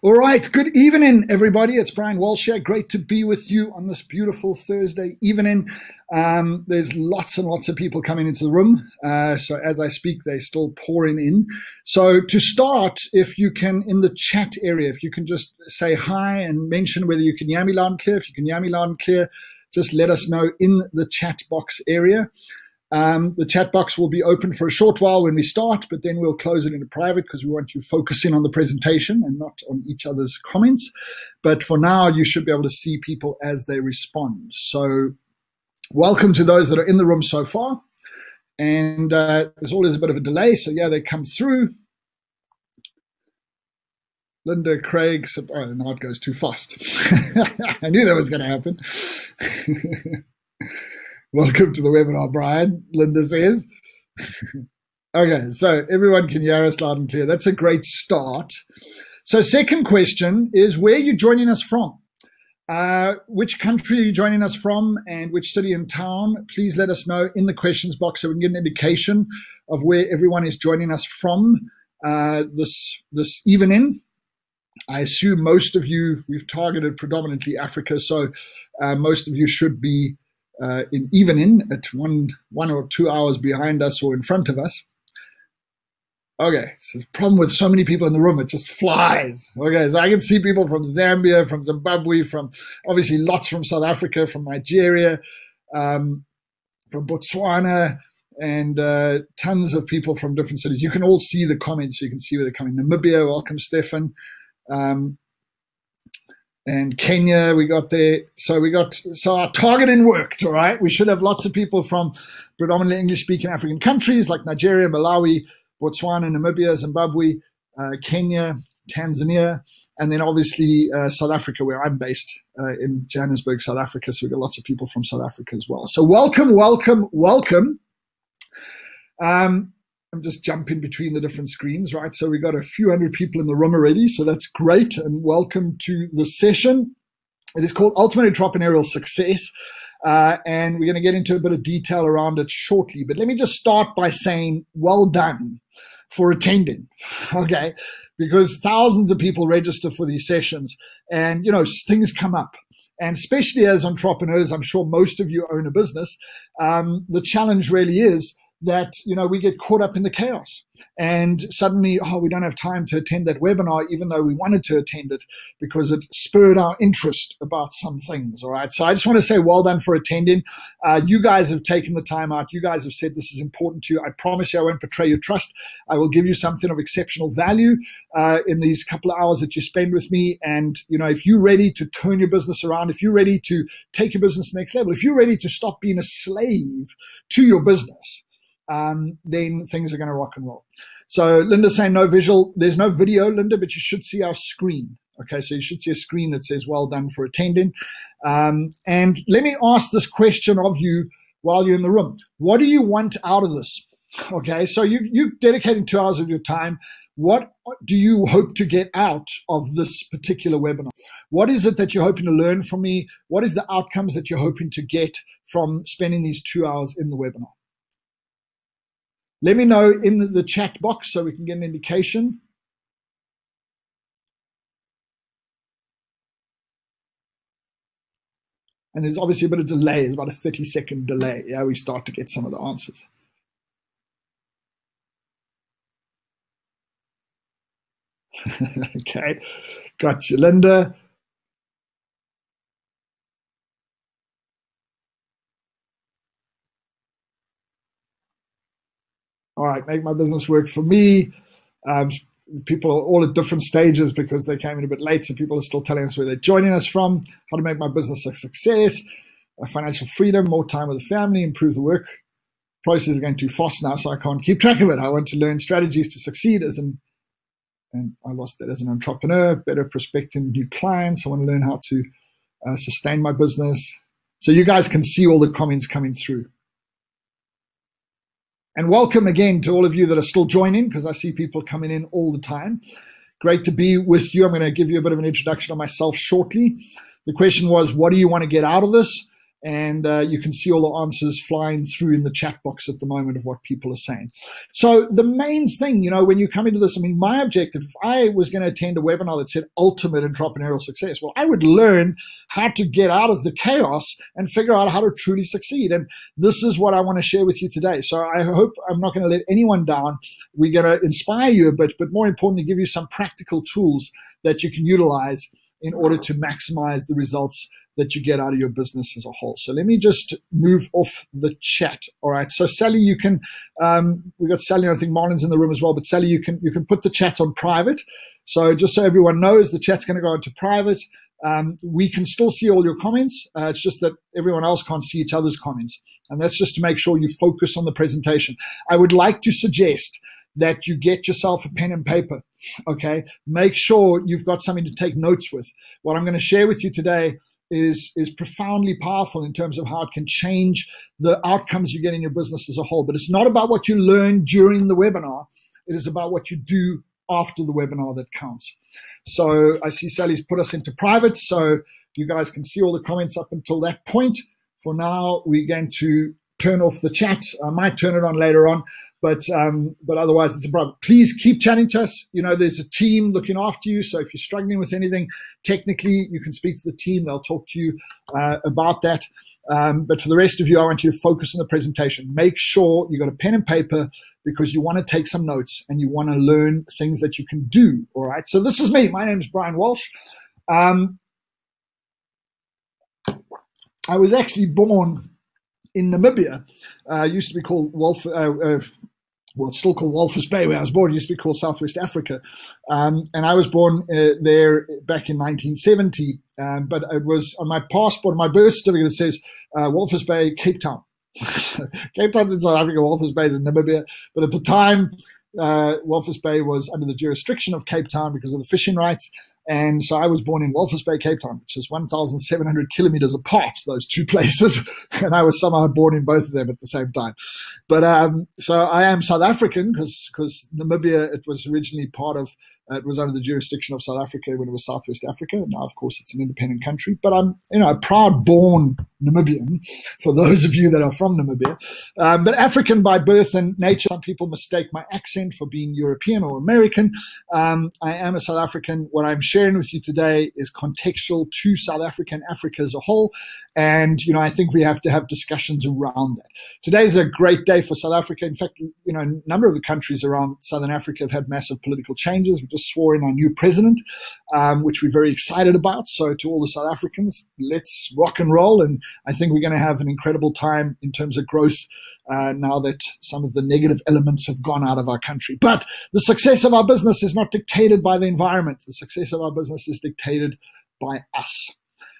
All right, good evening, everybody. It's Brian Walsh here. Great to be with you on this beautiful Thursday evening. There's lots and lots of people coming into the room. So as I speak, they're still pouring in. So to start, if you can, in the chat area, if you can just say hi and mention whether you can hear me loud and clear. If you can hear me loud and clear, just let us know in the chat box area. The chat box will be open for a short while when we start, but then we'll close it into private because we want you focusing on the presentation and not on each other's comments. But for now, you should be able to see people as they respond. So welcome to those that are in the room so far. And there's always a bit of a delay. So yeah, they come through. Linda, Craig, oh, now it goes too fast. I knew that was going to happen. Welcome to the webinar, Brian, Linda says. Okay, so everyone can hear us loud and clear. That's a great start. So second question is, where are you joining us from? Which country are you joining us from and which city and town? Please let us know in the questions box so we can get an indication of where everyone is joining us from this evening. I assume most of you, we've targeted predominantly Africa, so most of you should be in evening at one or 2 hours behind us or in front of us. Okay, so the problem with so many people in the room, it just flies. Okay, so I can see people from Zambia, from Zimbabwe, from obviously lots from South Africa, from Nigeria, from Botswana, and tons of people from different cities. You can all see the comments. You can see where they're coming. Namibia, welcome, Stefan. And Kenya, we got there. So our targeting worked, all right? We should have lots of people from predominantly English-speaking African countries like Nigeria, Malawi, Botswana, Namibia, Zimbabwe, Kenya, Tanzania, and then obviously South Africa, where I'm based in Johannesburg, South Africa. So we've got lots of people from South Africa as well. So welcome, welcome, welcome. I'm just jumping between the different screens, right? So we got a few hundred people in the room already, so that's great, and welcome to the session. It is called Ultimate Entrepreneurial Success, and we're going to get into a bit of detail around it shortly. But let me just start by saying well done for attending, okay? Because thousands of people register for these sessions, and, you know, things come up. And especially as entrepreneurs, I'm sure most of you own a business, the challenge really is that, you know, we get caught up in the chaos and suddenly, oh, we don't have time to attend that webinar, even though we wanted to attend it because it spurred our interest about some things. All right. So I just want to say well done for attending. You guys have taken the time out. You guys have said this is important to you. I promise you I won't betray your trust. I will give you something of exceptional value in these couple of hours that you spend with me. And, you know, if you're ready to turn your business around, if you're ready to take your business next level, if you're ready to stop being a slave to your business, then things are going to rock and roll. So Linda's saying no visual. There's no video, Linda, but you should see our screen. Okay, so you should see a screen that says well done for attending. And let me ask this question of you while you're in the room. What do you want out of this? Okay, so you're dedicating 2 hours of your time. What do you hope to get out of this particular webinar? What is it that you're hoping to learn from me? What is the outcomes that you're hoping to get from spending these 2 hours in the webinar? Let me know in the chat box so we can get an indication. And there's obviously a bit of delay. There's about a 30-second delay. Yeah, we start to get some of the answers. Okay, gotcha, Linda. All right, make my business work for me. People are all at different stages because they came in a bit late, so people are still telling us where they're joining us from, how to make my business a success, financial freedom, more time with the family, improve the work. Process is going too fast now, so I can't keep track of it. I want to learn strategies to succeed and I lost that as an entrepreneur, better prospecting new clients. I want to learn how to sustain my business. So you guys can see all the comments coming through. And welcome again to all of you that are still joining, because I see people coming in all the time. Great to be with you. I'm going to give you a bit of an introduction on myself shortly. The question was, what do you want to get out of this? and you can see all the answers flying through in the chat box at the moment of what people are saying. So the main thing, when you come into this, I mean, my objective, if I was going to attend a webinar that said ultimate entrepreneurial success, well, I would learn how to get out of the chaos and figure out how to truly succeed. And this is what I want to share with you today. So I hope I'm not going to let anyone down. We're going to inspire you a bit, but more importantly, give you some practical tools that you can utilize in order to maximize the results that you get out of your business as a whole. So let me just move off the chat. All right. So Sally, you can, we got Sally, I think Marlon's in the room as well, but Sally, you can put the chat on private. So just so everyone knows, the chat's going to go into private. We can still see all your comments. It's just that everyone else can't see each other's comments. And that's just to make sure you focus on the presentation. I would like to suggest that you get yourself a pen and paper, okay? Make sure you've got something to take notes with. What I'm going to share with you today is profoundly powerful in terms of how it can change the outcomes you get in your business as a whole. But it's not about what you learn during the webinar. It is about what you do after the webinar that counts. So I see Sally's put us into private, so you guys can see all the comments up until that point. For now, we're going to turn off the chat. I might turn it on later on, but otherwise it's a problem. Please keep chatting to us. There's a team looking after you, so if you're struggling with anything technically, you can speak to the team. They'll talk to you about that. But for the rest of you, I want you to focus on the presentation. Make sure you got a pen and paper, because you want to take some notes and you want to learn things that you can do. All right. So this is me. My name is Brian Walsh. I was actually born in Namibia. Used to be called it's still called Walvis Bay where I was born. It used to be called Southwest Africa. And I was born there back in 1970. But it was on my passport, my birth certificate, it says Walvis Bay, Cape Town. Cape Town's in South Africa, Walvis Bay is in Namibia. But at the time, Walvis Bay was under the jurisdiction of Cape Town because of the fishing rights. And so I was born in Walvis Bay, Cape Town, which is 1,700 kilometers apart, those two places. And I was somehow born in both of them at the same time. But so I am South African because Namibia, it was originally part of, it was under the jurisdiction of South Africa when it was Southwest Africa. Now, of course, it's an independent country. But I'm, a proud-born Namibian, for those of you that are from Namibia. But African by birth and nature. Some people mistake my accent for being European or American. I am a South African. What I'm sharing with you today is contextual to South Africa as a whole. And, I think we have to have discussions around that. Today is a great day for South Africa. In fact, a number of the countries around Southern Africa have had massive political changes. We just swore in our new president, which we're very excited about. So to all the South Africans, let's rock and roll. And I think we're going to have an incredible time in terms of growth now that some of the negative elements have gone out of our country. But the success of our business is not dictated by the environment. The success of our business is dictated by us.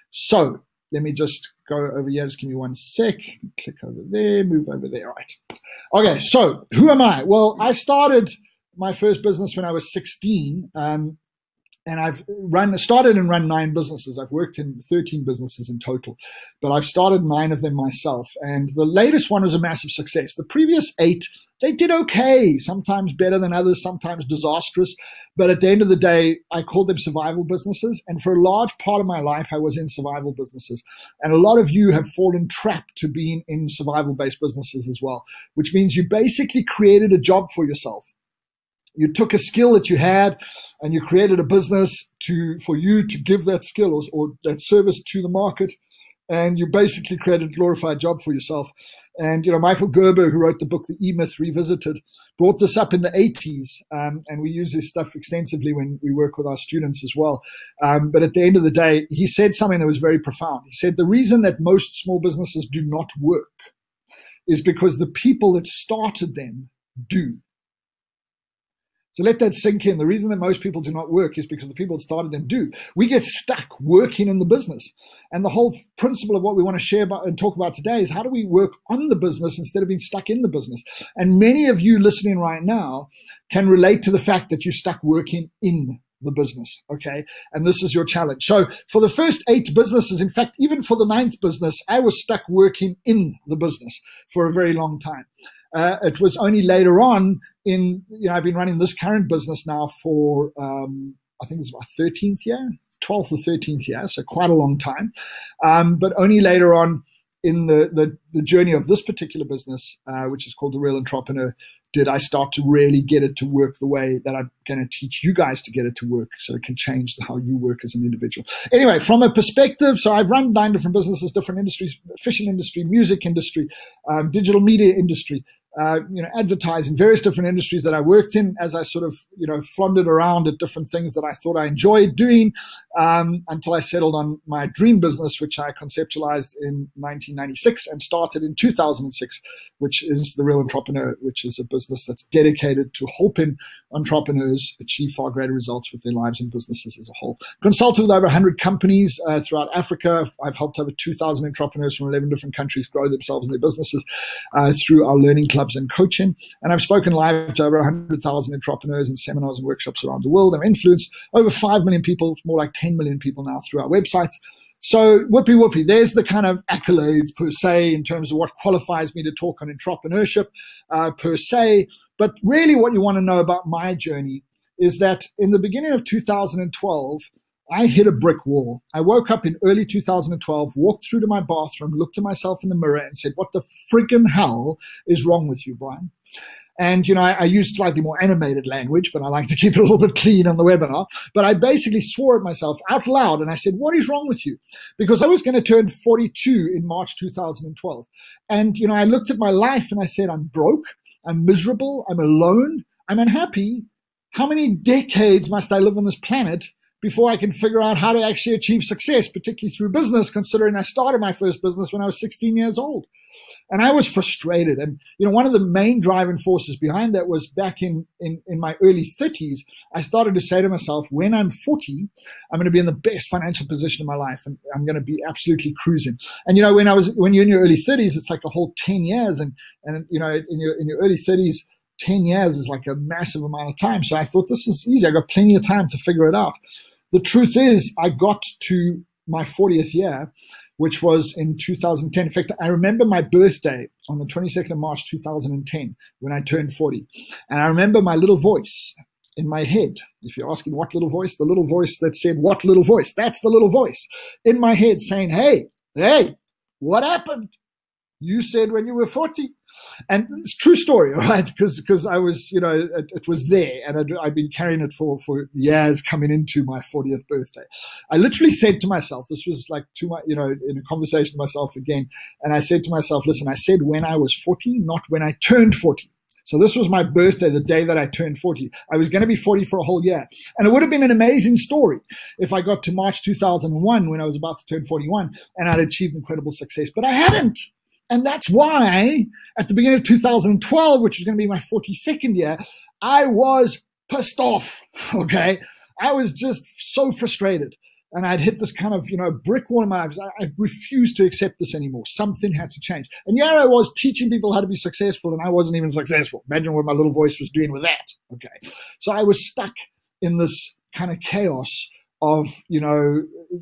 So let me just go over here. Just give me one sec. Click over there, move over there. All right. Okay, so who am I? Well, I started my first business when I was 16. And I've started and run 9 businesses. I've worked in 13 businesses in total, but I've started 9 of them myself. And the latest one was a massive success. The previous 8, they did okay, sometimes better than others, sometimes disastrous. But at the end of the day, I called them survival businesses. And for a large part of my life, I was in survival businesses. And a lot of you have fallen trapped to being in survival-based businesses as well, which means you basically created a job for yourself. You took a skill that you had and you created a business for you to give that skill or that service to the market. And you basically created a glorified job for yourself. And, Michael Gerber, who wrote the book, The E-Myth Revisited, brought this up in the 80s. And we use this stuff extensively when we work with our students as well. But at the end of the day, he said something that was very profound. He said, the reason that most small businesses do not work is because the people that started them do. So let that sink in. The reason that most people do not work is because the people that started them do. We get stuck working in the business. And the whole principle of what we want to share about and talk about today is how do we work on the business instead of being stuck in the business? And many of you listening right now can relate to the fact that you're stuck working in the business, okay? And this is your challenge. So for the first 8 businesses, in fact, even for the 9th business, I was stuck working in the business for a very long time. It was only later on I've been running this current business now for, I think it's my 13th year, 12th or 13th year, so quite a long time. But only later on in the journey of this particular business, which is called The Real Entrepreneur, did I start to really get it to work the way that I'm going to teach you guys to get it to work, so it can change how you work as an individual. Anyway, from a perspective, so I've run 9 different businesses, different industries: fishing industry, music industry, digital media industry, advertising, various different industries that I worked in as I sort of, floundered around at different things that I thought I enjoyed doing, until I settled on my dream business, which I conceptualized in 1996 and started in 2006, which is The Real Entrepreneur, which is a business that's dedicated to helping entrepreneurs achieve far greater results with their lives and businesses as a whole. Consulted with over 100 companies throughout Africa. I've helped over 2,000 entrepreneurs from 11 different countries grow themselves and their businesses through our learning clubs and coaching. And I've spoken live to over 100,000 entrepreneurs in seminars and workshops around the world. I've influenced over 5 million people, more like 10 million people now through our websites. So whoopee, there's the kind of accolades per se in terms of what qualifies me to talk on entrepreneurship per se. But really what you want to know about my journey is that in the beginning of 2012, I hit a brick wall. I woke up in early 2012, walked through to my bathroom, looked at myself in the mirror and said, what the friggin' hell is wrong with you, Brian? And, I use slightly more animated language, but I like to keep it a little bit clean on the webinar. But I basically swore at myself out loud and I said, what is wrong with you? Because I was going to turn 42 in March 2012. And, I looked at my life and I said, I'm broke, I'm miserable, I'm alone, I'm unhappy. How many decades must I live on this planet before I can figure out how to actually achieve success, particularly through business, considering I started my first business when I was 16 years old? And I was frustrated. And, one of the main driving forces behind that was back in my early 30s, I started to say to myself, when I'm 40, I'm going to be in the best financial position of my life and I'm going to be absolutely cruising. And, when you're in your early 30s, it's like a whole 10 years. And in your early 30s, 10 years is like a massive amount of time. So I thought, this is easy. I got plenty of time to figure it out. The truth is, I got to my 40th year, which was in 2010. In fact, I remember my birthday on the 22nd of March 2010 when I turned 40. And I remember my little voice in my head. If you're asking what little voice, the little voice that said, what little voice? That's the little voice in my head saying, hey, what happened? You said when you were 40. And it's a true story, right? Because I was, it was there and I'd been carrying it for years coming into my 40th birthday. I literally said to myself, this was like in a conversation with myself again. And I said to myself, listen, I said when I was 40, not when I turned 40. So this was my birthday, the day that I turned 40. I was going to be 40 for a whole year. And it would have been an amazing story if I got to March 2001 when I was about to turn 41 and I'd achieved incredible success. But I hadn't. And that's why at the beginning of 2012, which was going to be my 42nd year, I was pissed off, okay? I was just so frustrated. And I'd hit this kind of, brick wall in my life. I refused to accept this anymore. Something had to change. And I was teaching people how to be successful, and I wasn't even successful. Imagine what my little voice was doing with that, okay? So I was stuck in this kind of chaos of,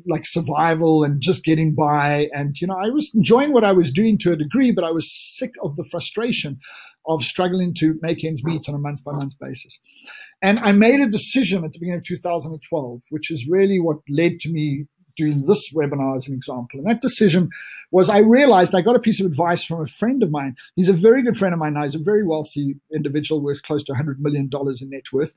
like survival and just getting by. And, I was enjoying what I was doing to a degree, but I was sick of the frustration of struggling to make ends meet on a month-by-month basis. And I made a decision at the beginning of 2012, which is really what led to me doing this webinar as an example. And that decision was, I realized I got a piece of advice from a friend of mine. He's a very good friend of mine now. He's a very wealthy individual worth close to $100 million in net worth.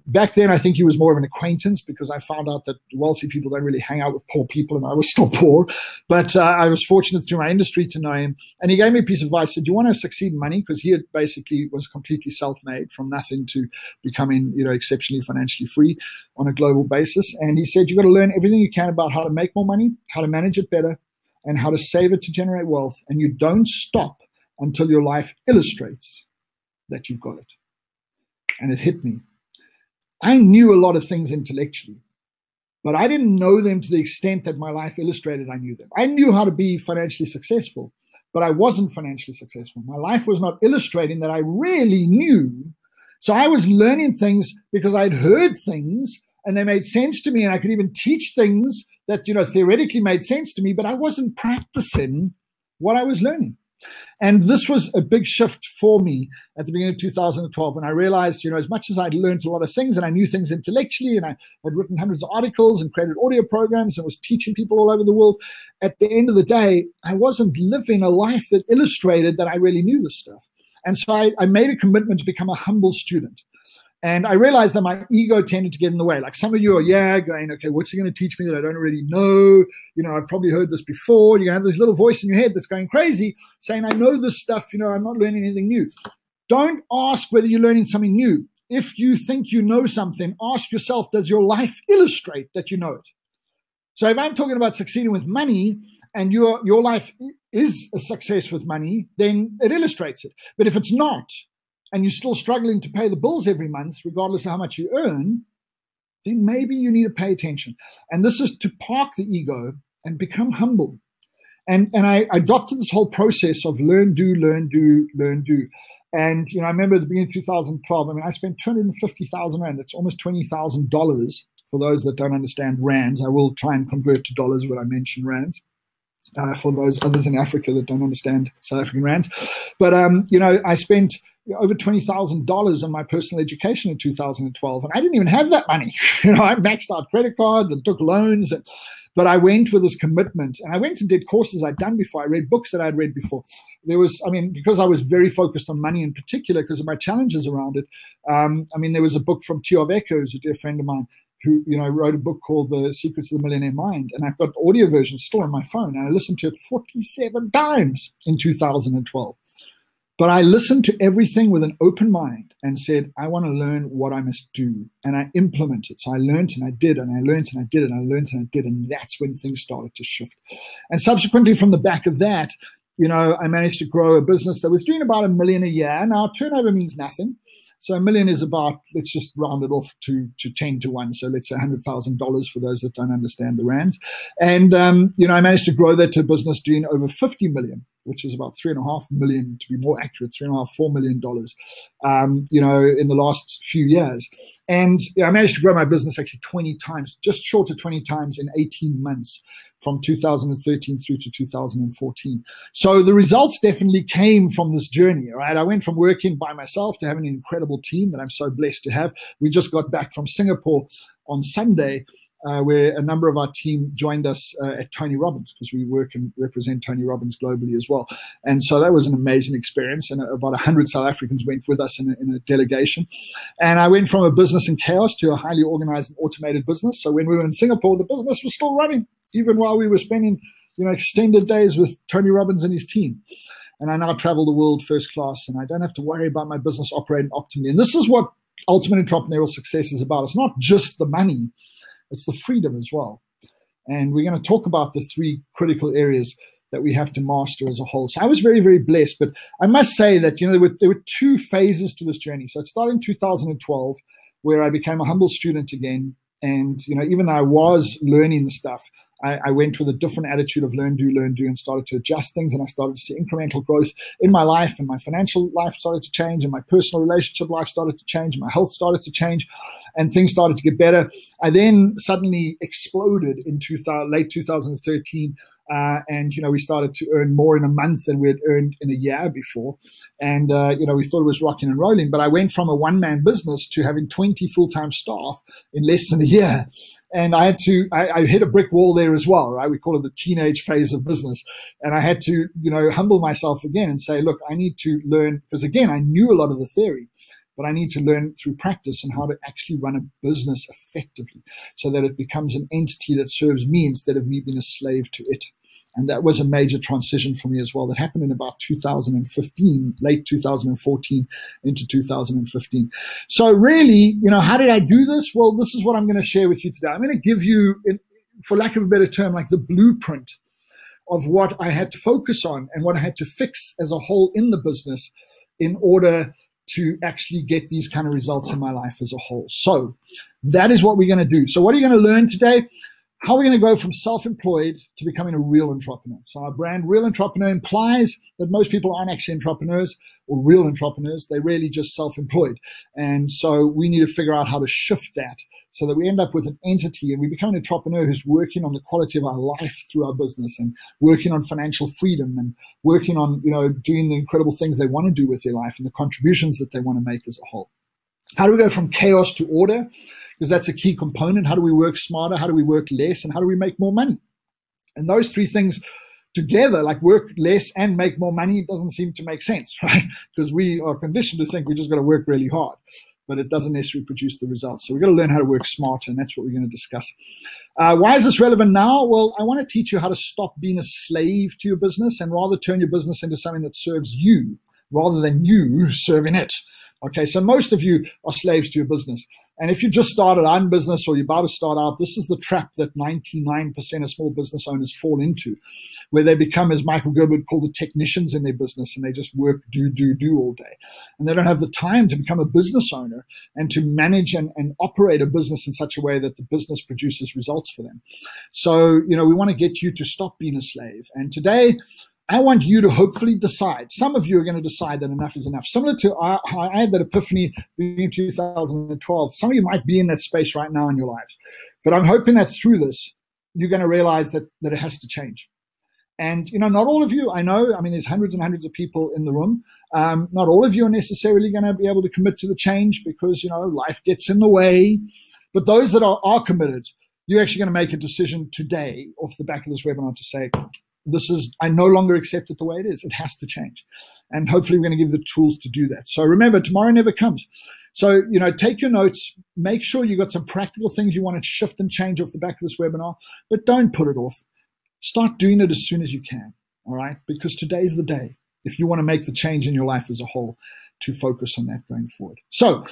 Back then, I think he was more of an acquaintance because I found out that wealthy people don't really hang out with poor people, and I was still poor. But I was fortunate through my industry to know him. And he gave me a piece of advice. He said, do you want to succeed in money? Because he had basically was completely self-made from nothing to becoming, exceptionally financially free on a global basis. And he said, you've got to learn everything you can about how to make more money, how to manage it better, and how to save it to generate wealth. And you don't stop until your life illustrates that you've got it. And it hit me. I knew a lot of things intellectually, but I didn't know them to the extent that my life illustrated I knew them. I knew how to be financially successful, but I wasn't financially successful. My life was not illustrating that I really knew. So I was learning things because I'd heard things and they made sense to me, and I could even teach things that, theoretically made sense to me, but I wasn't practicing what I was learning. And this was a big shift for me at the beginning of 2012 when I realized, as much as I'd learned a lot of things and I knew things intellectually and I had written hundreds of articles and created audio programs and was teaching people all over the world, at the end of the day, I wasn't living a life that illustrated that I really knew this stuff. And so I made a commitment to become a humble student. And I realized that my ego tended to get in the way. Like some of you are, going, okay, what's he going to teach me that I don't already know? I've probably heard this before. You're going to have this little voice in your head that's going crazy saying, I know this stuff, I'm not learning anything new. Don't ask whether you're learning something new. If you think you know something, ask yourself, does your life illustrate that you know it? So if I'm talking about succeeding with money and your life is a success with money, then it illustrates it. But if it's not, and you're still struggling to pay the bills every month, regardless of how much you earn, then maybe you need to pay attention. And this is to park the ego and become humble. And I adopted this whole process of learn, do, learn, do, learn, do. And, I remember at the beginning of 2012, I spent 250,000 Rand. That's almost $20,000 for those that don't understand rands. I will try and convert to dollars when I mention rands. For those others in Africa that don't understand South African rands. But, I spent over $20,000 on my personal education in 2012. And I didn't even have that money. I maxed out credit cards and took loans. But I went with this commitment. And I went and did courses I'd done before. I read books that I'd read before. There was, because I was very focused on money in particular, because of my challenges around it. There was a book from T.R. Becker, who's a dear friend of mine, who wrote a book called The Secrets of the Millionaire Mind. And I've got the audio version still on my phone. And I listened to it 47 times in 2012. But I listened to everything with an open mind and said, I want to learn what I must do. And I implemented. So I learned and I did, and I learned and I did, and I learned and I did. And that's when things started to shift. And subsequently, from the back of that, I managed to grow a business that was doing about $1 million a year. Now, turnover means nothing. So $1 million is about, let's just round it off to 10 to 1. So let's say $100,000 for those that don't understand the rands. And, I managed to grow that to a business doing over 50 million, which is about $3.5 million, to be more accurate, $3.5–4 million, in the last few years. And I managed to grow my business actually 20 times, just short of 20 times in 18 months from 2013 through to 2014. So the results definitely came from this journey, right? I went from working by myself to having an incredible team that I'm so blessed to have. We just got back from Singapore on Sunday, where a number of our team joined us at Tony Robbins, because we work and represent Tony Robbins globally as well. And so that was an amazing experience. And about 100 South Africans went with us in a delegation. And I went from a business in chaos to a highly organized and automated business. So when we were in Singapore, the business was still running, even while we were spending extended days with Tony Robbins and his team. And I now travel the world first class, and I don't have to worry about my business operating optimally. And this is what ultimate entrepreneurial success is about. It's not just the money. It's the freedom as well. And we're going to talk about the 3 critical areas that we have to master as a whole. So I was very, very blessed. But I must say that, there were 2 phases to this journey. So it started in 2012, where I became a humble student again. And, even though I was learning the stuff, I went with a different attitude of learn, do, and started to adjust things. And I started to see incremental growth in my life, and my financial life started to change, and my personal relationship life started to change, and my health started to change, and things started to get better. I then suddenly exploded in late 2013. And, we started to earn more in a month than we had earned in a year before. And, we thought it was rocking and rolling. But I went from a one-man business to having 20 full-time staff in less than a year. And I hit a brick wall there as well, right? We call it the teenage phase of business. And I had to, humble myself again and say, look, I need to learn, because again, I knew a lot of the theory, but I need to learn through practice and how to actually run a business effectively so that it becomes an entity that serves me instead of me being a slave to it. And that was a major transition for me as well. That happened in about 2015, late 2014 into 2015. So really, how did I do this? Well, this is what I'm going to share with you today. I'm going to give you, for lack of a better term, like the blueprint of what I had to focus on and what I had to fix as a whole in the business in order to actually get these kind of results in my life as a whole. So that is what we're going to do. So what are you going to learn today? How are we going to go from self-employed to becoming a real entrepreneur? So our brand, Real Entrepreneur, implies that most people aren't actually entrepreneurs or real entrepreneurs. They're really just self-employed. And so we need to figure out how to shift that so that we end up with an entity and we become an entrepreneur who's working on the quality of our life through our business and working on financial freedom and working on, doing the incredible things they want to do with their life and the contributions that they want to make as a whole. How do we go from chaos to order? Because that's a key component. How do we work smarter? How do we work less? And how do we make more money? And those three things together, like work less and make more money, it doesn't seem to make sense, right? Because we are conditioned to think we just got to work really hard, but it doesn't necessarily produce the results. So we've got to learn how to work smarter, and that's what we're going to discuss. Why is this relevant now? Well, I want to teach you how to stop being a slave to your business and rather turn your business into something that serves you rather than you serving it. Okay, so most of you are slaves to your business. And if you just started out in business or you're about to start out, this is the trap that 99% of small business owners fall into, where they become, as Michael Gerber would call, the technicians in their business, and they just work, do all day. And they don't have the time to become a business owner and to manage and operate a business in such a way that the business produces results for them. So, we want to get you to stop being a slave. And today, I want you to hopefully decide. Some of you are going to decide that enough is enough. Similar to how I had that epiphany in 2012. Some of you might be in that space right now in your lives. But I'm hoping that through this, you're going to realize that it has to change. And, not all of you, I know, there's hundreds and hundreds of people in the room. Not all of you are necessarily going to be able to commit to the change because, life gets in the way. But those that are committed, you're actually going to make a decision today off the back of this webinar to say, I no longer accept it the way it is. It has to change. And hopefully we're going to give the tools to do that. So remember, tomorrow never comes. So, take your notes, make sure you've got some practical things you want to shift and change off the back of this webinar, but don't put it off. Start doing it as soon as you can, all right? Because today's the day, if you want to make the change in your life as a whole, to focus on that going forward. So,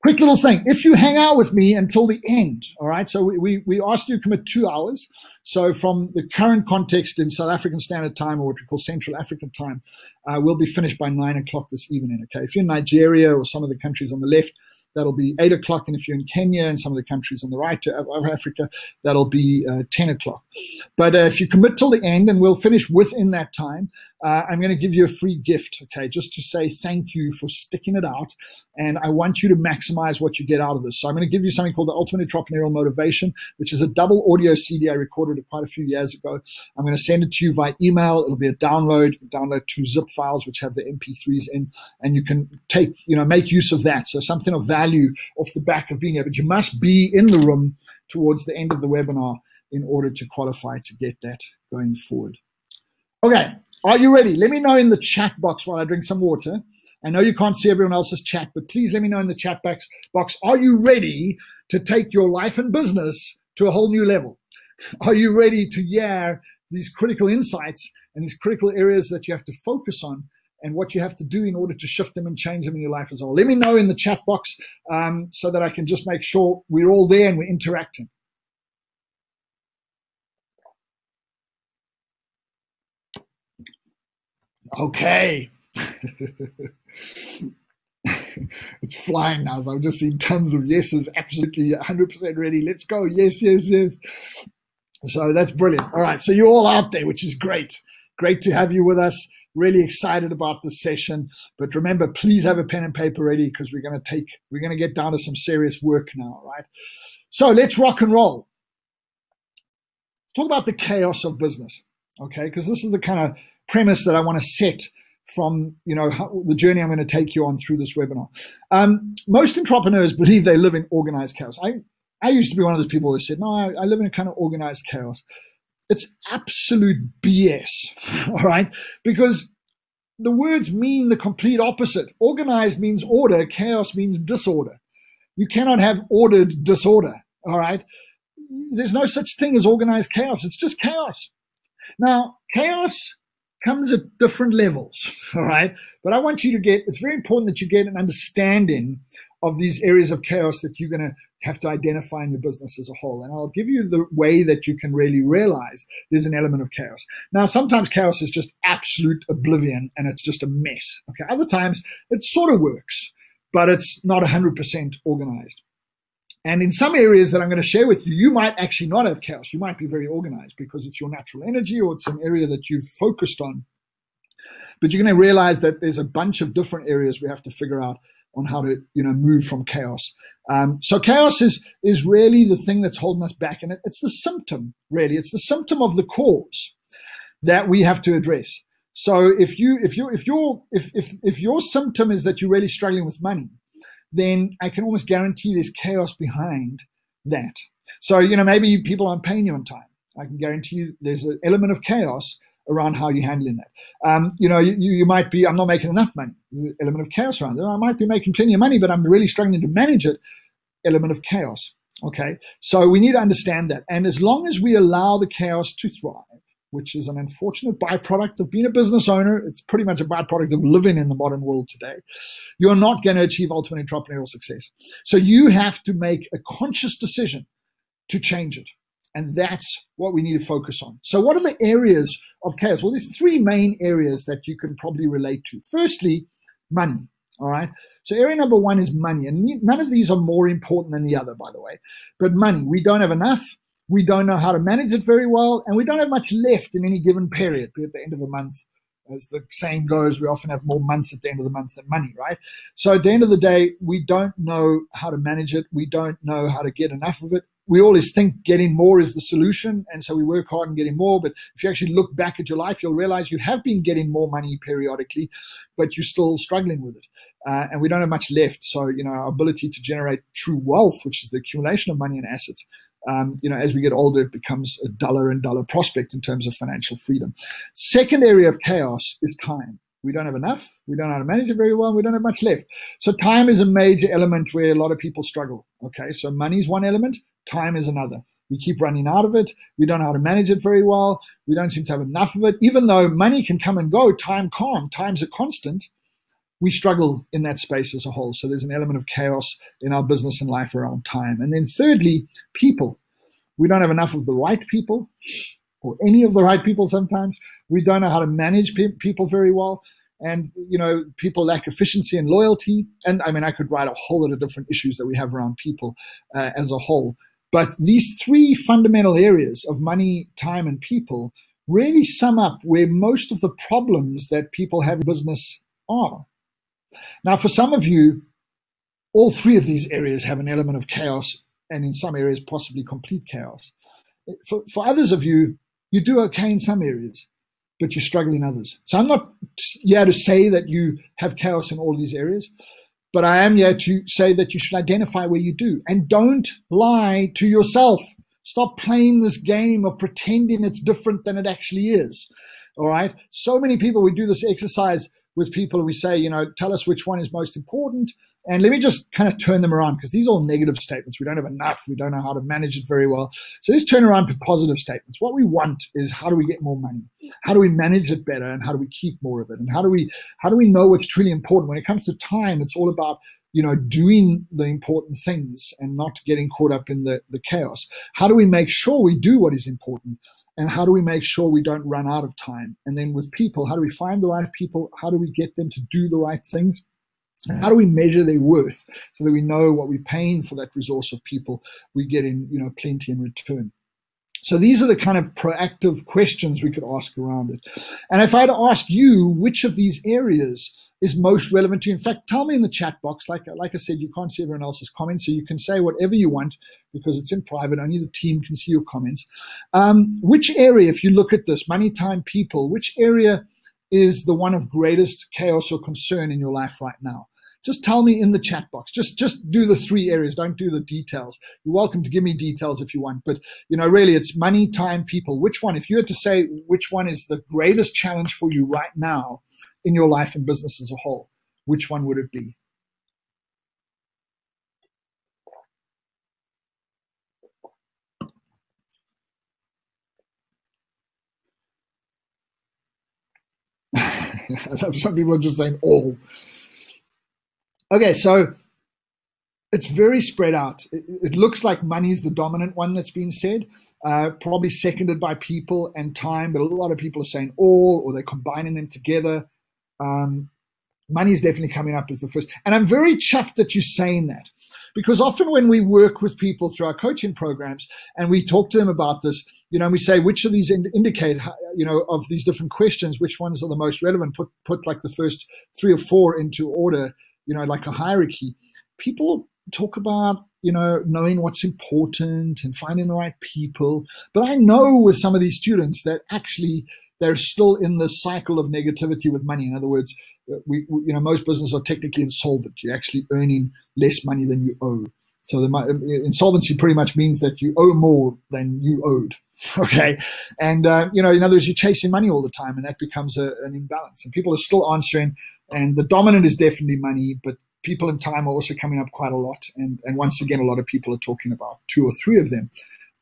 quick little thing. If you hang out with me until the end, all right, so we asked you to commit 2 hours. So from the current context in South African Standard Time, or what we call Central African Time, we'll be finished by 9 o'clock this evening, okay? If you're in Nigeria or some of the countries on the left, that'll be 8 o'clock. And if you're in Kenya and some of the countries on the right of Africa, that'll be 10 o'clock. But if you commit till the end, and we'll finish within that time, I'm going to give you a free gift, okay, just to say thank you for sticking it out. And I want you to maximize what you get out of this. So I'm going to give you something called the Ultimate Entrepreneurial Motivation, which is a double audio CD I recorded quite a few years ago. I'm going to send it to you via email. It'll be a download. You can download 2 zip files, which have the MP3s in, and you can make use of that. So something of value off the back of being able, but you must be in the room towards the end of the webinar in order to qualify to get that going forward. Okay, are you ready? Let me know in the chat box while I drink some water. I know you can't see everyone else's chat, but please let me know in the chat box, are you ready to take your life and business to a whole new level? Are you ready to hear these critical insights and these critical areas that you have to focus on and what you have to do in order to shift them and change them in your life as well? Let me know in the chat box so that I can just make sure we're all there and we're interacting. Okay. It's flying now. So I've just seen tons of yeses. Absolutely 100% ready. Let's go. Yes, yes, yes. So that's brilliant. All right. So you're all out there, which is great. Great to have you with us. Really excited about this session. But remember, please have a pen and paper ready because we're going to get down to some serious work now, right? So let's rock and roll. Let's talk about the chaos of business, okay? Because this is the kind of premise that I want to set from the journey I'm going to take you on through this webinar. Most entrepreneurs believe they live in organized chaos. I used to be one of those people who said, no, I live in a kind of organized chaos. It's absolute BS, all right? Because the words mean the complete opposite. Organized means order. Chaos means disorder. You cannot have ordered disorder, all right? There's no such thing as organized chaos. It's just chaos. Now, chaos comes at different levels, all right? But I want you to it's very important that you get an understanding of these areas of chaos that you're going to have to identify in your business as a whole. And I'll give you the way that you can really realize there's an element of chaos. Now, sometimes chaos is just absolute oblivion and it's just a mess, okay? Other times it sort of works, but it's not 100% organized. And in some areas that I'm going to share with you, you might actually not have chaos. You might be very organized because it's your natural energy or it's an area that you've focused on. But you're going to realize that there's a bunch of different areas we have to figure out on how to, move from chaos. So chaos is really the thing that's holding us back, and it's the symptom, really. It's the symptom of the cause that we have to address. So if your symptom is that you're really struggling with money, then I can almost guarantee there's chaos behind that. So, maybe people aren't paying you on time. I can guarantee you there's an element of chaos around how you're handling that. You might be, I'm not making enough money. There's an element of chaos around it. I might be making plenty of money, but I'm really struggling to manage it. Element of chaos. Okay. So we need to understand that. And as long as we allow the chaos to thrive, which is an unfortunate byproduct of being a business owner, it's pretty much a byproduct of living in the modern world today, you're not going to achieve ultimate entrepreneurial success. So you have to make a conscious decision to change it. And that's what we need to focus on. So what are the areas of chaos? Well, there's three main areas that you can probably relate to. Firstly, money. All right. So area number one is money. And none of these are more important than the other, by the way. But money, we don't have enough. We don't know how to manage it very well. And we don't have much left in any given period. At the end of a month, as the saying goes, we often have more months at the end of the month than money, right? So at the end of the day, we don't know how to manage it. We don't know how to get enough of it. We always think getting more is the solution, and so we work hard on getting more. But if you actually look back at your life, you'll realize you have been getting more money periodically, but you're still struggling with it. And we don't have much left. So, our ability to generate true wealth, which is the accumulation of money and assets, as we get older, it becomes a duller and duller prospect in terms of financial freedom. Second area of chaos is time. We don't have enough. We don't know how to manage it very well. And we don't have much left. So time is a major element where a lot of people struggle. Okay, so money is one element. Time is another. We keep running out of it. We don't know how to manage it very well. We don't seem to have enough of it. Even though money can come and go, time can't. Time's a constant. We struggle in that space as a whole. So there's an element of chaos in our business and life around time. And then thirdly, people. We don't have enough of the right people, or any of the right people sometimes. We don't know how to manage people very well. And, people lack efficiency and loyalty. And I could write a whole lot of different issues that we have around people as a whole. But these three fundamental areas of money, time, and people really sum up where most of the problems that people have in business are. Now, for some of you, all three of these areas have an element of chaos, and in some areas, possibly complete chaos. For others of you, you do okay in some areas, but you struggle in others. So I'm not here to say that you have chaos in all these areas, but I am here to say that you should identify where you do. And don't lie to yourself. Stop playing this game of pretending it's different than it actually is. All right? So many people, we do this exercise with people, we say, tell us which one is most important. And let me just kind of turn them around, because these are all negative statements. We don't have enough. We don't know how to manage it very well. So let's turn around to positive statements. What we want is, how do we get more money? How do we manage it better? And how do we keep more of it? And how do we know what's truly important? When it comes to time, it's all about, doing the important things and not getting caught up in the chaos. How do we make sure we do what is important? And how do we make sure we don't run out of time? And then with people, how do we find the right people? How do we get them to do the right things? And how do we measure their worth so that we know what we're paying for that resource of people we get in, plenty in return? So these are the kind of proactive questions we could ask around it. And if I had to ask you which of these areas is most relevant to you, in fact, tell me in the chat box. Like I said, you can't see everyone else's comments, so you can say whatever you want because it's in private. Only the team can see your comments. Which area, if you look at this, money, time, people, which area is the one of greatest chaos or concern in your life right now? Just tell me in the chat box. Just do the three areas. Don't do the details. You're welcome to give me details if you want. But, really, it's money, time, people. Which one? If you had to say which one is the greatest challenge for you right now in your life and business as a whole, which one would it be? Some people are just saying all. Okay, so it's very spread out. It looks like money is the dominant one that's been said, probably seconded by people and time, but a lot of people are saying all, or they're combining them together. Money is definitely coming up as the first. And I'm very chuffed that you're saying that, because often when we work with people through our coaching programs and we talk to them about this, and we say, which of these indicate, of these different questions, which ones are the most relevant, put like the first 3 or 4 into order, like a hierarchy, people talk about, knowing what's important and finding the right people. But I know with some of these students that actually they're still in the cycle of negativity with money. In other words, most businesses are technically insolvent. You're actually earning less money than you owe. So insolvency pretty much means that you owe more than you owed. Okay. And, in other words, you're chasing money all the time, and that becomes an imbalance. And people are still answering, and the dominant is definitely money, but people in time are also coming up quite a lot. And once again, a lot of people are talking about 2 or 3 of them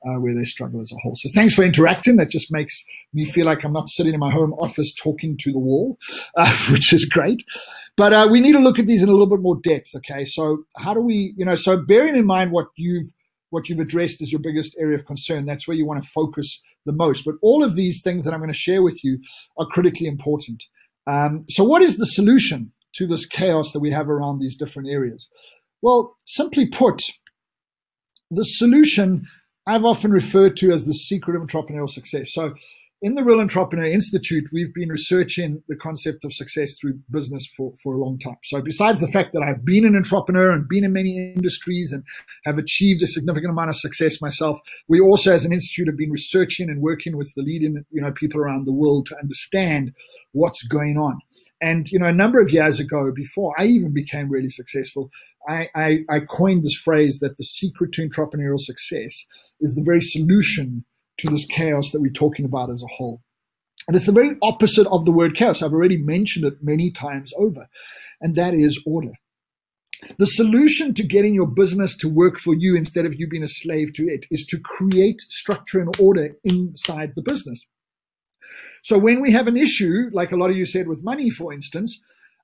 where they struggle as a whole. So thanks for interacting. That just makes me feel like I'm not sitting in my home office talking to the wall, which is great. But we need to look at these in a little bit more depth. Okay. So how do we, so bearing in mind what you've addressed as your biggest area of concern, that's where you want to focus the most. But all of these things that I'm going to share with you are critically important. So what is the solution to this chaos that we have around these different areas? Well, simply put, the solution I've often referred to as the secret of entrepreneurial success. So in the Real Entrepreneur Institute, we've been researching the concept of success through business for a long time. So besides the fact that I've been an entrepreneur and been in many industries and have achieved a significant amount of success myself, we also as an institute have been researching and working with the leading people around the world to understand what's going on. And, a number of years ago, before I even became really successful, I coined this phrase that the secret to entrepreneurial success is the very solution to this chaos that we're talking about as a whole. And it's the very opposite of the word chaos. I've already mentioned it many times over, and that is order. The solution to getting your business to work for you instead of you being a slave to it is to create structure and order inside the business. So when we have an issue, like a lot of you said with money, for instance,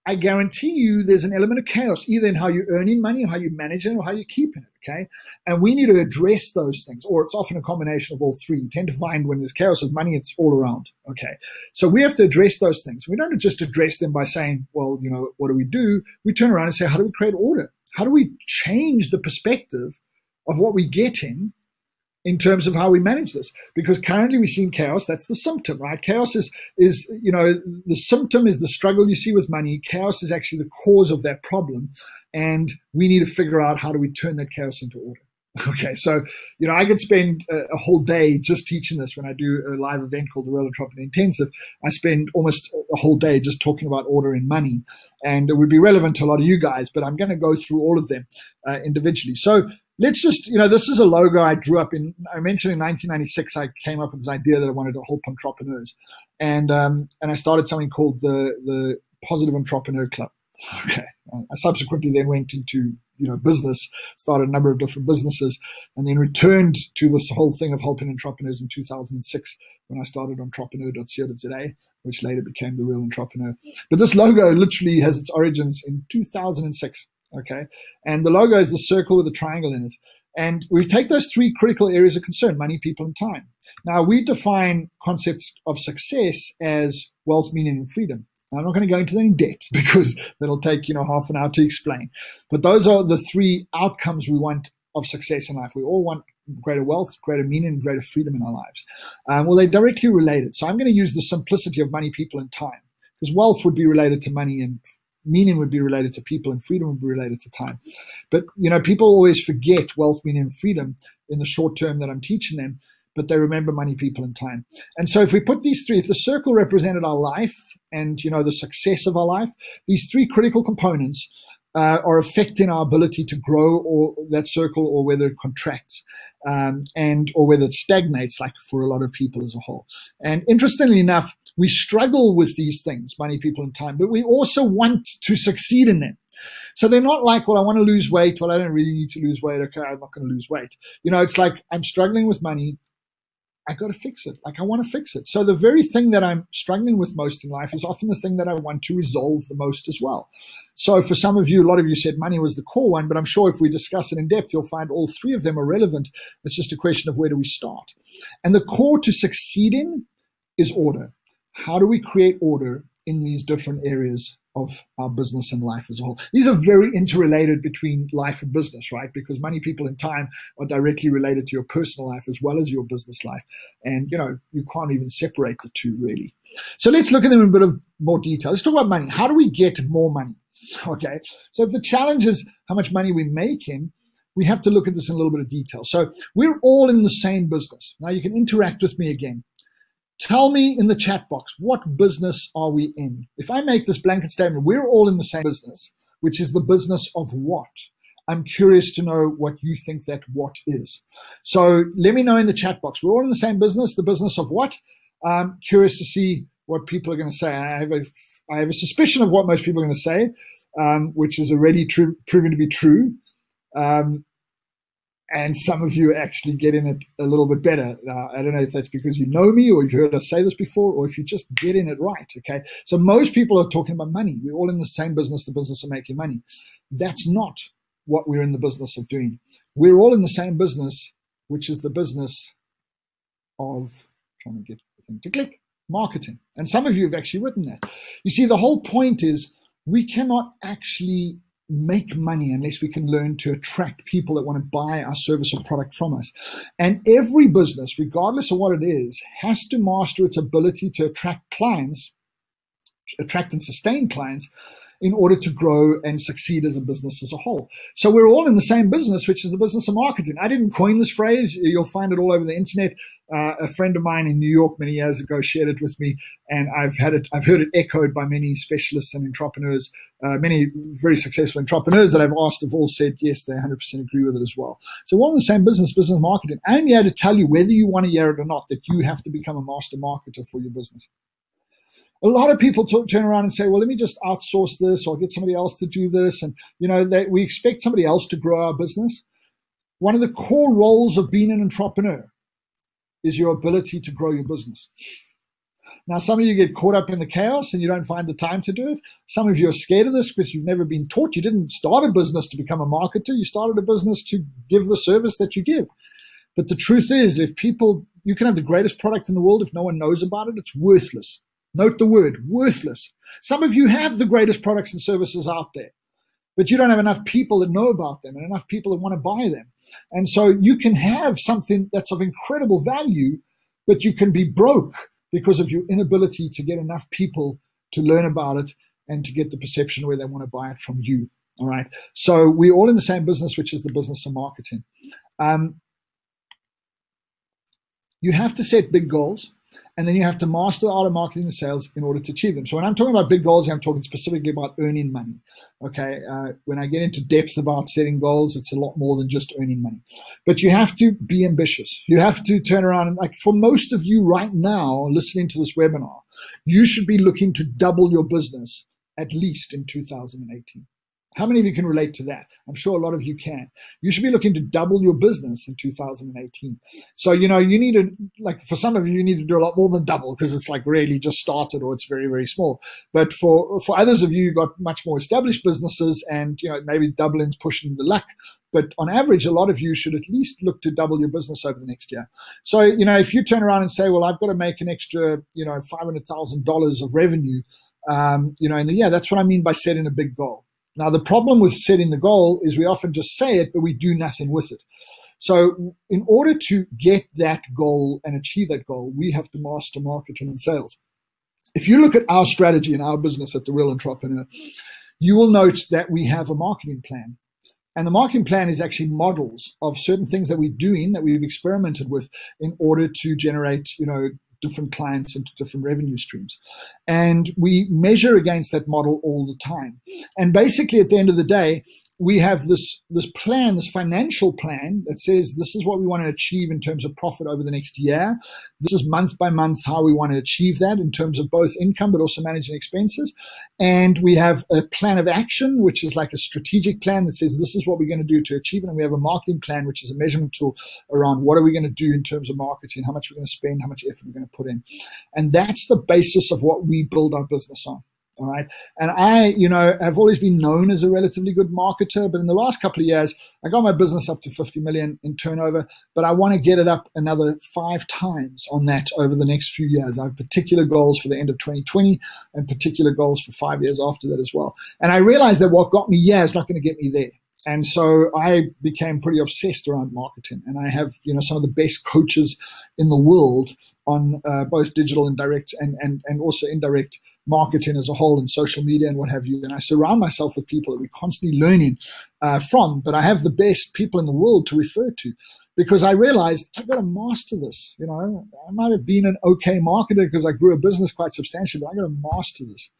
I guarantee you there's an element of chaos, either in how you're earning money or how you manage it or how you're keeping it, okay? And we need to address those things, or it's often a combination of all three. You tend to find when there's chaos with money, it's all around, okay? So we have to address those things. We don't just address them by saying, well, what do? We turn around and say, how do we create order? How do we change the perspective of what we're getting in terms of how we manage this? Because currently we're seeing chaos. That's the symptom, right? Chaos is the symptom is the struggle you see with money. Chaos is actually the cause of that problem. And we need to figure out how do we turn that chaos into order. Okay, so, I could spend a whole day just teaching this. When I do a live event called the Real Entrepreneur Intensive, I spend almost a whole day just talking about order in money. And it would be relevant to a lot of you guys, but I'm going to go through all of them individually. So let's just, this is a logo I drew up in. I mentioned in 1996, I came up with this idea that I wanted to help entrepreneurs. And I started something called the Positive Entrepreneur Club. Okay. I subsequently then went into, business, started a number of different businesses, and then returned to this whole thing of helping entrepreneurs in 2006 when I started entrepreneur.co.za, which later became The Real Entrepreneur. But this logo literally has its origins in 2006. Okay. And the logo is the circle with a triangle in it. And we take those 3 critical areas of concern: money, people, and time. Now, we define concepts of success as wealth, meaning, and freedom. I'm not going to go into that in depth because that'll take, half an hour to explain. But those are the 3 outcomes we want of success in life. We all want greater wealth, greater meaning, and greater freedom in our lives. Well, they're directly related. So I'm going to use the simplicity of money, people, and time, because wealth would be related to money, and meaning would be related to people, and freedom would be related to time. But, people always forget wealth, meaning, and freedom in the short term that I'm teaching them, but they remember money, people, and time. And so if we put these 3, if the circle represented our life and, the success of our life, these 3 critical components are affecting our ability to grow, or that circle, or whether it contracts, or whether it stagnates, like for a lot of people as a whole. And interestingly enough, we struggle with these things, money, people, and time, but we also want to succeed in them. So they're not like, well, I want to lose weight. Well, I don't really need to lose weight. Okay, I'm not going to lose weight. It's like I'm struggling with money. I got to fix it. Like I want to fix it. So the very thing that I'm struggling with most in life is often the thing that I want to resolve the most as well. So for some of you, a lot of you said money was the core one, but I'm sure if we discuss it in depth, you'll find all 3 of them are relevant. It's just a question of where do we start? And the core to succeeding is order. How do we create order in these different areas of our business and life as a whole? These are very interrelated between life and business, right? Because money, people, and time are directly related to your personal life as well as your business life. And, you can't even separate the 2 really. So let's look at them in a bit of more detail. Let's talk about money. How do we get more money? Okay, so if the challenge is how much money we're making, we have to look at this in a little bit of detail. So we're all in the same business. Now you can interact with me again. Tell me in the chat box, what business are we in? If I make this blanket statement, we're all in the same business, which is the business of what? I'm curious to know what you think that what is. So let me know in the chat box. We're all in the same business, the business of what? I'm curious to see what people are going to say. I have a suspicion of what most people are going to say, which is already proven to be true. And some of you are actually getting it a little bit better. I don't know if that's because you know me or you've heard us say this before, or if you just getting it right, okay? So most people are talking about money. We're all in the same business, the business of making money. That's not what we're in the business of doing. We're all in the same business, which is the business of, trying to get the thing to click, marketing. And some of you have actually written that. You see, the whole point is we cannot actually make money unless we can learn to attract people that want to buy our service or product from us. And every business, regardless of what it is, has to master its ability to attract clients, attract and sustain clients, in order to grow and succeed as a business as a whole. So we're all in the same business, which is the business of marketing. I didn't coin this phrase. You'll find it all over the internet. A friend of mine in New York many years ago shared it with me, and I've heard it echoed by many specialists and entrepreneurs. Many very successful entrepreneurs that I've asked have all said, yes, they 100% agree with it as well. So we're all in the same business, business marketing. I'm here to tell you, whether you want to hear it or not, that you have to become a master marketer for your business. A lot of people turn around and say, well, let me just outsource this or get somebody else to do this. And, we expect somebody else to grow our business. One of the core roles of being an entrepreneur is your ability to grow your business. Now, some of you get caught up in the chaos and you don't find the time to do it. Some of you are scared of this because you've never been taught. You didn't start a business to become a marketer. You started a business to give the service that you give. But the truth is, you can have the greatest product in the world. If no one knows about it, it's worthless. Note the word, worthless. Some of you have the greatest products and services out there, but you don't have enough people that know about them and enough people that want to buy them. And so you can have something that's of incredible value, but you can be broke because of your inability to get enough people to learn about it and to get the perception where they want to buy it from you. All right. So we're all in the same business, which is the business of marketing. You have to set big goals. And then you have to master the art of marketing and sales in order to achieve them. So when I'm talking about big goals, I'm talking specifically about earning money. Okay, when I get into depth about setting goals, it's a lot more than just earning money. But you have to be ambitious. You have to turn around and, like, for most of you right now listening to this webinar, you should be looking to double your business at least in 2018. How many of you can relate to that? I'm sure a lot of you can. You should be looking to double your business in 2018. So, you need to, for some of you, you need to do a lot more than double because it's really just started or it's very, very small. But for others of you, you've got much more established businesses and, maybe doubling's pushing the luck. But on average, a lot of you should at least look to double your business over the next year. So, if you turn around and say, well, I've got to make an extra, $500,000 of revenue, in the year, that's what I mean by setting a big goal. Now, the problem with setting the goal is we often just say it, but we do nothing with it. So in order to get that goal and achieve that goal, we have to master marketing and sales. If you look at our strategy in our business at The Real Entrepreneur, you will note that we have a marketing plan. And the marketing plan is actually models of certain things that we're doing, that we've experimented with in order to generate, different clients into different revenue streams. And we measure against that model all the time. And basically at the end of the day, we have this plan, this financial plan that says this is what we want to achieve in terms of profit over the next year. This is month by month how we want to achieve that in terms of both income but also managing expenses. And we have a plan of action, which is like a strategic plan that says this is what we're going to do to achieve it. And we have a marketing plan, which is a measurement tool around what are we going to do in terms of marketing, how much we're going to spend, how much effort we're going to put in. And that's the basis of what we build our business on. All right. And I, have always been known as a relatively good marketer, but in the last couple of years, I got my business up to 50 million in turnover, but I want to get it up another 5 times on that over the next few years. I have particular goals for the end of 2020 and particular goals for 5 years after that as well. And I realized that what got me here is not going to get me there. And so I became pretty obsessed around marketing, and I have, some of the best coaches in the world on both digital and direct and also indirect marketing as a whole, and social media and what have you. And I surround myself with people that we're constantly learning from, but I have the best people in the world to refer to, because I realized I've got to master this. I might have been an okay marketer because I grew a business quite substantially, but I've got to master this.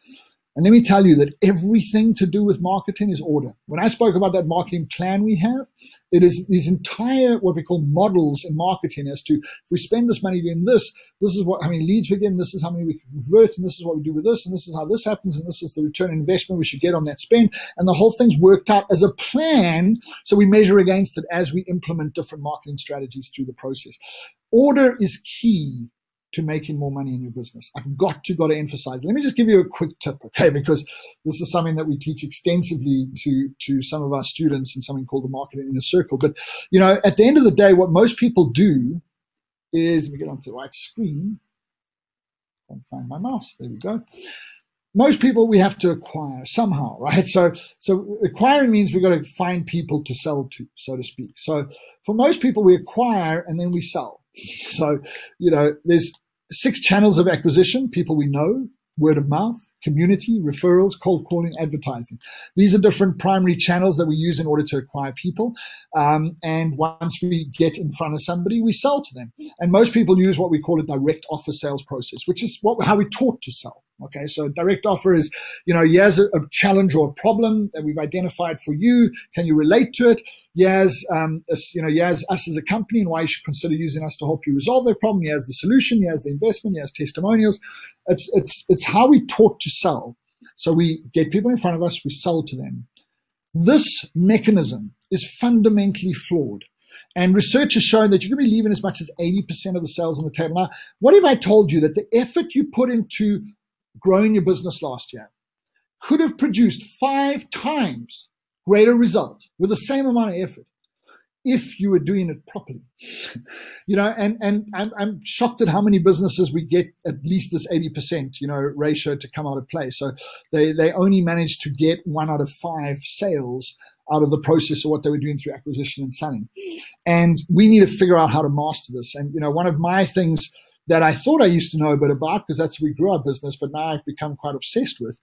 And let me tell you that everything to do with marketing is order. When I spoke about that marketing plan we have, it is these entire what we call models in marketing as to, if we spend this money doing this, this is how many leads we get, and this is how many we can convert, and this is what we do with this, and this is how this happens, and this is the return on investment we should get on that spend. And the whole thing's worked out as a plan, so we measure against it as we implement different marketing strategies through the process. Order is key to making more money in your business. I've got to emphasize. Let me just give you a quick tip, okay? Because this is something that we teach extensively to some of our students in something called the Marketing Inner Circle. But, at the end of the day, what most people do is, let me get onto the right screen. Can't find my mouse. There we go. Most people we have to acquire somehow, right? So acquiring means we've got to find people to sell to, so to speak. So for most people, we acquire and then we sell. So, there's 6 channels of acquisition: people we know, word of mouth, community, referrals, cold calling, advertising. These are different primary channels that we use in order to acquire people. And once we get in front of somebody, we sell to them. And most people use what we call a direct offer sales process, which is how we taught to sell. Okay, so direct offer is, here's a challenge or a problem that we've identified for you. Can you relate to it? Here's us as a company and why you should consider using us to help you resolve that problem. Here's the solution. Here's the investment. Here's testimonials. It's how we taught to sell. So we get people in front of us, we sell to them. This mechanism is fundamentally flawed. And research has shown that you can be leaving as much as 80% of the sales on the table. Now, what if I told you that the effort you put into growing your business last year could have produced 5 times greater result with the same amount of effort if you were doing it properly? And I'm shocked at how many businesses we get at least this 80%, ratio to come out of play. So they only managed to get 1 out of 5 sales out of the process of what they were doing through acquisition and selling. And we need to figure out how to master this. And, one of my things that I thought I used to know a bit about, because that's how we grew our business, but now I've become quite obsessed with,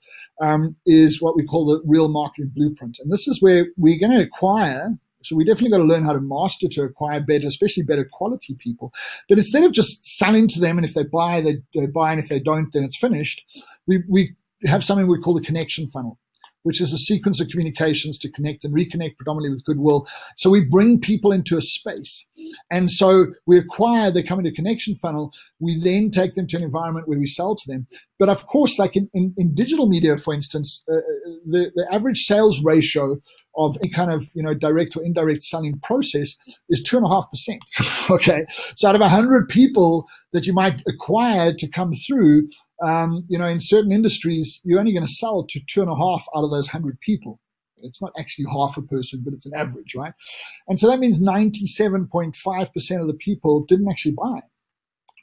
is what we call the real marketing blueprint. And this is where we're going to acquire. So we definitely got to learn how to master to acquire better, especially better quality people. But instead of just selling to them, and if they buy, they buy, and if they don't, then it's finished, we have something we call the connection funnel, which is a sequence of communications to connect and reconnect, predominantly with goodwill. So we bring people into a space. And so we acquire, they come into a connection funnel. We then take them to an environment where we sell to them. But of course, like in digital media, for instance, the average sales ratio of any kind of direct or indirect selling process is 2.5%. Okay, so out of 100 people that you might acquire to come through, in certain industries, you're only going to sell to 2.5 out of those 100 people. It's not actually half a person, but it's an average, right? And so that means 97.5% of the people didn't actually buy.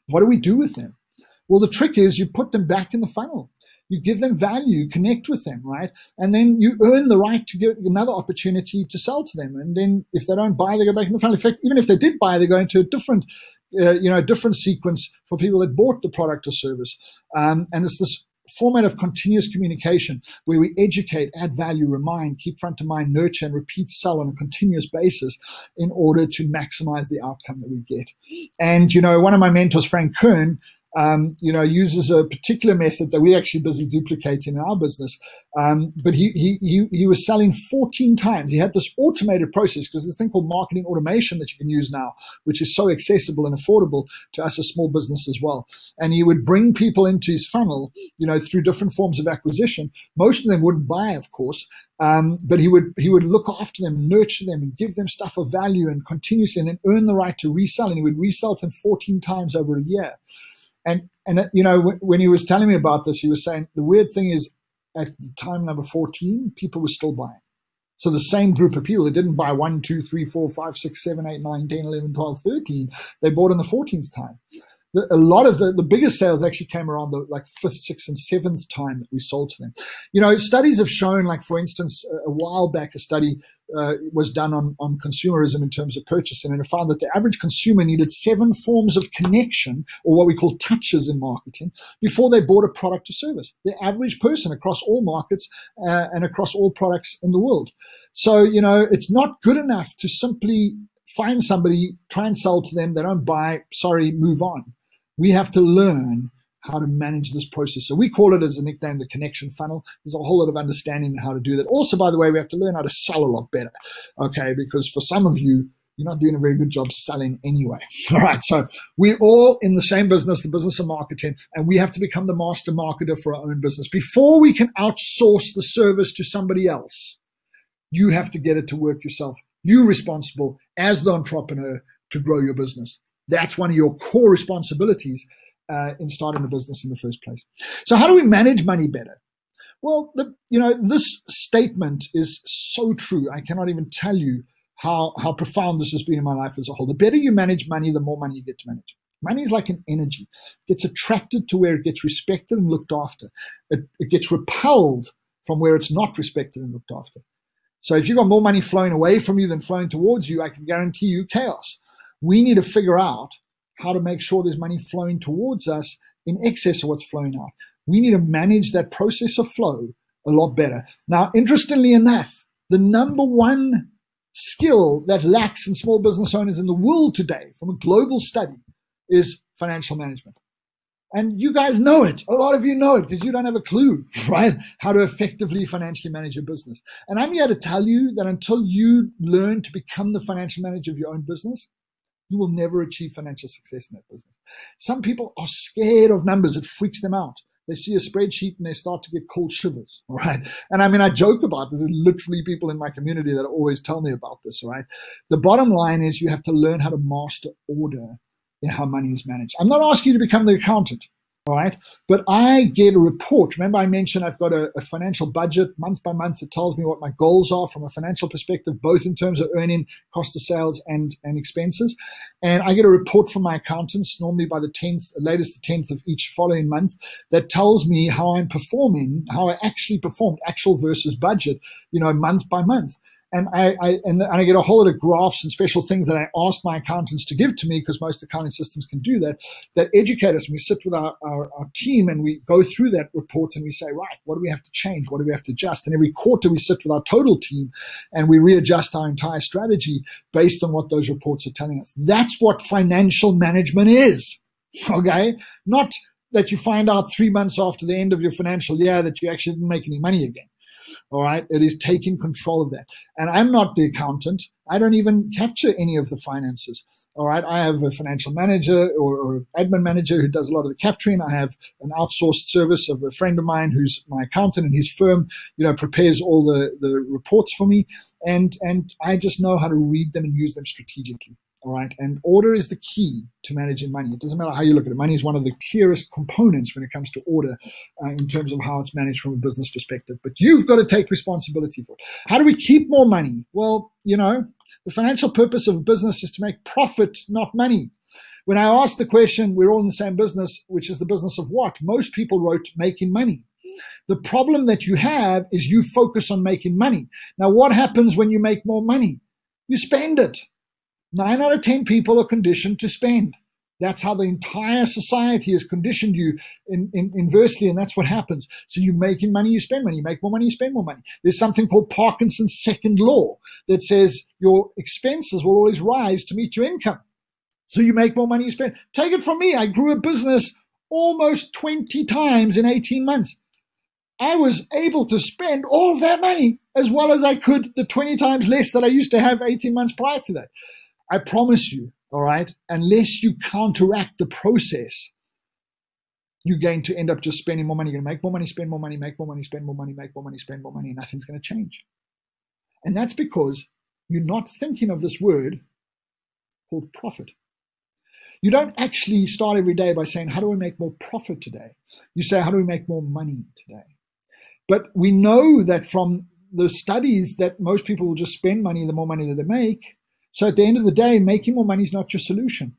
What do we do with them? Well, the trick is you put them back in the funnel. You give them value, connect with them, right? And then you earn the right to get another opportunity to sell to them. And then if they don't buy, they go back in the funnel. In fact, even if they did buy, they go into a different different sequence for people that bought the product or service. And it's this format of continuous communication where we educate, add value, remind, keep front of mind, nurture, and repeat sell on a continuous basis in order to maximize the outcome that we get. And, one of my mentors, Frank Kern, uses a particular method that we're actually busy duplicating in our business. But he was selling 14 times. He had this automated process, because there's a thing called marketing automation that you can use now, which is so accessible and affordable to us as small business as well. And he would bring people into his funnel, through different forms of acquisition. Most of them wouldn't buy, of course, but he would look after them, nurture them, and give them stuff of value, and continuously, and then earn the right to resell. And he would resell them 14 times over a year. And when he was telling me about this, he was saying the weird thing is, at time number 14, people were still buying. So the same group of people that didn't buy 1, 2, 3, 4, 5, 6, 7, 8, 9, 10, 11, 12, 13, they bought in the 14th time. a lot of the biggest sales actually came around the like 5th, 6th, and 7th time that we sold to them. You know, studies have shown, like for instance, a while back, a study was done on consumerism in terms of purchasing, and it found that the average consumer needed 7 forms of connection, or what we call touches in marketing, before they bought a product or service. The average person across all markets and across all products in the world. So, you know, it's not good enough to simply find somebody, try and sell to them, they don't buy, sorry, move on. We have to learn how to manage this process. So we call it, as a nickname, the connection funnel. There's a whole lot of understanding how to do that. Also, by the way, we have to learn how to sell a lot better, okay? Because for some of you, you're not doing a very good job selling anyway. All right, so we're all in the same business, the business of marketing, and we have to become the master marketer for our own business. Before we can outsource the service to somebody else, you have to get it to work yourself. You're responsible as the entrepreneur to grow your business. That's one of your core responsibilities in starting a business in the first place. So how do we manage money better? Well, this statement is so true. I cannot even tell you how profound this has been in my life as a whole. The better you manage money, the more money you get to manage. Money is like an energy. It gets attracted to where it gets respected and looked after. It gets repelled from where it's not respected and looked after. So if you've got more money flowing away from you than flowing towards you, I can guarantee you chaos. We need to figure out how to make sure there's money flowing towards us in excess of what's flowing out. We need to manage that process of flow a lot better. Now, interestingly enough, the number one skill that lacks in small business owners in the world today, from a global study, is financial management. And you guys know it. A lot of you know it because you don't have a clue, right? How to effectively financially manage your business. And I'm here to tell you that until you learn to become the financial manager of your own business, you will never achieve financial success in that business. Some people are scared of numbers. It freaks them out. They see a spreadsheet and they start to get cold shivers, all right? And I mean, I joke about this. There's literally people in my community that always tell me about this, all right? The bottom line is you have to learn how to master order in how money is managed. I'm not asking you to become the accountant, all right? But I get a report. Remember I mentioned I've got a financial budget month by month that tells me what my goals are from a financial perspective, both in terms of earning, cost of sales, and expenses. And I get a report from my accountants, normally by the 10th, latest the 10th of each following month, that tells me how I'm performing, how I actually performed, actual versus budget, you know, month by month. And I get a whole lot of graphs and special things that I ask my accountants to give to me, because most accounting systems can do that, that educate us. And we sit with our team and we go through that report and we say, right, what do we have to change? What do we have to adjust? And every quarter we sit with our total team and we readjust our entire strategy based on what those reports are telling us. That's what financial management is, okay? Not that you find out 3 months after the end of your financial year that you actually didn't make any money again. All right, it is taking control of that. And I'm not the accountant. I don't even capture any of the finances. All right, I have a financial manager or admin manager who does a lot of the capturing. I have an outsourced service of a friend of mine who's my accountant, and his firm, you know, prepares all the reports for me. And I just know how to read them and use them strategically. All right, and order is the key to managing money. It doesn't matter how you look at it. Money is one of the clearest components when it comes to order in terms of how it's managed from a business perspective. But you've got to take responsibility for it. How do we keep more money? Well, you know, the financial purpose of business is to make profit, not money. When I asked the question, we're all in the same business, which is the business of what? Most people wrote making money. The problem that you have is you focus on making money. Now, what happens when you make more money? You spend it. 9 out of 10 people are conditioned to spend. That's how the entire society has conditioned you inversely, and that's what happens. So you're making money, you spend money. You make more money, you spend more money. There's something called Parkinson's second law that says your expenses will always rise to meet your income. So you make more money, you spend. Take it from me. I grew a business almost 20 times in 18 months. I was able to spend all of that money as well as I could the 20 times less that I used to have 18 months prior to that. I promise you, all right, unless you counteract the process, you're going to end up just spending more money. You're going to make more money, spend more money, make more money, spend more money, make more money, spend more money, and nothing's going to change. And that's because you're not thinking of this word called profit. You don't actually start every day by saying, how do we make more profit today? You say, how do we make more money today? But we know that from the studies that most people will just spend money the more money that they make. So at the end of the day, making more money is not your solution.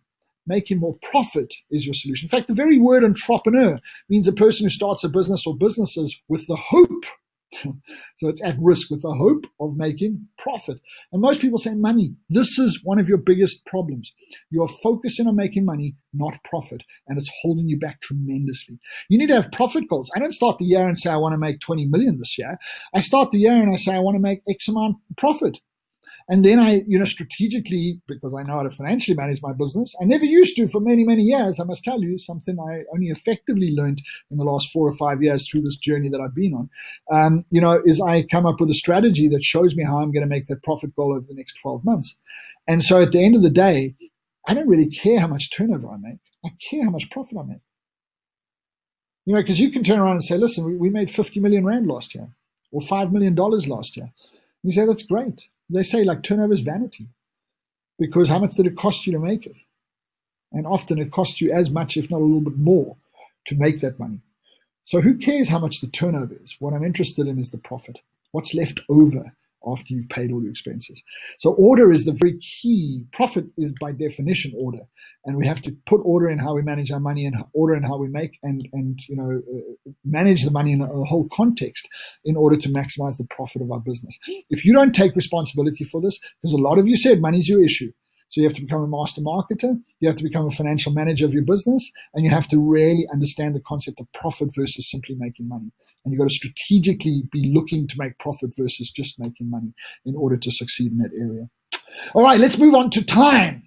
making more profit is your solution. In fact, the very word entrepreneur means a person who starts a business or businesses with the hope. So it's at risk with the hope of making profit. And most people say money. This is one of your biggest problems. You're focusing on making money, not profit, and it's holding you back tremendously. You need to have profit goals. I don't start the year and say I want to make 20 million this year. I start the year and I say I want to make X amount profit. And then I, strategically, because I know how to financially manage my business, I never used to for many, many years. I must tell you, something I only effectively learned in the last 4 or 5 years through this journey that I've been on, is I come up with a strategy that shows me how I'm going to make that profit goal over the next 12 months. And so at the end of the day, I don't really care how much turnover I make. I care how much profit I make. Because you can turn around and say, listen, we made 50 million Rand last year or $5 million last year. You say, that's great. They say like turnover is vanity, because how much did it cost you to make it? And often it costs you as much, if not a little bit more, to make that money. So who cares how much the turnover is? What I'm interested in is the profit. What's left over after you've paid all your expenses? So order is the very key. Profit is by definition order. And we have to put order in how we manage our money and order in how we make and manage the money in a whole context in order to maximize the profit of our business. If you don't take responsibility for this, because a lot of you said money's your issue. So you have to become a master marketer, you have to become a financial manager of your business, and you have to really understand the concept of profit versus simply making money. And you've got to strategically be looking to make profit versus just making money in order to succeed in that area. All right, let's move on to time.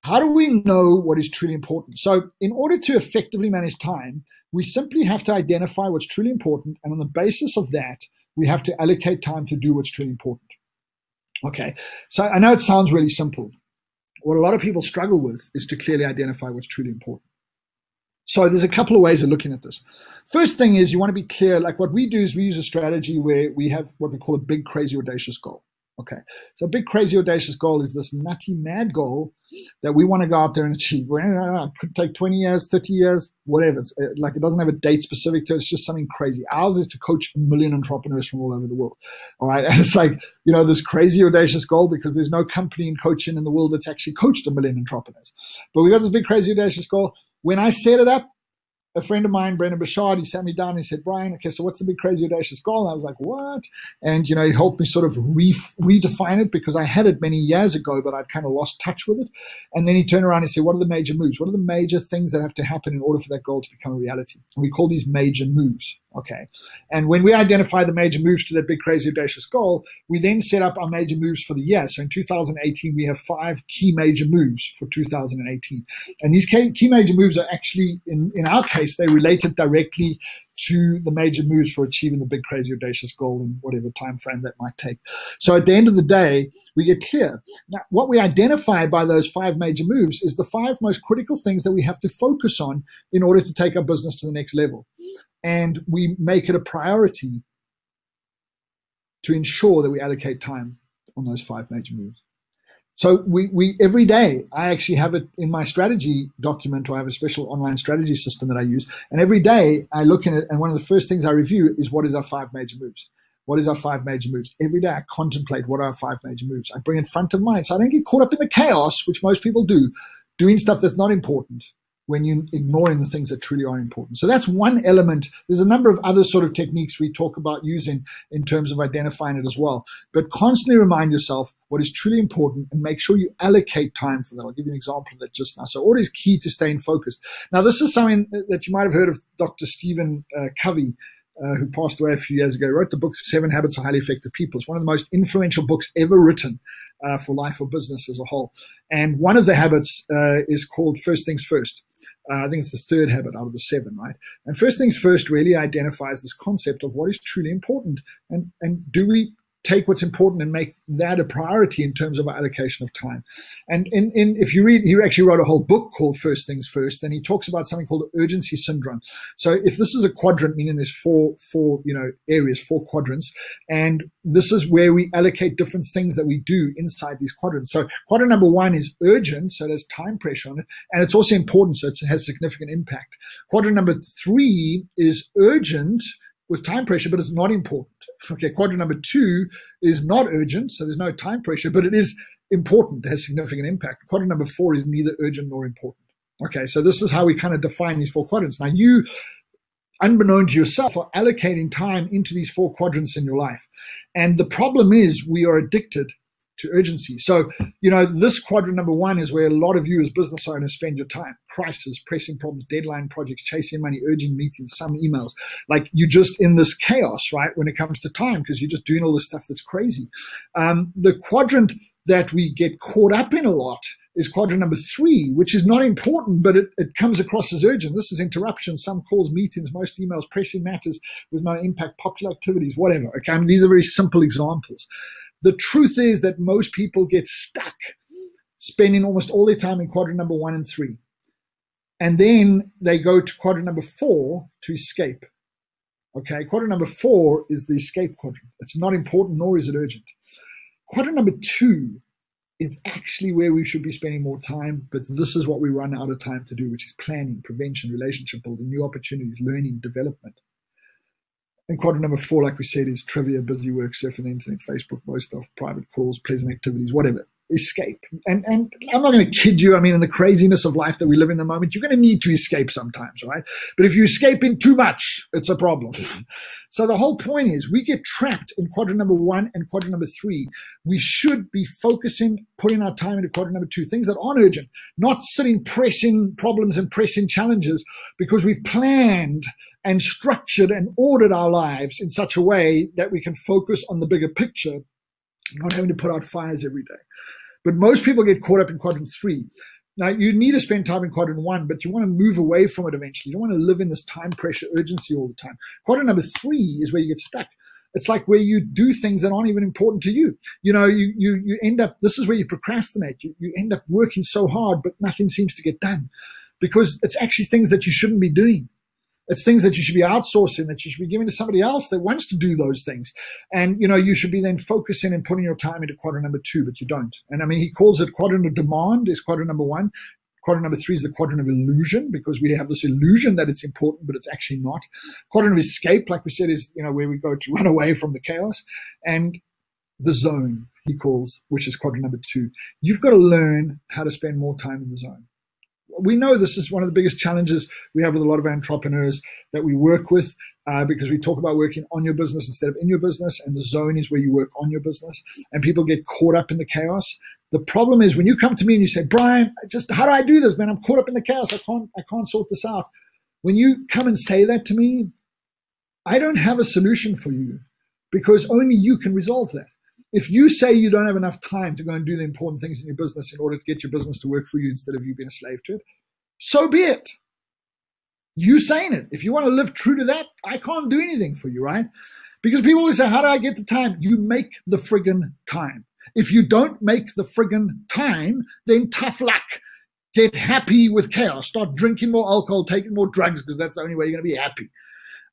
How do we know what is truly important? So in order to effectively manage time, we simply have to identify what's truly important, and on the basis of that, we have to allocate time to do what's truly important. Okay, so I know it sounds really simple. What a lot of people struggle with is to clearly identify what's truly important. So there's a couple of ways of looking at this. First thing is you want to be clear. Like what we do is we use a strategy where we have what we call a big, crazy, audacious goal. Okay, so a big, crazy, audacious goal is this nutty, mad goal that we want to go out there and achieve. It could take 20 years, 30 years, whatever. It's like it doesn't have a date specific to it. It's just something crazy. Ours is to coach 1 million entrepreneurs from all over the world. All right, and it's like, this crazy, audacious goal because there's no company in coaching in the world that's actually coached 1 million entrepreneurs. But we got this big, crazy, audacious goal. When I set it up, a friend of mine, Brendan Bouchard, he sat me down and he said, Brian, okay, so what's the big, crazy, audacious goal? And I was like, what? And, he helped me sort of redefine it because I had it many years ago, but I'd kind of lost touch with it. And then he turned around and said, what are the major moves? What are the major things that have to happen in order for that goal to become a reality? And we call these major moves. Okay. And when we identify the major moves to that big, crazy, audacious goal, we then set up our major moves for the year. So in 2018, we have 5 key major moves for 2018. And these key major moves are actually, in our case, they related directly to the major moves for achieving the big, crazy, audacious goal in whatever time frame that might take. So at the end of the day, we get clear. Now, what we identify by those 5 major moves is the 5 most critical things that we have to focus on in order to take our business to the next level. And we make it a priority to ensure that we allocate time on those 5 major moves. So we every day, I actually have it in my strategy document, or I have a special online strategy system that I use. And every day I look in it, and one of the first things I review is what is our 5 major moves? What is our 5 major moves? Every day I contemplate what are our 5 major moves. I bring it front of mind so I don't get caught up in the chaos, which most people do, doing stuff that's not important when you're ignoring the things that truly are important. So that's one element. There's a number of other sort of techniques we talk about using in terms of identifying it as well. But constantly remind yourself what is truly important and make sure you allocate time for that. I'll give you an example of that just now. So order is key to staying focused. Now, this is something that you might have heard of Dr. Stephen Covey, who passed away a few years ago. He wrote the book 7 Habits of Highly Effective People. It's one of the most influential books ever written for life or business as a whole. And one of the habits is called First Things First. I think it's the 3rd habit out of the 7, right? And First Things First really identifies this concept of what is truly important, and do we take what's important and make that a priority in terms of our allocation of time. And if you read, he actually wrote a whole book called First Things First, and he talks about something called urgency syndrome. So if this is a quadrant, meaning there's four areas, 4 quadrants, and this is where we allocate different things that we do inside these quadrants. So quadrant number 1 is urgent, so there's time pressure on it, and it's also important, so it has significant impact. Quadrant number 3 is urgent with time pressure, but it's not important. Okay, quadrant number 2 is not urgent, so there's no time pressure, but it is important, has significant impact. Quadrant number 4 is neither urgent nor important. Okay, so this is how we kind of define these 4 quadrants. Now you, unbeknown to yourself, are allocating time into these 4 quadrants in your life. And the problem is we are addicted to urgency. So, this quadrant number 1 is where a lot of you as business owners spend your time. Crisis, pressing problems, deadline projects, chasing money, urgent meetings, some emails. Like you're just in this chaos, right, when it comes to time, because you're just doing all this stuff that's crazy. The quadrant that we get caught up in a lot is quadrant number 3, which is not important, but it comes across as urgent. This is interruptions, some calls, meetings, most emails, pressing matters with no impact, popular activities, whatever. Okay, I mean, these are very simple examples. The truth is that most people get stuck spending almost all their time in quadrant number 1 and 3. And then they go to quadrant number 4 to escape. Okay, quadrant number 4 is the escape quadrant. It's not important, nor is it urgent. Quadrant number 2 is actually where we should be spending more time, but this is what we run out of time to do, which is planning, prevention, relationship building, new opportunities, learning, development. And quadrant number 4, like we said, is trivia, busy work, surfing the internet, Facebook, most of private calls, pleasant activities, whatever. Escape. And I'm not going to kid you. I mean, in the craziness of life that we live in the moment, you're going to need to escape sometimes, right? But if you escape in too much, it's a problem. So the whole point is we get trapped in quadrant number 1 and quadrant number 3. We should be focusing, putting our time into quadrant number 2, things that aren't urgent, not sitting pressing problems and pressing challenges, because we've planned and structured and ordered our lives in such a way that we can focus on the bigger picture, not having to put out fires every day. But most people get caught up in quadrant 3. Now, you need to spend time in quadrant 1, but you want to move away from it eventually. You don't want to live in this time pressure, urgency all the time. Quadrant number 3 is where you get stuck. It's like where you do things that aren't even important to you. You end up, this is where you procrastinate. You end up working so hard, but nothing seems to get done because it's actually things that you shouldn't be doing. It's things that you should be outsourcing, that you should be giving to somebody else that wants to do those things. And, you should be then focusing and putting your time into quadrant number 2, but you don't. And I mean, he calls it quadrant of demand is quadrant number 1. Quadrant number 3 is the quadrant of illusion, because we have this illusion that it's important, but it's actually not. Quadrant of escape, like we said, is, where we go to run away from the chaos. And the zone, he calls, which is quadrant number 2. You've got to learn how to spend more time in the zone. We know this is one of the biggest challenges we have with a lot of entrepreneurs that we work with, because we talk about working on your business instead of in your business, and the zone is where you work on your business, and people get caught up in the chaos. The problem is when you come to me and you say, Brian, how do I do this, man? I'm caught up in the chaos. I can't sort this out. When you come and say that to me, I don't have a solution for you, because only you can resolve that. If you say you don't have enough time to go and do the important things in your business in order to get your business to work for you instead of you being a slave to it, so be it. You saying it. If you want to live true to that, I can't do anything for you, right? Because people always say, how do I get the time? You make the friggin' time. If you don't make the friggin' time, then tough luck. Get happy with chaos. Start drinking more alcohol, taking more drugs, because that's the only way you're going to be happy.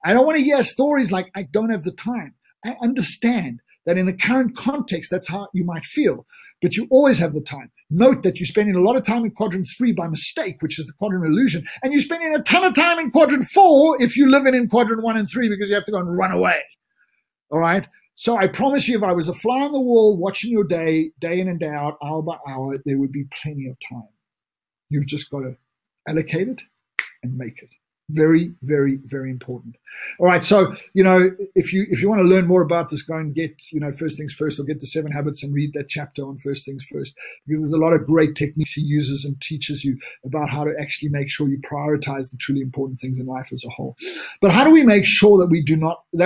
I don't want to hear stories like, I don't have the time. I understand that in the current context, that's how you might feel, but you always have the time. Note that you're spending a lot of time in quadrant 3 by mistake, which is the quadrant of illusion, and you're spending a ton of time in quadrant 4 if you're living in quadrant 1 and 3 because you have to go and run away. All right? So I promise you, if I was a fly on the wall watching your day, day in and day out, hour by hour, there would be plenty of time. You've just got to allocate it and make it. Very, very, very important. All right. So, if you want to learn more about this, go and get, First Things First, or get the 7 Habits and read that chapter on First Things First, because there's a lot of great techniques he uses and teaches you about how to actually make sure you prioritize the truly important things in life as a whole. But how do we make sure that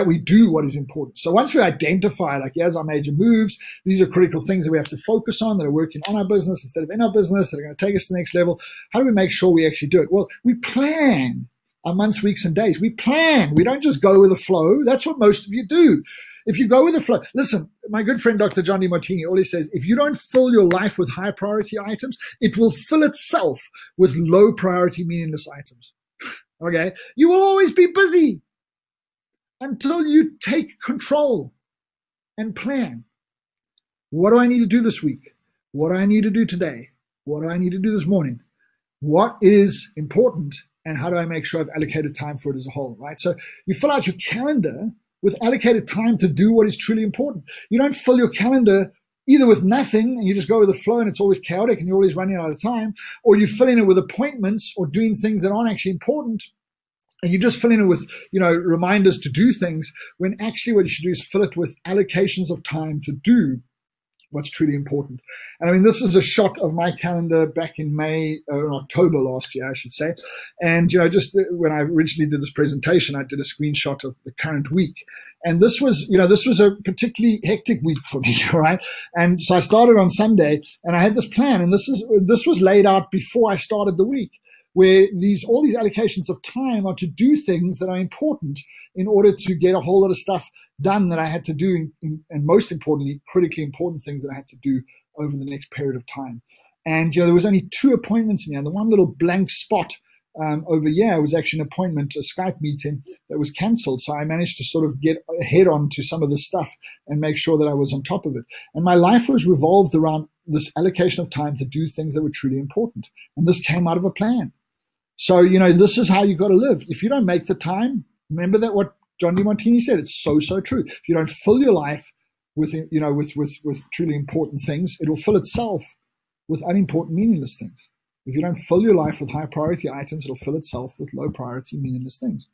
we do what is important? So once we identify, like, here's our major moves, these are critical things that we have to focus on, that are working on our business instead of in our business, that are going to take us to the next level. How do we make sure we actually do it? Well, we plan our months, weeks, and days. We plan. We don't just go with the flow. That's what most of you do. If you go with the flow, listen, my good friend, Dr. John DeMartini, always says, if you don't fill your life with high priority items, it will fill itself with low priority, meaningless items. Okay? You will always be busy until you take control and plan. What do I need to do this week? What do I need to do today? What do I need to do this morning? What is important? And how do I make sure I've allocated time for it as a whole, right? So you fill out your calendar with allocated time to do what is truly important. You don't fill your calendar either with nothing and you just go with the flow and it's always chaotic and you're always running out of time, or you fill in it with appointments or doing things that aren't actually important. And you just fill in it with, reminders to do things, when actually what you should do is fill it with allocations of time to do what's truly important. And I mean, this is a shot of my calendar back in May or October last year, I should say. And, just when I originally did this presentation, I did a screenshot of the current week. And this was a particularly hectic week for me, right? And so I started on Sunday and I had this plan, and this was laid out before I started the week, where all these allocations of time are to do things that are important in order to get a whole lot of stuff done that I had to do, and most importantly, critically important things that I had to do over the next period of time. And there was only 2 appointments in here. And the one little blank spot over here was actually an appointment, a Skype meeting that was cancelled. So I managed to sort of get ahead on to some of this stuff and make sure that I was on top of it. And my life was revolved around this allocation of time to do things that were truly important. And this came out of a plan. So, this is how you got to live. If you don't make the time, remember that what John DeMartini said, it's so, so true. If you don't fill your life with, with truly important things, it will fill itself with unimportant, meaningless things. If you don't fill your life with high priority items, it'll fill itself with low priority, meaningless things.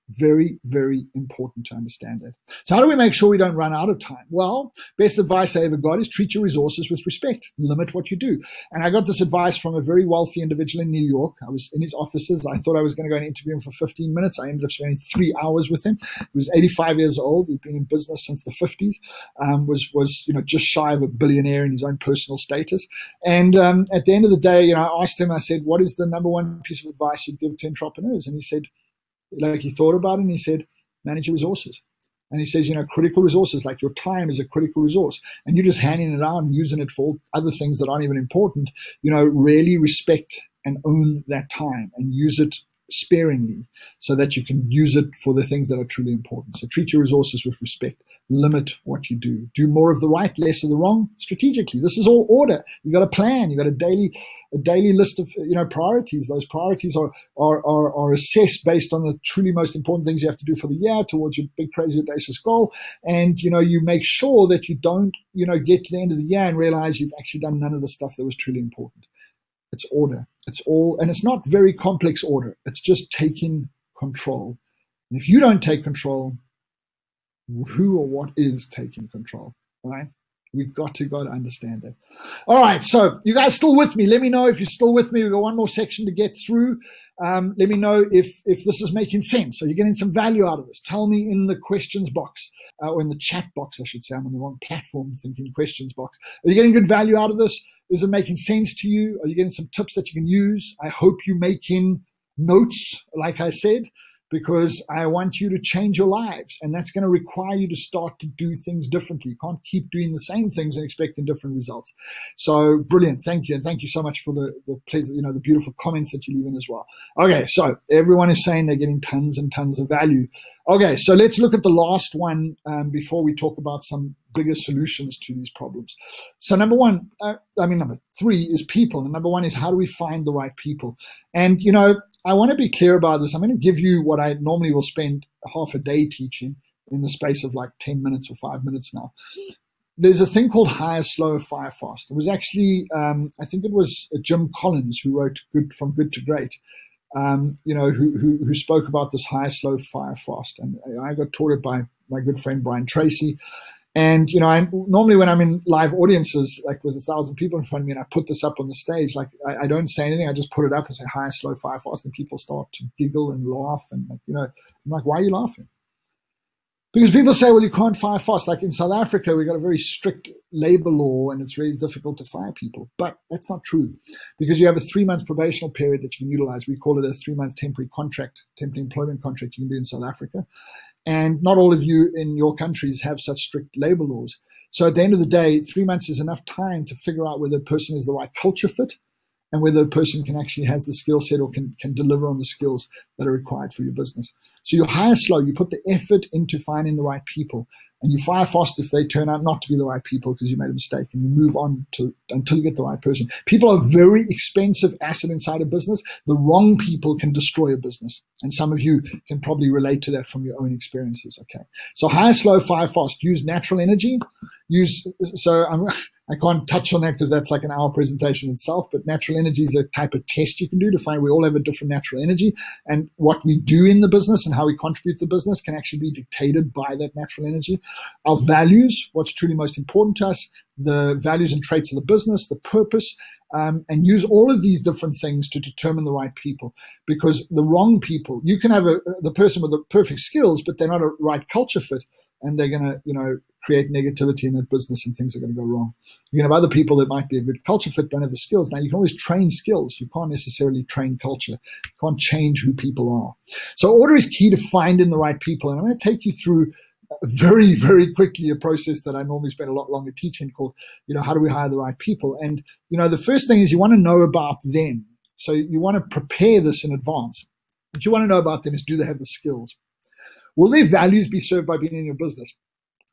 Very, very important to understand that. So how do we make sure we don't run out of time? Well, best advice I ever got is treat your resources with respect. Limit what you do. And I got this advice from a very wealthy individual in New York. I was in his offices. I thought I was going to go and interview him for 15 minutes. I ended up spending 3 hours with him. He was 85 years old. He'd been in business since the 50s. Was just shy of a billionaire in his own personal status. And at the end of the day, I asked him, I said, what is the number one piece of advice you'd give to entrepreneurs? And he said, he thought about it and he said, manage your resources. And he says, critical resources, like your time is a critical resource, and you're just handing it out and using it for other things that aren't even important. Really respect and own that time and use it sparingly so that you can use it for the things that are truly important. So treat your resources with respect. Limit what you do. Do more of the right, less of the wrong, strategically. This is all order. You've got a plan. You've got a daily list of priorities. Those priorities are assessed based on the truly most important things you have to do for the year towards your big, crazy, audacious goal. And you make sure that you don't get to the end of the year and realize you've actually done none of the stuff that was truly important. It's order. It's all, and it's not very complex order. It's just taking control. And if you don't take control, who or what is taking control, right? We've got to understand that. All right, so you guys still with me? Let me know if you're still with me. We've got one more section to get through. Let me know if this is making sense. Are you getting some value out of this? Tell me in the questions box, or in the chat box, I should say. I'm on the wrong platform thinking questions box. Are you getting good value out of this? Is it making sense to you? Are you getting some tips that you can use? I hope you're making notes, like I said, because I want you to change your lives, and that's going to require you to start to do things differently. You can't keep doing the same things and expecting different results. So brilliant. Thank you. And thank you so much for the pleasant, the beautiful comments that you leave in as well. Okay. So everyone is saying they're getting tons and tons of value. Okay. So let's look at the last one before we talk about some bigger solutions to these problems. So number 3 is people. And number 1 is, how do we find the right people? And, I want to be clear about this. I'm going to give you what I normally will spend half a day teaching in the space of like 10 minutes or 5 minutes now. There's a thing called hire slow, fire fast. It was actually, I think it was Jim Collins who wrote From Good to Great, who spoke about this hire slow, fire fast. And I got taught it by my good friend, Brian Tracy. And, I normally when I'm in live audiences, like with 1,000 people in front of me, and I put this up on the stage, like I don't say anything. I just put it up and say, hire slow, fire fast. And people start to giggle and laugh. And, I'm like, why are you laughing? Because people say, well, you can't fire fast. Like in South Africa, we've got a very strict labor law, and it's really difficult to fire people. But that's not true, because you have a 3-month probational period that you can utilize. We call it a 3-month temporary employment contract you can do in South Africa. And not all of you in your countries have such strict labor laws. So at the end of the day, 3 months is enough time to figure out whether a person is the right culture fit and whether a person can actually has the skill set or can deliver on the skills that are required for your business. So you hire slow, you put the effort into finding the right people, and you fire fast if they turn out not to be the right people because you made a mistake, and you move on until you get the right person. People are a very expensive asset inside a business. The wrong people can destroy a business. And some of you can probably relate to that from your own experiences. Okay. So hire slow, fire fast. Use natural energy. I can't touch on that because that's like an hour presentation itself, but natural energy is a type of test you can do to find we all have a different natural energy, and what we do in the business and how we contribute to the business can actually be dictated by that natural energy. Our values, what's truly most important to us, the values and traits of the business, the purpose, and use all of these different things to determine the right people. Because the wrong people, you can have the person with the perfect skills, but they're not a right culture fit, and they're going to, create negativity in that business, and things are going to go wrong. You can have other people that might be a good culture fit, don't have the skills. Now, you can always train skills. You can't necessarily train culture. You can't change who people are. So order is key to finding the right people. And I'm going to take you through very, very quickly a process that I normally spend a lot longer teaching called, how do we hire the right people? And, the first thing is you want to know about them. So you want to prepare this in advance. What you want to know about them is, do they have the skills? Will their values be served by being in your business?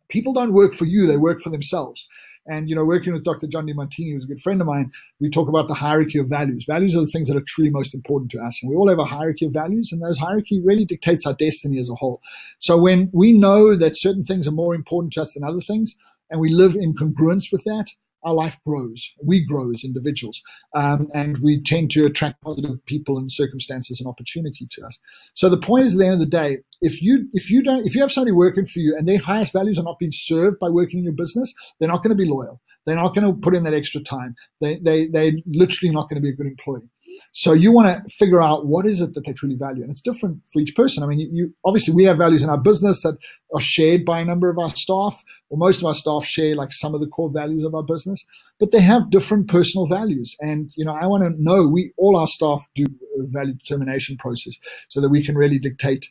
People don't work for you, they work for themselves. And, working with Dr. John DiMartini, who's a good friend of mine, we talk about the hierarchy of values. Values are the things that are truly most important to us. And we all have a hierarchy of values, and those hierarchy really dictates our destiny as a whole. So when we know that certain things are more important to us than other things, and we live in congruence with that, our life grows. We grow as individuals, and we tend to attract positive people and circumstances and opportunity to us. So the point is, at the end of the day, if you have somebody working for you and their highest values are not being served by working in your business, they're not going to be loyal. They're not going to put in that extra time. They're literally not going to be a good employee. So you want to figure out what is it that they truly value, and it's different for each person. I mean, obviously we have values in our business that are shared by a number of our staff, or most of our staff share like some of the core values of our business, but they have different personal values. And I want to know, all our staff do a value determination process so that we can really dictate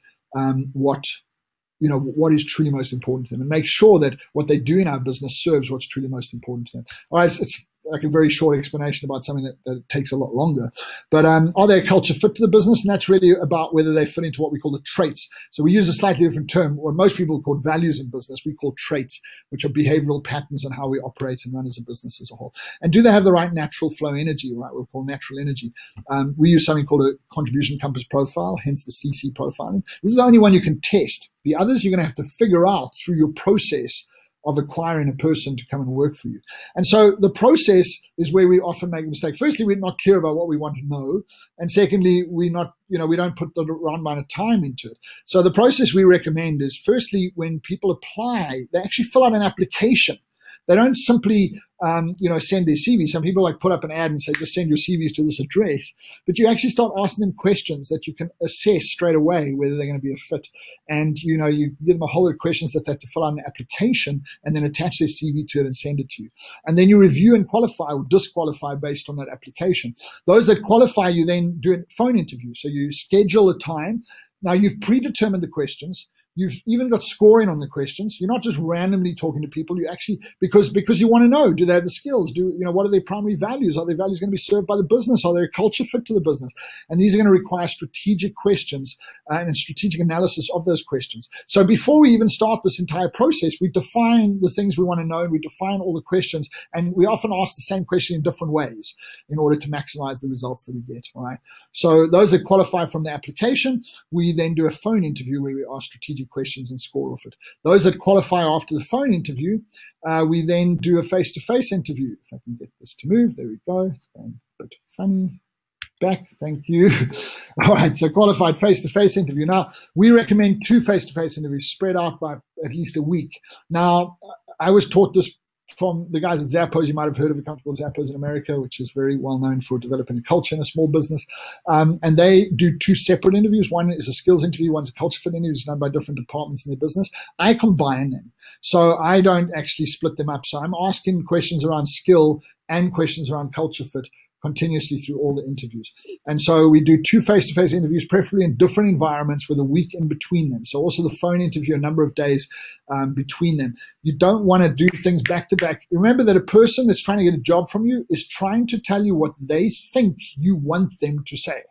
what is truly most important to them, and make sure that what they do in our business serves what's truly most important to them. All right, it's like a very short explanation about something that takes a lot longer. But are they a culture fit to the business? And that's really about whether they fit into what we call the traits. So we use a slightly different term. What most people call values in business, we call traits, which are behavioral patterns on how we operate and run as a business as a whole. And do they have the right natural flow energy, right? We'll call natural energy. We use something called a contribution compass profile, hence the CC profiling. This is the only one you can test. The others you're going to have to figure out through your process of acquiring a person to come and work for you. And so the process is where we often make a mistake. Firstly, we're not clear about what we want to know. And secondly, we don't put the right amount of time into it. So the process we recommend is, firstly, when people apply, they actually fill out an application. They don't simply, send their CV. Some people put up an ad and say, just send your CVs to this address. But you actually start asking them questions that you can assess straight away whether they're going to be a fit. And, you give them a whole lot of questions that they have to fill out an application and then attach their CV to it and send it to you. And then you review and qualify or disqualify based on that application. Those that qualify, you then do a phone interview. So you schedule a time. Now you've predetermined the questions. You've even got scoring on the questions. You're not just randomly talking to people. You actually, because you want to know, do they have the skills? What are their primary values? Are their values going to be served by the business? Are they a culture fit to the business? And these are going to require strategic questions and strategic analysis of those questions. So before we even start this entire process, we define the things we want to know, and we define all the questions, and we often ask the same question in different ways in order to maximize the results that we get. All right. So those that qualify from the application, we then do a phone interview where we ask strategic questions and score off it. Those that qualify after the phone interview, we then do a face-to-face interview. If I can get this to move, there we go. It's going a bit funny. Back, thank you. All right, so qualified face-to-face interview. Now, we recommend 2 face-to-face interviews spread out by at least a week. Now, I was taught this from the guys at Zappos. You might have heard of a company called Zappos in America, which is very well known for developing a culture in a small business. And they do 2 separate interviews. One is a skills interview, one's a culture fit interview. It's done by different departments in their business. I combine them. So I don't actually split them up. So I'm asking questions around skill and questions around culture fit continuously through all the interviews. And so we do 2 face-to-face interviews, preferably in different environments with a week in between them. So also the phone interview, a number of days between them. You don't want to do things back to back. Remember that a person that's trying to get a job from you is trying to tell you what they think you want them to say.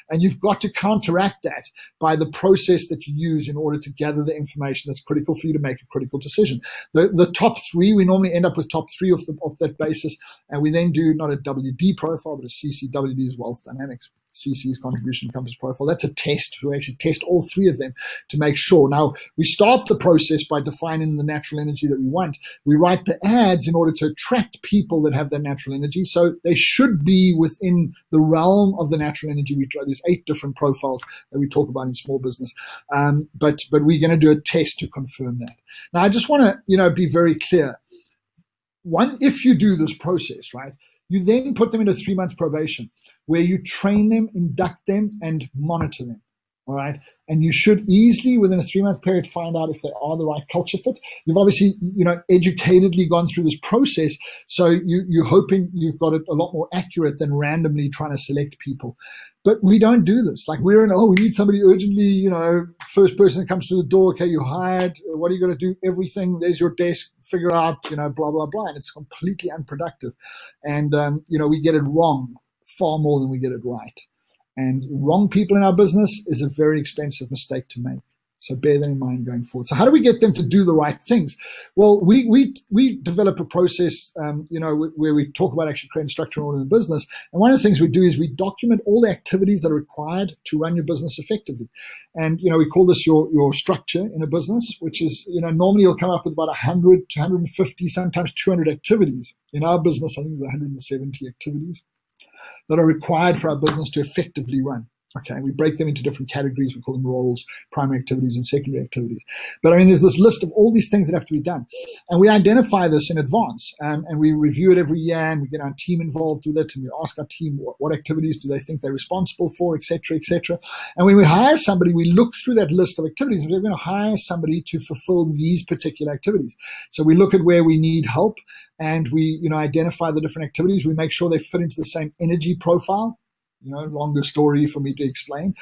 And you've got to counteract that by the process that you use in order to gather the information that's critical for you to make a critical decision. The top three, we normally end up with top three of that basis, and we then do not a WD profile, but a CC. WD is Walsh Dynamics. CC is Contribution Compass Profile. That's a test. We actually test all three of them to make sure. Now, we start the process by defining the natural energy that we want. We write the ads in order to attract people that have that natural energy. So they should be within the realm of the natural energy we try. There's 8 different profiles that we talk about in small business. But we're going to do a test to confirm that. Now, I just want to, be very clear. One, if you do this process, right, you then put them into 3 months probation where you train them, induct them, and monitor them. All right. And you should easily, within a 3-month period, find out if they are the right culture fit. You've obviously, educatedly gone through this process. So you're hoping you've got it a lot more accurate than randomly trying to select people. But we don't do this. Like we need somebody urgently, first person that comes through the door. Okay, you hired. What are you going to do? Everything. There's your desk. Figure out, blah, blah, blah. And it's completely unproductive. And, we get it wrong far more than we get it right. And wrong people in our business is a very expensive mistake to make. So bear that in mind going forward. So how do we get them to do the right things? Well, we develop a process, where we talk about actually creating structure and order in the business. And one of the things we do is we document all the activities that are required to run your business effectively. And, we call this your structure in a business, which is, normally you'll come up with about 100 to 150, sometimes 200 activities. In our business, I think there's 170 activities that are required for our business to effectively run. Okay, we break them into different categories. We call them roles, primary activities and secondary activities. But there's this list of all these things that have to be done. And we identify this in advance, and we review it every year, and we get our team involved with it, and we ask our team what activities do they think they're responsible for, et cetera, et cetera. And when we hire somebody, we look through that list of activities, and we're going to hire somebody to fulfill these particular activities. So we look at where we need help, and we identify the different activities. We make sure they fit into the same energy profile. Longer story for me to explain.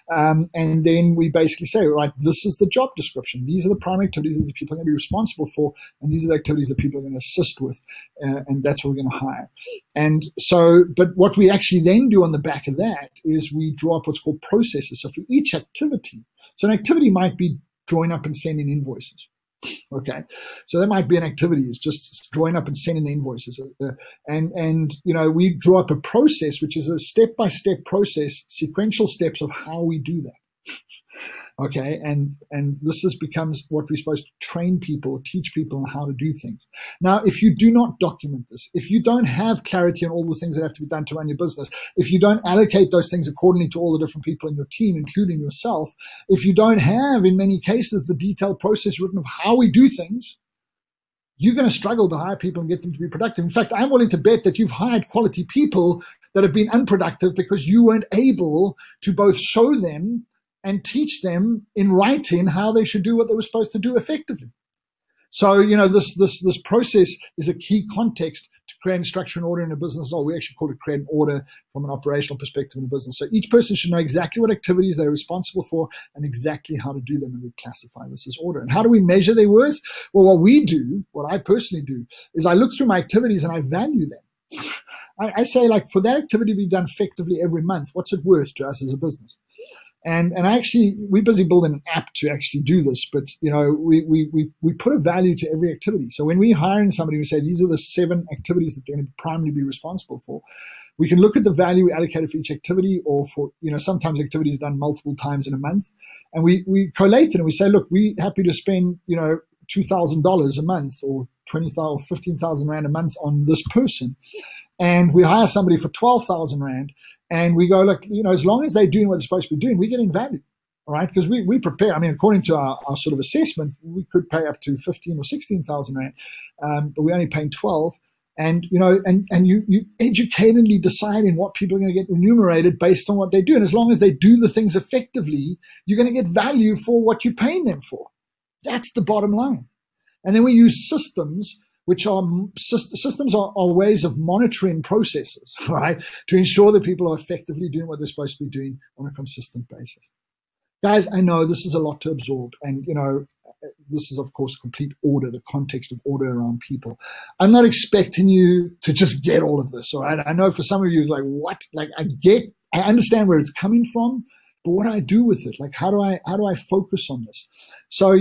And then we basically say, right, this is the job description. These are the primary activities that the people are going to be responsible for, and these are the activities that people are going to assist with, and that's what we're going to hire. And so, but what we actually then do on the back of that is we draw up what's called processes. So for each activity, so an activity might be drawing up and sending invoices. Okay, so that might be an activity. It's just drawing up and sending the invoices, and we draw up a process, which is a step-by-step process, sequential steps of how we do that. Okay, and this becomes what we're supposed to train people, teach people on how to do things. Now, if you do not document this, if you don't have clarity on all the things that have to be done to run your business, if you don't allocate those things accordingly to all the different people in your team, including yourself, if you don't have, in many cases, the detailed process written of how we do things, you're going to struggle to hire people and get them to be productive. In fact, I'm willing to bet that you've hired quality people that have been unproductive because you weren't able to both show them and teach them in writing how they should do what they were supposed to do effectively. So, this process is a key context to creating structure and order in a business. We actually call it create an order from an operational perspective in a business. So each person should know exactly what activities they're responsible for and exactly how to do them, and we classify this as order. And how do we measure their worth? Well, what I personally do, is I look through my activities and I value them. I say, like, for that activity to be done effectively every month, what's it worth to us as a business? And actually, we're busy building an app to actually do this, but we put a value to every activity. So when we hire somebody, we say these are the 7 activities that they're going to primarily be responsible for. We can look at the value we allocated for each activity, or for sometimes activities done multiple times in a month, and we collate it and we say, look, we're happy to spend $2,000 a month or 20,000 or 15,000 rand a month on this person, and we hire somebody for 12,000 rand. And we go, look, as long as they're doing what they're supposed to be doing, we're getting value, all right? Because we prepare. According to our sort of assessment, we could pay up to 15 or 16,000 rand, but we're only paying 12. And you educatedly decide in what people are going to get remunerated based on what they do. And as long as they do the things effectively, you're going to get value for what you're paying them for. That's the bottom line. And then we use systems, which are ways of monitoring processes, right, to ensure that people are effectively doing what they're supposed to be doing on a consistent basis. Guys, I know this is a lot to absorb, and this is, of course, complete order, the context of order around people. I'm not expecting you to just get all of this, all right? I know for some of you, it's like, what? Like, I get I understand where it's coming from, but what do I do with it? Like, how do I focus on this? So,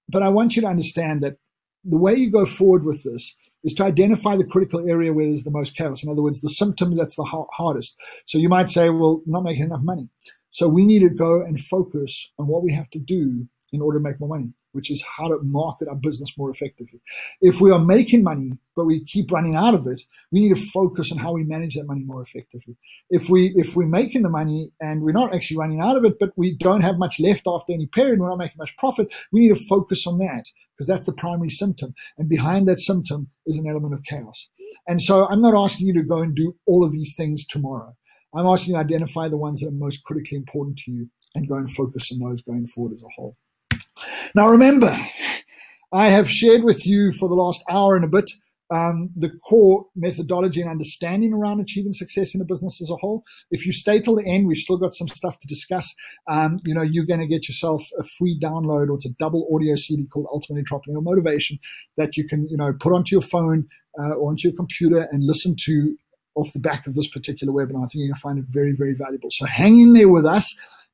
but I want you to understand that the way you go forward with this is to identify the critical area where there's the most chaos. In other words, the symptom that's the hardest. So you might say, well, not making enough money. So we need to go and focus on what we have to do in order to make more money, which is how to market our business more effectively. If we are making money, but we keep running out of it, we need to focus on how we manage that money more effectively. If we're making the money and we're not actually running out of it, but we don't have much left after any period, we're not making much profit, we need to focus on that, because that's the primary symptom. And behind that symptom is an element of chaos. And so I'm not asking you to go and do all of these things tomorrow. I'm asking you to identify the ones that are most critically important to you and go and focus on those going forward as a whole. Now, remember, I have shared with you for the last hour and a bit the core methodology and understanding around achieving success in a business as a whole. If you stay till the end, we've still got some stuff to discuss. You're going to get yourself a free download, or it's a double audio CD called Ultimate Entrepreneurial Motivation that you can, put onto your phone or onto your computer and listen to off the back of this particular webinar. I think you're going to find it very, very valuable. So hang in there with us.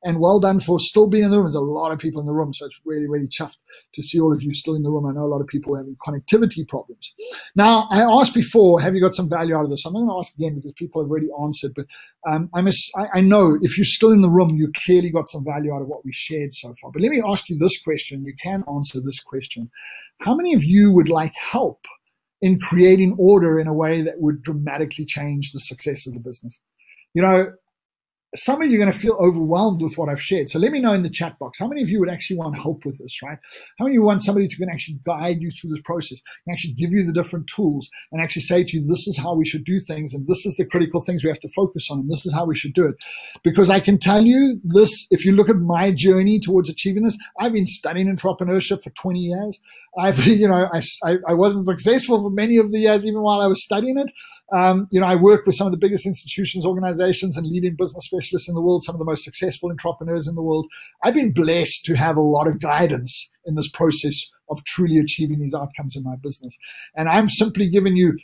And well done for still being in the room. There's a lot of people in the room, so it's really, really chuffed to see all of you still in the room. I know a lot of people are having connectivity problems. Now, I asked before, have you got some value out of this? I'm not going to ask again because people have already answered, but I know if you're still in the room, you clearly got some value out of what we shared so far. But let me ask you this question. You can answer this question. How many of you would like help in creating order in a way that would dramatically change the success of the business? Some of you are going to feel overwhelmed with what I've shared. So let me know in the chat box, how many of you would actually want help with this, right? How many of you want somebody who can actually guide you through this process and actually give you the different tools and actually say to you, this is how we should do things, and this is the critical things we have to focus on, and this is how we should do it. Because I can tell you this, if you look at my journey towards achieving this, I've been studying entrepreneurship for 20 years. I wasn't successful for many of the years, even while I was studying it. I work with some of the biggest institutions, organizations, and leading business specialists in the world, some of the most successful entrepreneurs in the world. I've been blessed to have a lot of guidance in this process of truly achieving these outcomes in my business. And I'm simply giving you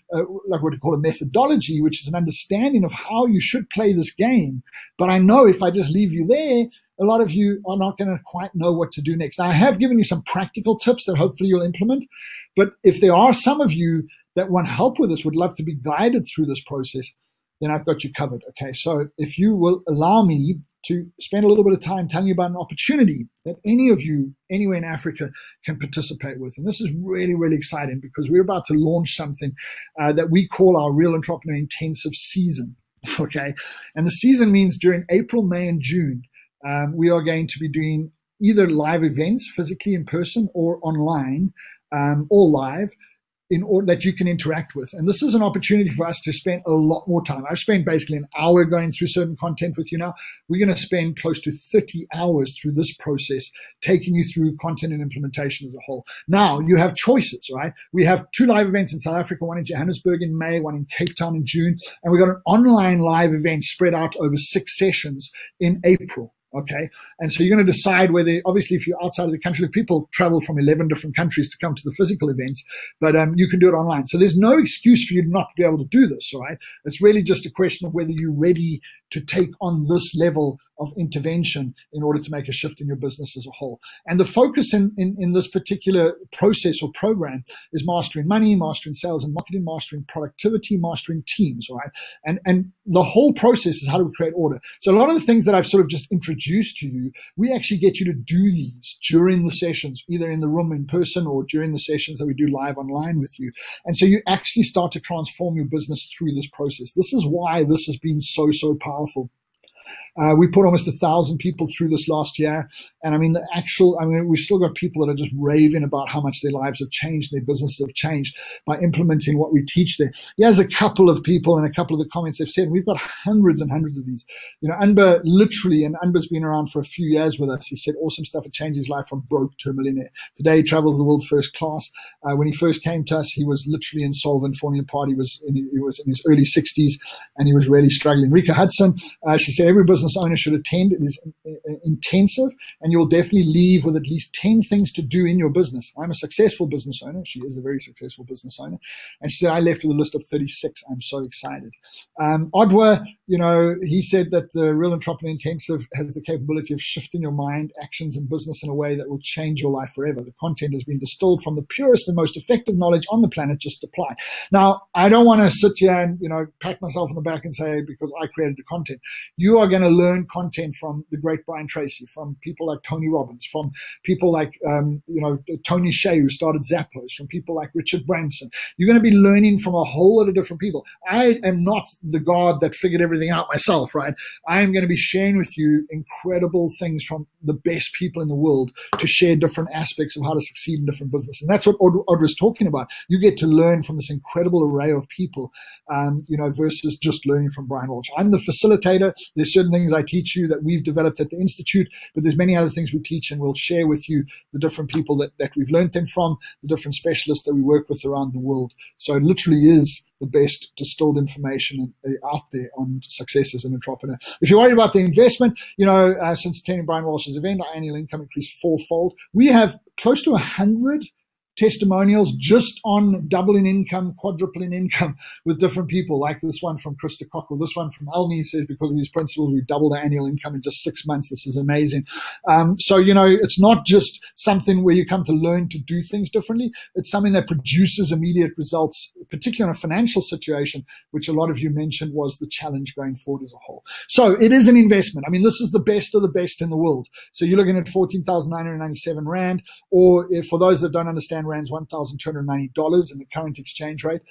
like what we call a methodology, which is an understanding of how you should play this game. But I know if I just leave you there, a lot of you are not going to quite know what to do next. Now, I have given you some practical tips that hopefully you'll implement. But if there are some of you that want help with this, would love to be guided through this process, then I've got you covered. Okay, so if you will allow me to spend a little bit of time telling you about an opportunity that any of you anywhere in Africa can participate with. And this is really, really exciting because we're about to launch something that we call our Real Entrepreneur Intensive Season. Okay, and the season means during April, May, and June, we are going to be doing either live events, physically in person, or online, or live, in order that you can interact with. And this is an opportunity for us to spend a lot more time. I've spent basically an hour going through certain content with you now. We're going to spend close to 30 hours through this process, taking you through content and implementation as a whole. Now, you have choices, right? We have 2 live events in South Africa, one in Johannesburg in May, one in Cape Town in June, and we've got an online live event spread out over 6 sessions in April. Okay, and so you're going to decide whether, obviously, if you're outside of the country, people travel from 11 different countries to come to the physical events, but you can do it online. So there's no excuse for you not to be able to do this, all right? It's really just a question of whether you're ready to take on this level of intervention in order to make a shift in your business as a whole. And the focus in this particular process or program is mastering money, mastering sales and marketing, mastering productivity, mastering teams, all right? And the whole process is how do we create order. So a lot of the things that I've sort of just introduced to you, we actually get you to do these during the sessions, either in the room in person or during the sessions that we do live online with you. And so you actually start to transform your business through this process. This is why this has been so, so powerful. We put almost 1,000 people through this last year. And I mean, we've still got people that are just raving about how much their lives have changed, their businesses have changed by implementing what we teach there. Here's a couple of people and a couple of the comments they've said. We've got hundreds and hundreds of these. Unber literally, and Unber's been around for a few years with us. He said awesome stuff. It changed his life from broke to a millionaire. Today he travels the world first class. When he first came to us, he was literally insolvent, falling apart. He was in his early 60s and he was really struggling. Rika Hudson, she said, every business owner should attend. It is intensive, and you'll definitely leave with at least 10 things to do in your business. I'm a successful business owner. She is a very successful business owner. And she said, I left with a list of 36. I'm so excited. Odwa, he said that the Real Entrepreneur Intensive has the capability of shifting your mind, actions, and business in a way that will change your life forever. The content has been distilled from the purest and most effective knowledge on the planet. Just apply. Now, I don't want to sit here and, pat myself on the back and say, because I created the content. You are going to learn content from the great Brian Tracy, from people like Tony Robbins, from people like, Tony Shea, who started Zappos, from people like Richard Branson. You're going to be learning from a whole lot of different people. I am not the God that figured everything out myself, right? I am going to be sharing with you incredible things from the best people in the world to share different aspects of how to succeed in different businesses. And that's what Audra was talking about. You get to learn from this incredible array of people, versus just learning from Brian Walsh. I'm the facilitator. There's certain things I teach you that we've developed at the Institute, but there's many other things we teach, and we'll share with you the different people that we've learned them from, the different specialists that we work with around the world. So it literally is the best distilled information out there on success as an entrepreneur. If you're worried about the investment, since attending Brian Walsh's event, our annual income increased fourfold. We have close to 100 testimonials just on doubling income, quadrupling income with different people, like this one from Krista Cockrell, this one from Alni says, because of these principles, we doubled our annual income in just 6 months. This is amazing. So, it's not just something where you come to learn to do things differently. It's something that produces immediate results, particularly in a financial situation, which a lot of you mentioned was the challenge going forward as a whole. So it is an investment. I mean, this is the best of the best in the world. So you're looking at 14,997 Rand, or for those that don't understand, Rand's $1,290 in the current exchange rate,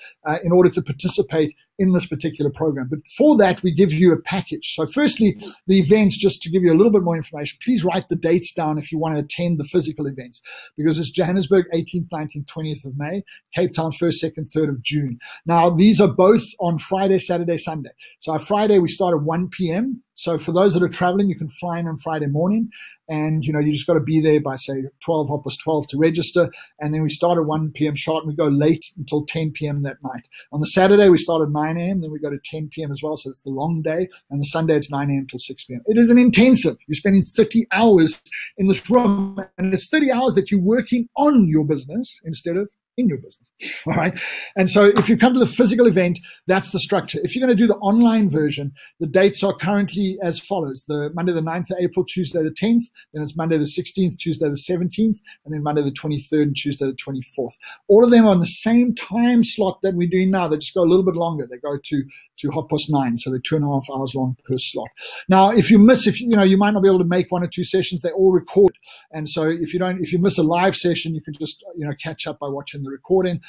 in order to participate in this particular program. But for that, we give you a package. So firstly, the events, just to give you a little bit more information, please write the dates down if you want to attend the physical events, because it's Johannesburg, 18th, 19th, 20th of May, Cape Town, 1st, 2nd, 3rd of June. Now, these are both on Friday, Saturday, Sunday. So on Friday, we start at 1 p.m. So for those that are traveling, you can fly in on Friday morning, and you just got to be there by, say, 12:12 to register. And then we start at 1 p.m. sharp, and we go late until 10 p.m. that night. On the Saturday, we start at 9 a.m., then we go to 10 p.m. as well, so it's the long day. And the Sunday, it's 9 a.m. till 6 p.m. It is an intensive. You're spending 30 hours in this room, and it's 30 hours that you're working on your business instead of in your business. All right. And so if you come to the physical event, that's the structure. If you're going to do the online version, the dates are currently as follows: the Monday, the 9th of April, Tuesday, the 10th, then it's Monday, the 16th, Tuesday, the 17th, and then Monday, the 23rd, and Tuesday, the 24th. All of them are on the same time slot that we're doing now. They just go a little bit longer. They go to 9:30, so they're 2.5 hours long per slot. Now, if you miss, you might not be able to make one or two sessions. They're all recorded, and so if you miss a live session, you can just catch up by watching the recording.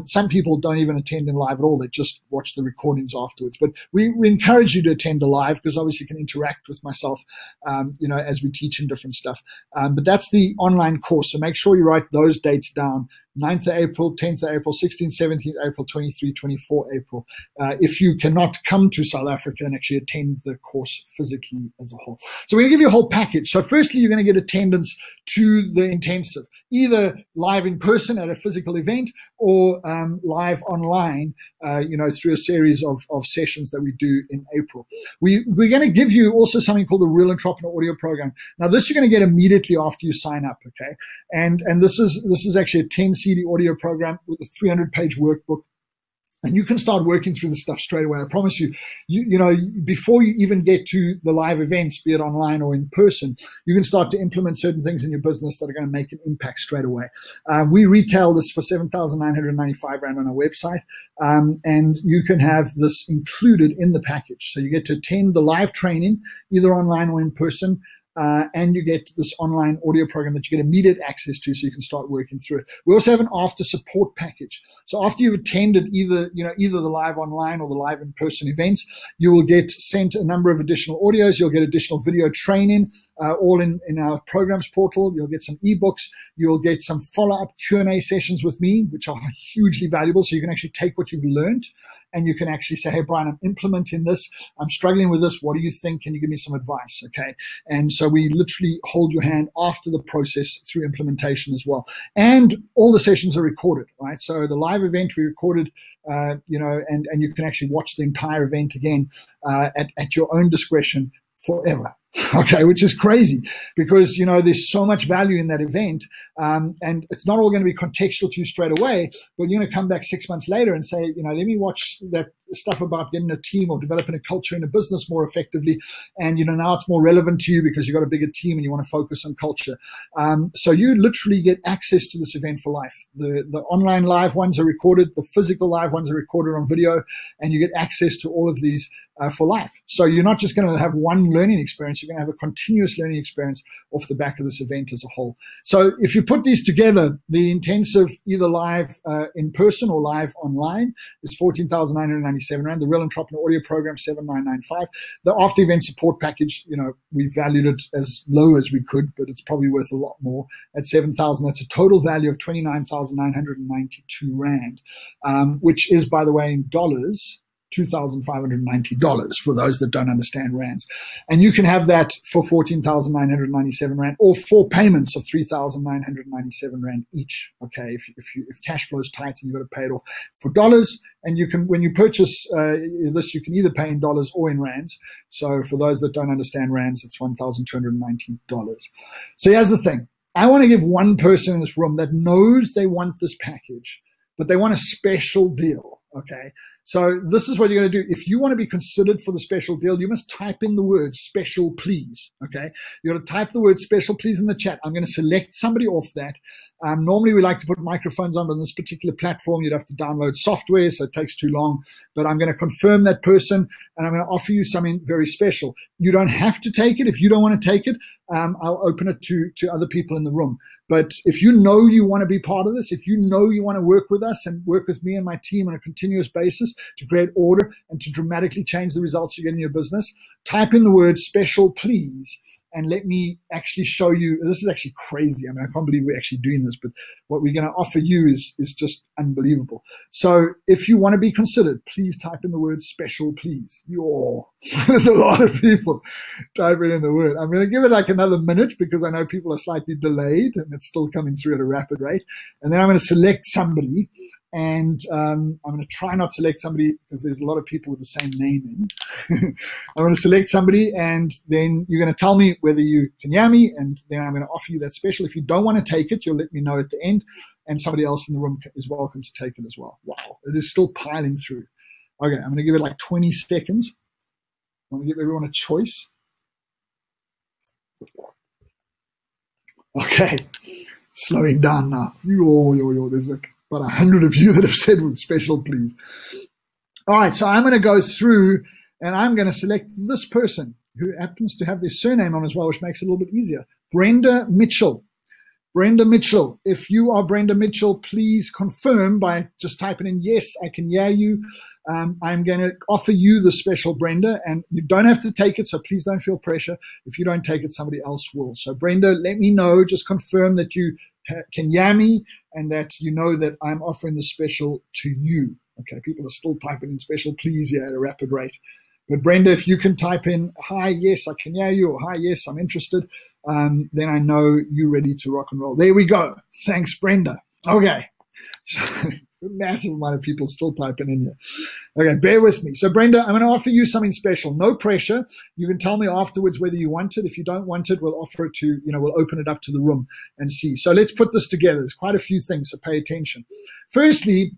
Some people don't even attend in live at all; they just watch the recordings afterwards. But we encourage you to attend the live, because obviously you can interact with myself, as we teach in different stuff. But that's the online course, so make sure you write those dates down: 9th of April, 10th of April, 16th, 17th April, 23, 24 April. If you cannot come to South Africa and actually attend the course physically as a whole. So we're going to give you a whole package. So firstly, you're going to get attendance to the intensive, either live in person at a physical event or live online, through a series of sessions that we do in April. We're going to give you also something called the Real Entrepreneur Audio Program. Now, this you're going to get immediately after you sign up, okay? And this is actually a 10 CD audio program with a 300-page workbook. And you can start working through this stuff straight away. I promise you, before you even get to the live events, be it online or in person, you can start to implement certain things in your business that are going to make an impact straight away. We retail this for 7,995 Rand on our website. And you can have this included in the package. So you get to attend the live training, either online or in person. And you get this online audio program that you get immediate access to, so you can start working through it. We also have an after support package. So after you've attended either the live online or the live in-person events, you will get sent a number of additional audios. You'll get additional video training, all in our programs portal. You'll get some ebooks. You'll get some follow-up Q&A sessions with me, which are hugely valuable. So you can actually take what you've learned and you can actually say, hey, Brian, I'm implementing this. I'm struggling with this. What do you think? Can you give me some advice? Okay. And so we literally hold your hand after the process through implementation as well. And all the sessions are recorded, right? So the live event we recorded, and you can actually watch the entire event again at your own discretion forever. Okay, which is crazy because, there's so much value in that event. And it's not all going to be contextual to you straight away, but you're going to come back 6 months later and say, let me watch that stuff about getting a team or developing a culture in a business more effectively. And, now it's more relevant to you because you've got a bigger team and you want to focus on culture. So you literally get access to this event for life. The online live ones are recorded. The physical live ones are recorded on video, and you get access to all of these for life. So you're not just going to have one learning experience. You're going to have a continuous learning experience off the back of this event as a whole. So if you put these together, the intensive, either live in person or live online, is 14,997 Rand. The Real Entrepreneur Audio Program, 7,995. The after event support package, we valued it as low as we could, but it's probably worth a lot more at 7,000. That's a total value of 29,992 Rand, which is, by the way, in dollars, $2,590 for those that don't understand rands. And you can have that for 14,997 Rand, or 4 payments of 3,997 Rand each. Okay, if cash flow is tight and you've got to pay it off for dollars, and you can, when you purchase this, you can either pay in dollars or in rands. So for those that don't understand rands, it's $1,290. So here's the thing. I want to give one person in this room that knows they want this package, but they want a special deal. Okay. So this is what you're going to do. If you want to be considered for the special deal, you must type in the word special please. Okay. You're going to type the word special please in the chat. I'm going to select somebody off that. Normally we like to put microphones on this particular platform. You'd have to download software, so it takes too long. But I'm going to confirm that person, and I'm going to offer you something very special. You don't have to take it. If you don't want to take it, I'll open it to other people in the room. But if you know you want to be part of this, if you know you want to work with us and work with me and my team on a continuous basis to create order and to dramatically change the results you get in your business, type in the word special please, and let me actually show you. This is actually crazy. I mean, I can't believe we're actually doing this, but what we're going to offer you is just unbelievable. So if you want to be considered, please type in the word special please. There's a lot of people typing in the word. I'm going to give it like another minute because I know people are slightly delayed and it's still coming through at a rapid rate. And then I'm going to select somebody. And I'm going to try not to select somebody because there's a lot of people with the same name in. I'm going to select somebody, and then you're going to tell me whether you can hear me, and then I'm going to offer you that special. If you don't want to take it, you'll let me know at the end, and somebody else in the room is welcome to take it as well. Wow, it is still piling through. Okay, I'm going to give it like 20 seconds. I'm going to give everyone a choice. Okay, slowing down now. There's about 100 of you that have said special please. All right, so I'm going to go through and I'm going to select this person who happens to have their surname on as well, which makes it a little bit easier. Brenda Mitchell. Brenda Mitchell. If you are Brenda Mitchell, please confirm by just typing in, yes, I can hear you. I'm going to offer you the special, Brenda, and you don't have to take it, so please don't feel pressure. If you don't take it, somebody else will. So Brenda, let me know, just confirm that you can hear me and that you know that I'm offering the special to you. Okay, people are still typing in special please here at a rapid rate. But Brenda, if you can type in, hi, yes, I can hear you, or hi, yes, I'm interested, then I know you're ready to rock and roll. There we go. Thanks, Brenda. Okay. So it's a massive amount of people still typing in here. Okay, bear with me. So, Brenda, I'm going to offer you something special. No pressure. You can tell me afterwards whether you want it. If you don't want it, we'll offer it to, we'll open it up to the room and see. So let's put this together. There's quite a few things, so pay attention. Firstly,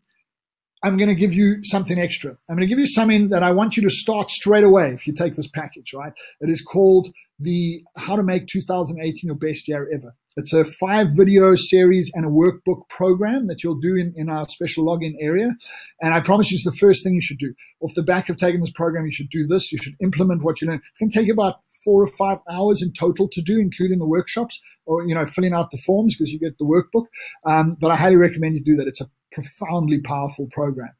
I'm going to give you something extra. I'm going to give you something that I want you to start straight away if you take this package, right? It is called the How to Make 2018 Your Best Year Ever. It's a 5-video series and a workbook program that you'll do in our special login area. And I promise you it's the first thing you should do. Off the back of taking this program, you should do this. You should implement what you learn. It's going to take you about 4 or 5 hours in total to do, including the workshops or, filling out the forms because you get the workbook. But I highly recommend you do that. It's a profoundly powerful program.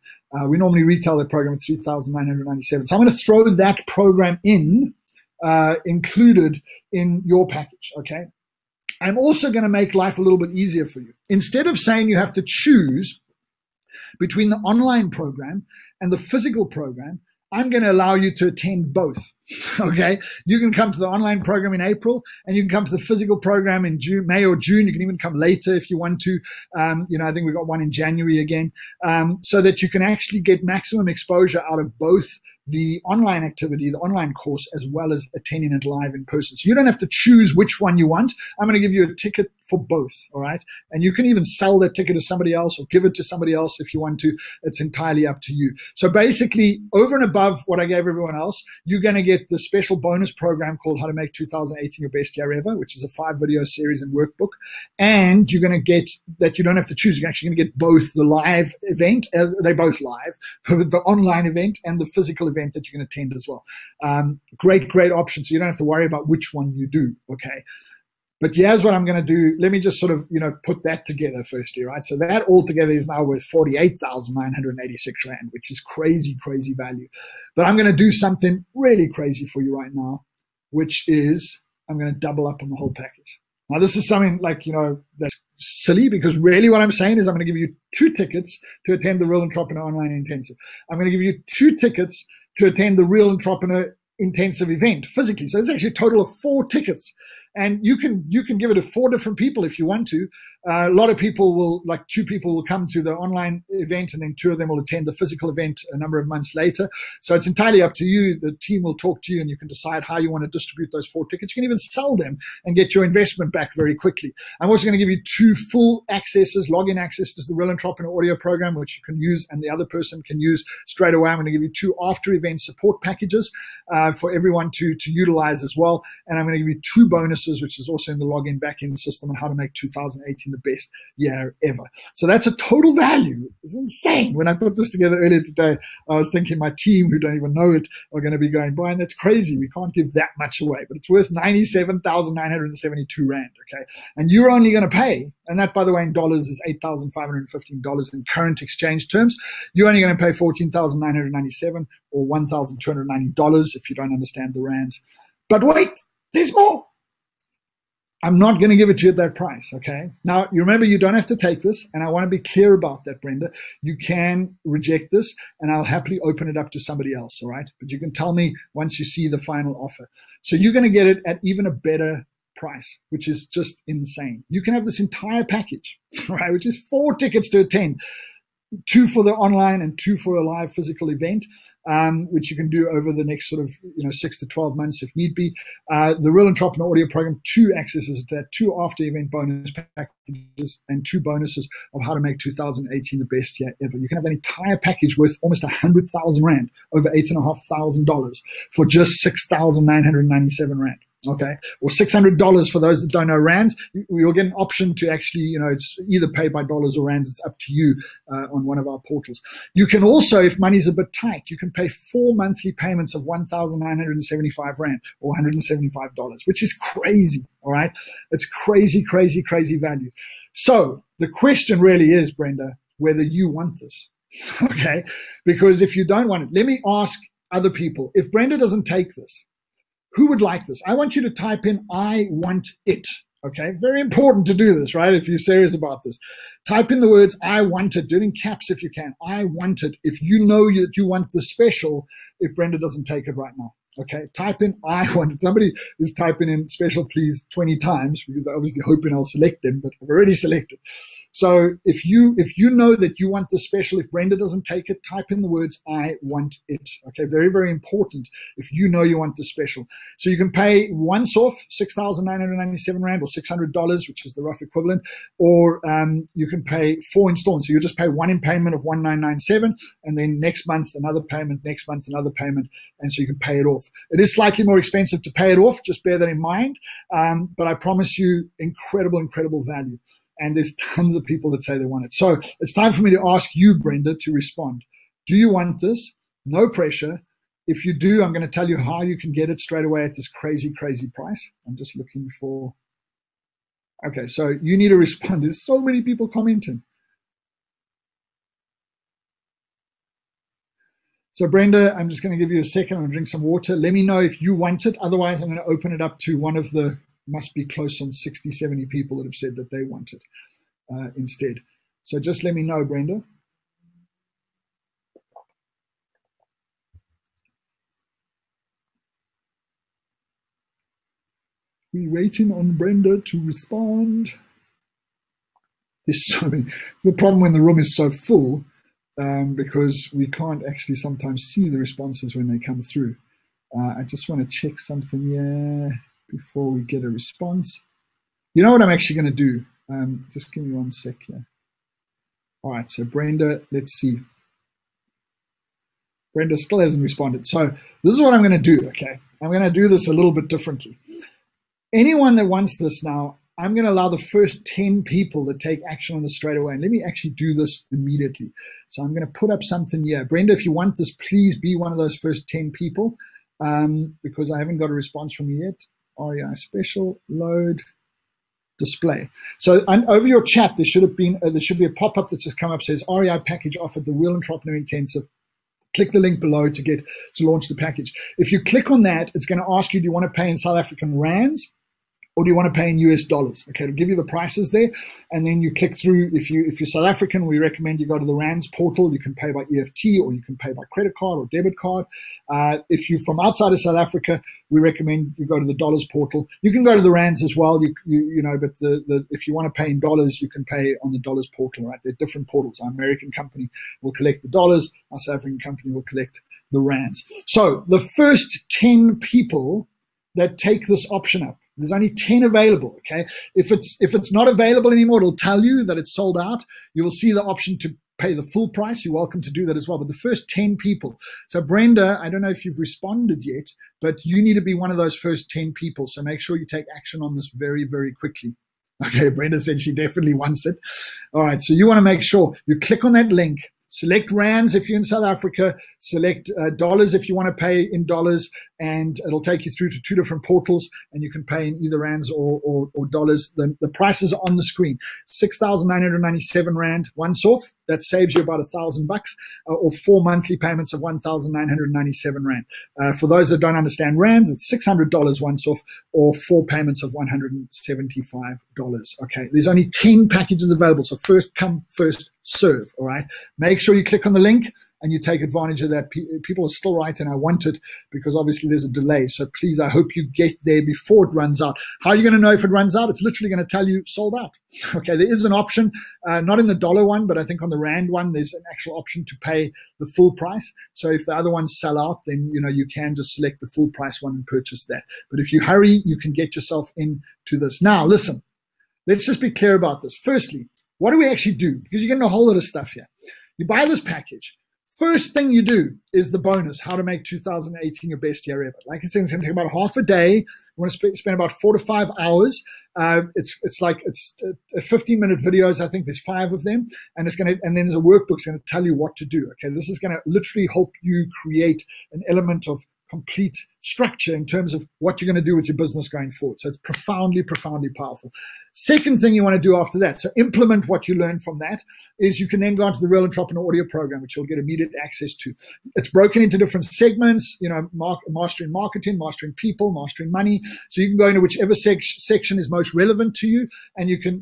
We normally retail that program at $3,997. So I'm going to throw that program in, included in your package, okay? I'm also going to make life a little bit easier for you. Instead of saying you have to choose between the online program and the physical program, I'm going to allow you to attend both, okay? You can come to the online program in April, and you can come to the physical program in May or June. You can even come later if you want to. I think we've got one in January again, so that you can actually get maximum exposure out of both the online activity, the online course, as well as attending it live in person. So you don't have to choose which one you want. I'm going to give you a ticket for both, all right? And you can even sell that ticket to somebody else or give it to somebody else if you want to. It's entirely up to you. So basically, over and above what I gave everyone else, you're going to get the special bonus program called How to Make 2018 Your Best Year Ever, which is a 5-video series and workbook. And you're going to get that you don't have to choose. You're actually going to get both the live event, as they're both live, the online event and the physical event that you can attend as well. Great option. So you don't have to worry about which one you do, okay? But here's what I'm going to do. Let me just sort of, put that together firstly, right? So that all together is now worth 48,986 Rand, which is crazy value. But I'm going to do something really crazy for you right now, which is I'm going to double up on the whole package. Now, this is something like, that's silly, because really what I'm saying is I'm going to give you 2 tickets to attend the Real Entrepreneur Online Intensive. I'm going to give you 2 tickets to attend the Real Entrepreneur Intensive event physically. So it's actually a total of 4 tickets. And you can give it to 4 different people if you want to. A lot of people will, like 2 people will come to the online event, and then 2 of them will attend the physical event a number of months later. So it's entirely up to you. The team will talk to you, and you can decide how you want to distribute those 4 tickets. You can even sell them and get your investment back very quickly. I'm also going to give you 2 full accesses, login access to the Real Entrepreneur audio program, which you can use and the other person can use straight away. I'm going to give you 2 after-event support packages for everyone to utilize as well. And I'm going to give you 2 bonuses, which is also in the login back-end system, on how to make 2018 the best year ever. So that's a total value. It's insane. When I put this together earlier today, I was thinking my team, who don't even know it, are going to be going, Brian, that's crazy. We can't give that much away. But it's worth 97,972 Rand, okay? And you're only going to pay, and that, by the way, in dollars is $8,515 in current exchange terms. You're only going to pay $14,997 or $1,290 if you don't understand the rands. But wait, there's more. I'm not going to give it to you at that price, okay? Now, you remember, you don't have to take this, and I want to be clear about that, Brenda. You can reject this, and I'll happily open it up to somebody else, all right? But you can tell me once you see the final offer. So you're going to get it at even a better price, which is just insane. You can have this entire package, right, which is 4 tickets to attend. 2 for the online and 2 for a live physical event, which you can do over the next sort of 6 to 12 months if need be. The Real Entrepreneur audio program, 2 accesses to that, 2 after event bonus packages, and 2 bonuses of how to make 2018 the best year ever. You can have an entire package worth almost 100,000 Rand, over $8,500 for just 6,997 Rand. Okay, or $600 for those that don't know rands. You'll get an option to actually, it's either paid by dollars or rands. It's up to you on one of our portals. You can also, if money's a bit tight, you can pay 4 monthly payments of 1,975 Rand or $175, which is crazy. All right, it's crazy value. So the question really is, Brenda, whether you want this. Okay, because if you don't want it, let me ask other people. If Brenda doesn't take this, who would like this? I want you to type in, I want it. Okay, very important to do this, right? If you're serious about this. Type in the words, I want it. Do it in caps if you can. I want it. If you know that you want the special, if Brenda doesn't take it right now. Okay, type in, I want it. Somebody is typing in special please 20 times because they're obviously hoping I'll select them, but I've already selected. So if you know that you want the special, if Brenda doesn't take it, type in the words, I want it. Okay, very important if you know you want the special. So you can pay once off 6,997 Rand or $600, which is the rough equivalent, or you can pay 4 installments. So you just pay 1 in payment of 1,997, and then next month another payment, next month another payment, and so you can pay it off. It is slightly more expensive to pay it off, just bear that in mind, but I promise you incredible value. And there's tons of people that say they want it. So it's time for me to ask you, Brenda, to respond. Do you want this? No pressure. If you do, I'm going to tell you how you can get it straight away at this crazy price. I'm just looking for, okay, so you need to respond. There's so many people commenting. So Brenda, I'm just going to give you a second. I'm going to drink some water. Let me know if you want it. Otherwise, I'm going to open it up to one of the, must be close on 60, 70 people that have said that they want it instead. So just let me know, Brenda. We're waiting on Brenda to respond. There's so many. The problem when the room is so full because we can't actually sometimes see the responses when they come through. I just want to check something here before we get a response. You know what I'm actually going to do? Just give me 1 sec here. All right, so Brenda, let's see. Brenda still hasn't responded. So this is what I'm going to do, okay? I'm going to do this a little bit differently. Anyone that wants this now, I'm going to allow the first 10 people that take action on this straight away. And let me actually do this immediately. So I'm going to put up something here. Brenda, if you want this, please be one of those first 10 people because I haven't got a response from you yet. REI special, load, display. So over your chat, there should be a pop-up that's just come up, says REI package offered, the Real Entrepreneur Intensive. Click the link below to launch the package. If you click on that, it's going to ask you, do you want to pay in South African rands or do you want to pay in US dollars? Okay, it'll give you the prices there. And then you click through. If you're South African, we recommend you go to the rands portal. You can pay by EFT or you can pay by credit card or debit card. If you're from outside of South Africa, we recommend you go to the dollars portal. You can go to the rands as well. But if you want to pay in dollars, you can pay on the dollars portal, right? They're different portals. Our American company will collect the dollars. Our South African company will collect the rands. So the first 10 people that take this option up, there's only 10 available, okay? If it's not available anymore, it'll tell you that it's sold out. You will see the option to pay the full price. You're welcome to do that as well. But the first 10 people. So Brenda, I don't know if you've responded yet, but you need to be one of those first 10 people. So make sure you take action on this very, very quickly. Okay, Brenda said she definitely wants it. All right, so you want to make sure you click on that link. Select rands if you're in South Africa, select dollars if you want to pay in dollars, and it'll take you through to 2 different portals, and you can pay in either rands or dollars. The prices are on the screen. 6,997 Rand once off. That saves you about $1,000 or 4 monthly payments of 1,997 Rand. For those that don't understand rands, it's $600 once off or 4 payments of $175. Okay, there's only 10 packages available, so first come, first serve, all right? Make sure you click on the link and you take advantage of that. People are still writing, I want it, because obviously there's a delay. So please, I hope you get there before it runs out. How are you going to know if it runs out? It's literally going to tell you sold out. Okay, there is an option, not in the dollar one, but I think on the rand one, there's an actual option to pay the full price. So if the other ones sell out, then you can just select the full price one and purchase that. But if you hurry, you can get yourself into this. Now, listen, let's just be clear about this. Firstly, what do we actually do? Because you're getting a whole lot of stuff here. You buy this package. First thing you do is the bonus, how to make 2018 your best year ever. Like I said, it's going to take about half a day. You want to spend about 4 to 5 hours. It's a 15-minute videos. I think there's 5 of them, and then there's a workbook that's going to tell you what to do. Okay, this is going to literally help you create an element of complete structure in terms of what you're going to do with your business going forward. So it's profoundly, profoundly powerful. Second thing you want to do after that, so implement what you learn from that, is you can then go into the Real Entrepreneur Audio Program, which you'll get immediate access to. It's broken into different segments, mastering marketing, mastering people, mastering money. So you can go into whichever section is most relevant to you, and you can,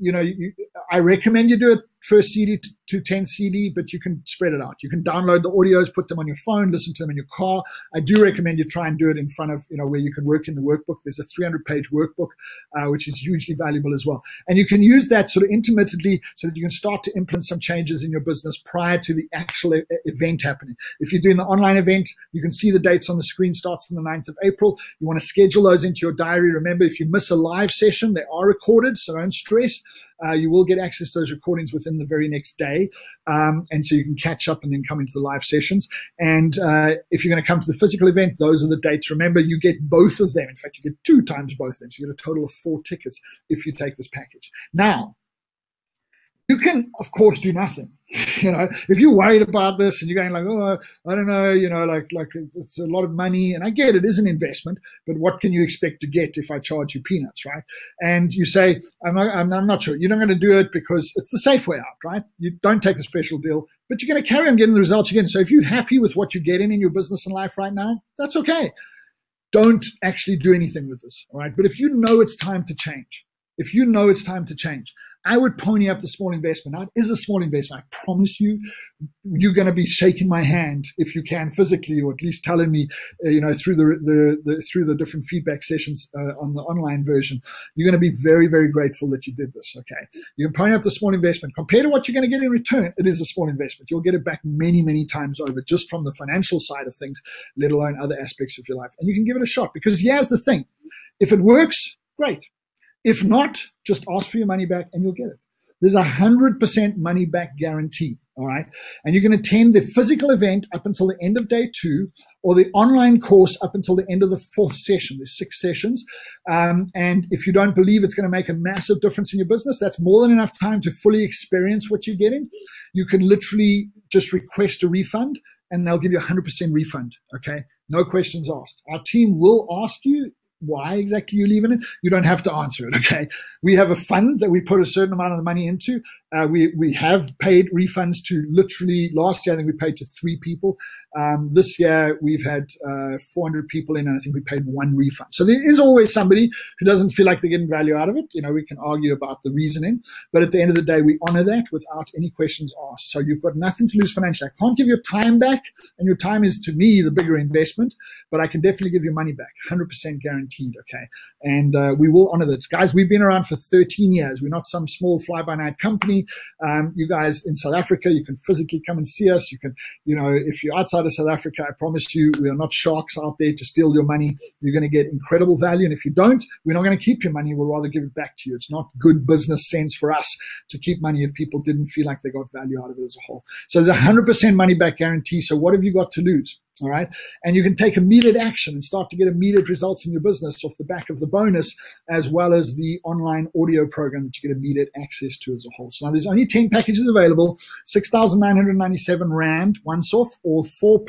I recommend you do it first CD to 10 CD, but you can spread it out. You can download the audios, put them on your phone, listen to them in your car. I do recommend you try and do it in front of, where you can work in the workbook. There's a 300-page workbook, which is hugely valuable as well. And you can use that sort of intermittently so that you can start to implement some changes in your business prior to the actual event happening. If you're doing the online event, you can see the dates on the screen, starts on the 9th of April. You want to schedule those into your diary. Remember, if you miss a live session, they are recorded, so don't stress. You will get access to those recordings within the very next day. And so you can catch up and then come into the live sessions. And if you're going to come to the physical event, those are the dates. Remember, you get both of them. In fact, you get 2 times both of them. So you get a total of 4 tickets if you take this package. Now, you can, of course, do nothing. If you're worried about this and you're going like, oh, I don't know, like it's a lot of money. And I get it is an investment, but what can you expect to get if I charge you peanuts, right? And you say, I'm not sure. You're not going to do it because it's the safe way out, right? You don't take the special deal, but you're going to carry on getting the results again. So if you're happy with what you're getting in your business and life right now, that's okay. Don't actually do anything with this, all right? But if you know it's time to change, I would pony up the small investment. Now, it is a small investment. I promise you, you're going to be shaking my hand if you can physically, or at least telling me, through the different feedback sessions on the online version. You're going to be very, very grateful that you did this. Okay, you can pony up the small investment compared to what you're going to get in return. It is a small investment. You'll get it back many, many times over, just from the financial side of things, let alone other aspects of your life. And you can give it a shot, because here's the thing: if it works, great. If not, just ask for your money back and you'll get it. There's 100% money back guarantee, all right? And you can attend the physical event up until the end of day 2, or the online course up until the end of the 4th session. There's 6 sessions. And if you don't believe it's going to make a massive difference in your business, that's more than enough time to fully experience what you're getting. You can literally just request a refund and they'll give you a 100% refund, okay? No questions asked. Our team will ask you why exactly you're leaving it. You don't have to answer it, okay? We have a fund that we put a certain amount of the money into. We have paid refunds to, literally, last year I think we paid to 3 people. This year we've had 400 people in, and I think we paid 1 refund. So there is always somebody who doesn't feel like they're getting value out of it. We can argue about the reasoning, but at the end of the day, we honor that without any questions asked. So you've got nothing to lose financially. I can't give your time back, and your time is, to me, the bigger investment, but I can definitely give you money back, 100% guaranteed, okay? And we will honor that. Guys, we've been around for 13 years. We're not some small fly-by-night company. You guys in South Africa, you can physically come and see us. You can, if you're outside of South Africa, I promise you, we are not sharks out there to steal your money. You're going to get incredible value. And if you don't, we're not going to keep your money. We'll rather give it back to you. It's not good business sense for us to keep money if people didn't feel like they got value out of it as a whole. So there's a 100% money back guarantee. So what have you got to lose? All right. And you can take immediate action and start to get immediate results in your business off the back of the bonus, as well as the online audio program that you get immediate access to as a whole. So now there's only 10 packages available, 6,997 Rand once off, or 4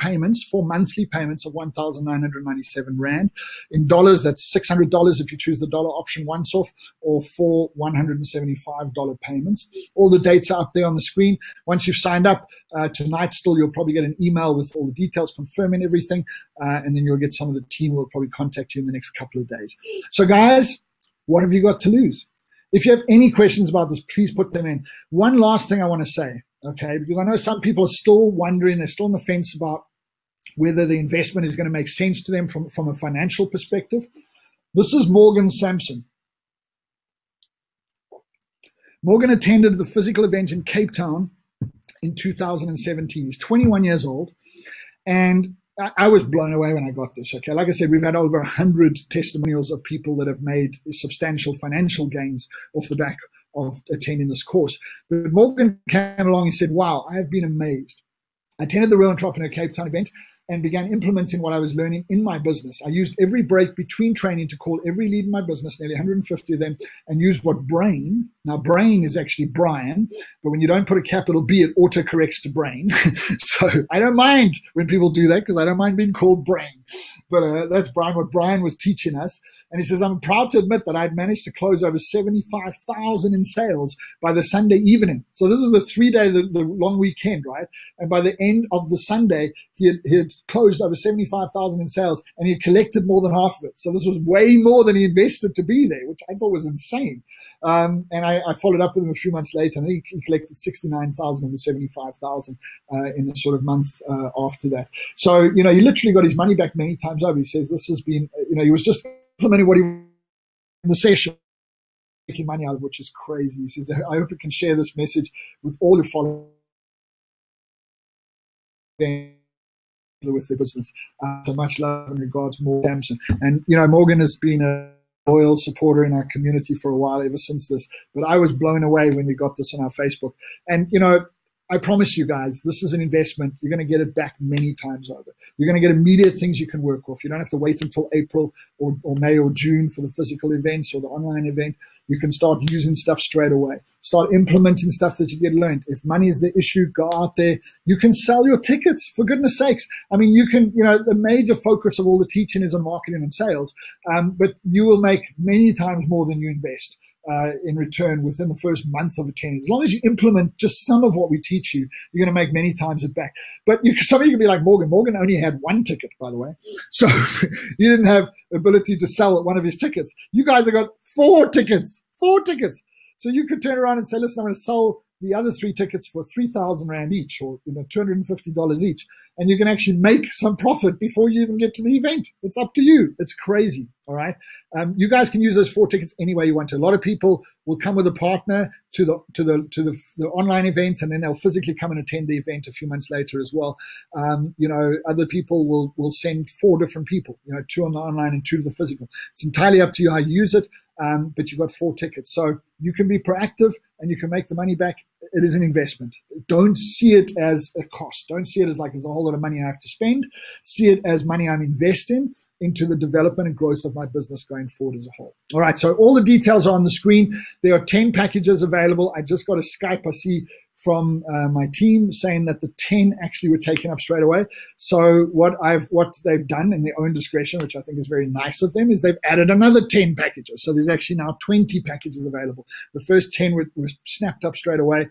monthly payments of 1,997 Rand. In dollars, that's $600 if you choose the dollar option once off, or 4 $175 payments. All the dates are up there on the screen. Once you've signed up, tonight still, you'll probably get an email with all the details confirming everything, and then you'll get some of the team will probably contact you in the next couple of days. So guys, what have you got to lose? If you have any questions about this, please put them in. One last thing I want to say, okay, because I know some people are still wondering, they're still on the fence about whether the investment is going to make sense to them from a financial perspective. This is Morgan Sampson. Morgan attended the physical event in Cape Town in 2017. He's 21 years old. And I was blown away when I got this, okay? Like I said, we've had over 100 testimonials of people that have made substantial financial gains off the back of attending this course. But Morgan came along and said, wow, I have been amazed. I attended the Real Entrepreneur Cape Town event and began implementing what I was learning in my business. I used every break between training to call every lead in my business, nearly 150 of them, and used what Brain, now Brain is actually Brian, but when you don't put a capital B, it autocorrects to Brain. So I don't mind when people do that, because I don't mind being called Brain. But that's Brian, what Brian was teaching us. And he says, I'm proud to admit that I'd managed to close over 75,000 in sales by the Sunday evening. So this is the 3-day, the long weekend, right? And by the end of the Sunday, he had closed over 75,000 in sales, and he had collected more than half of it. So this was way more than he invested to be there, which I thought was insane. And I followed up with him a few months later, and he collected 69,000 of the 75,000 in a sort of month after that. So, he literally got his money back many times over. He says this has been, he was just implementing what he in the session, making money out of, which is crazy. He says, I hope you can share this message with all who follow with their business. So much love in regards to Morgan Sampson. And, Morgan has been a loyal supporter in our community for a while, ever since this. But I was blown away when we got this on our Facebook. And, I promise you guys, this is an investment. You're going to get it back many times over. You're going to get immediate things you can work off. You don't have to wait until April or May or June for the physical events or the online event. You can start using stuff straight away. Start implementing stuff that you get learned. If money is the issue, go out there. You can sell your tickets, for goodness sakes. I mean, you can, the major focus of all the teaching is on marketing and sales, but you will make many times more than you invest. In return within the first month of attending. As long as you implement just some of what we teach you, you're going to make many times it back. But some of you can be like Morgan. Morgan only had 1 ticket, by the way. So he didn't have ability to sell one of his tickets. You guys have got 4 tickets. 4 tickets. So you could turn around and say, listen, I'm going to sell the other 3 tickets for 3,000 Rand each, or $250 each. And you can actually make some profit before you even get to the event. It's up to you. It's crazy. All right. You guys can use those 4 tickets any way you want to. A lot of people will come with a partner to the online events, and then they'll physically come and attend the event a few months later as well. Other people will send 4 different people, 2 on the online and 2 to the physical. It's entirely up to you how you use it. But you've got 4 tickets. So you can be proactive and you can make the money back. It is an investment. Don't see it as a cost. Don't see it as like there's a whole lot of money I have to spend. See it as money I'm investing into the development and growth of my business going forward as a whole. All right, so all the details are on the screen. There are 10 packages available. I just got a Skype, I see, from my team saying that the 10 actually were taken up straight away. So what they've done in their own discretion, which I think is very nice of them, is they've added another 10 packages. So there's actually now 20 packages available. The first 10 were snapped up straight away.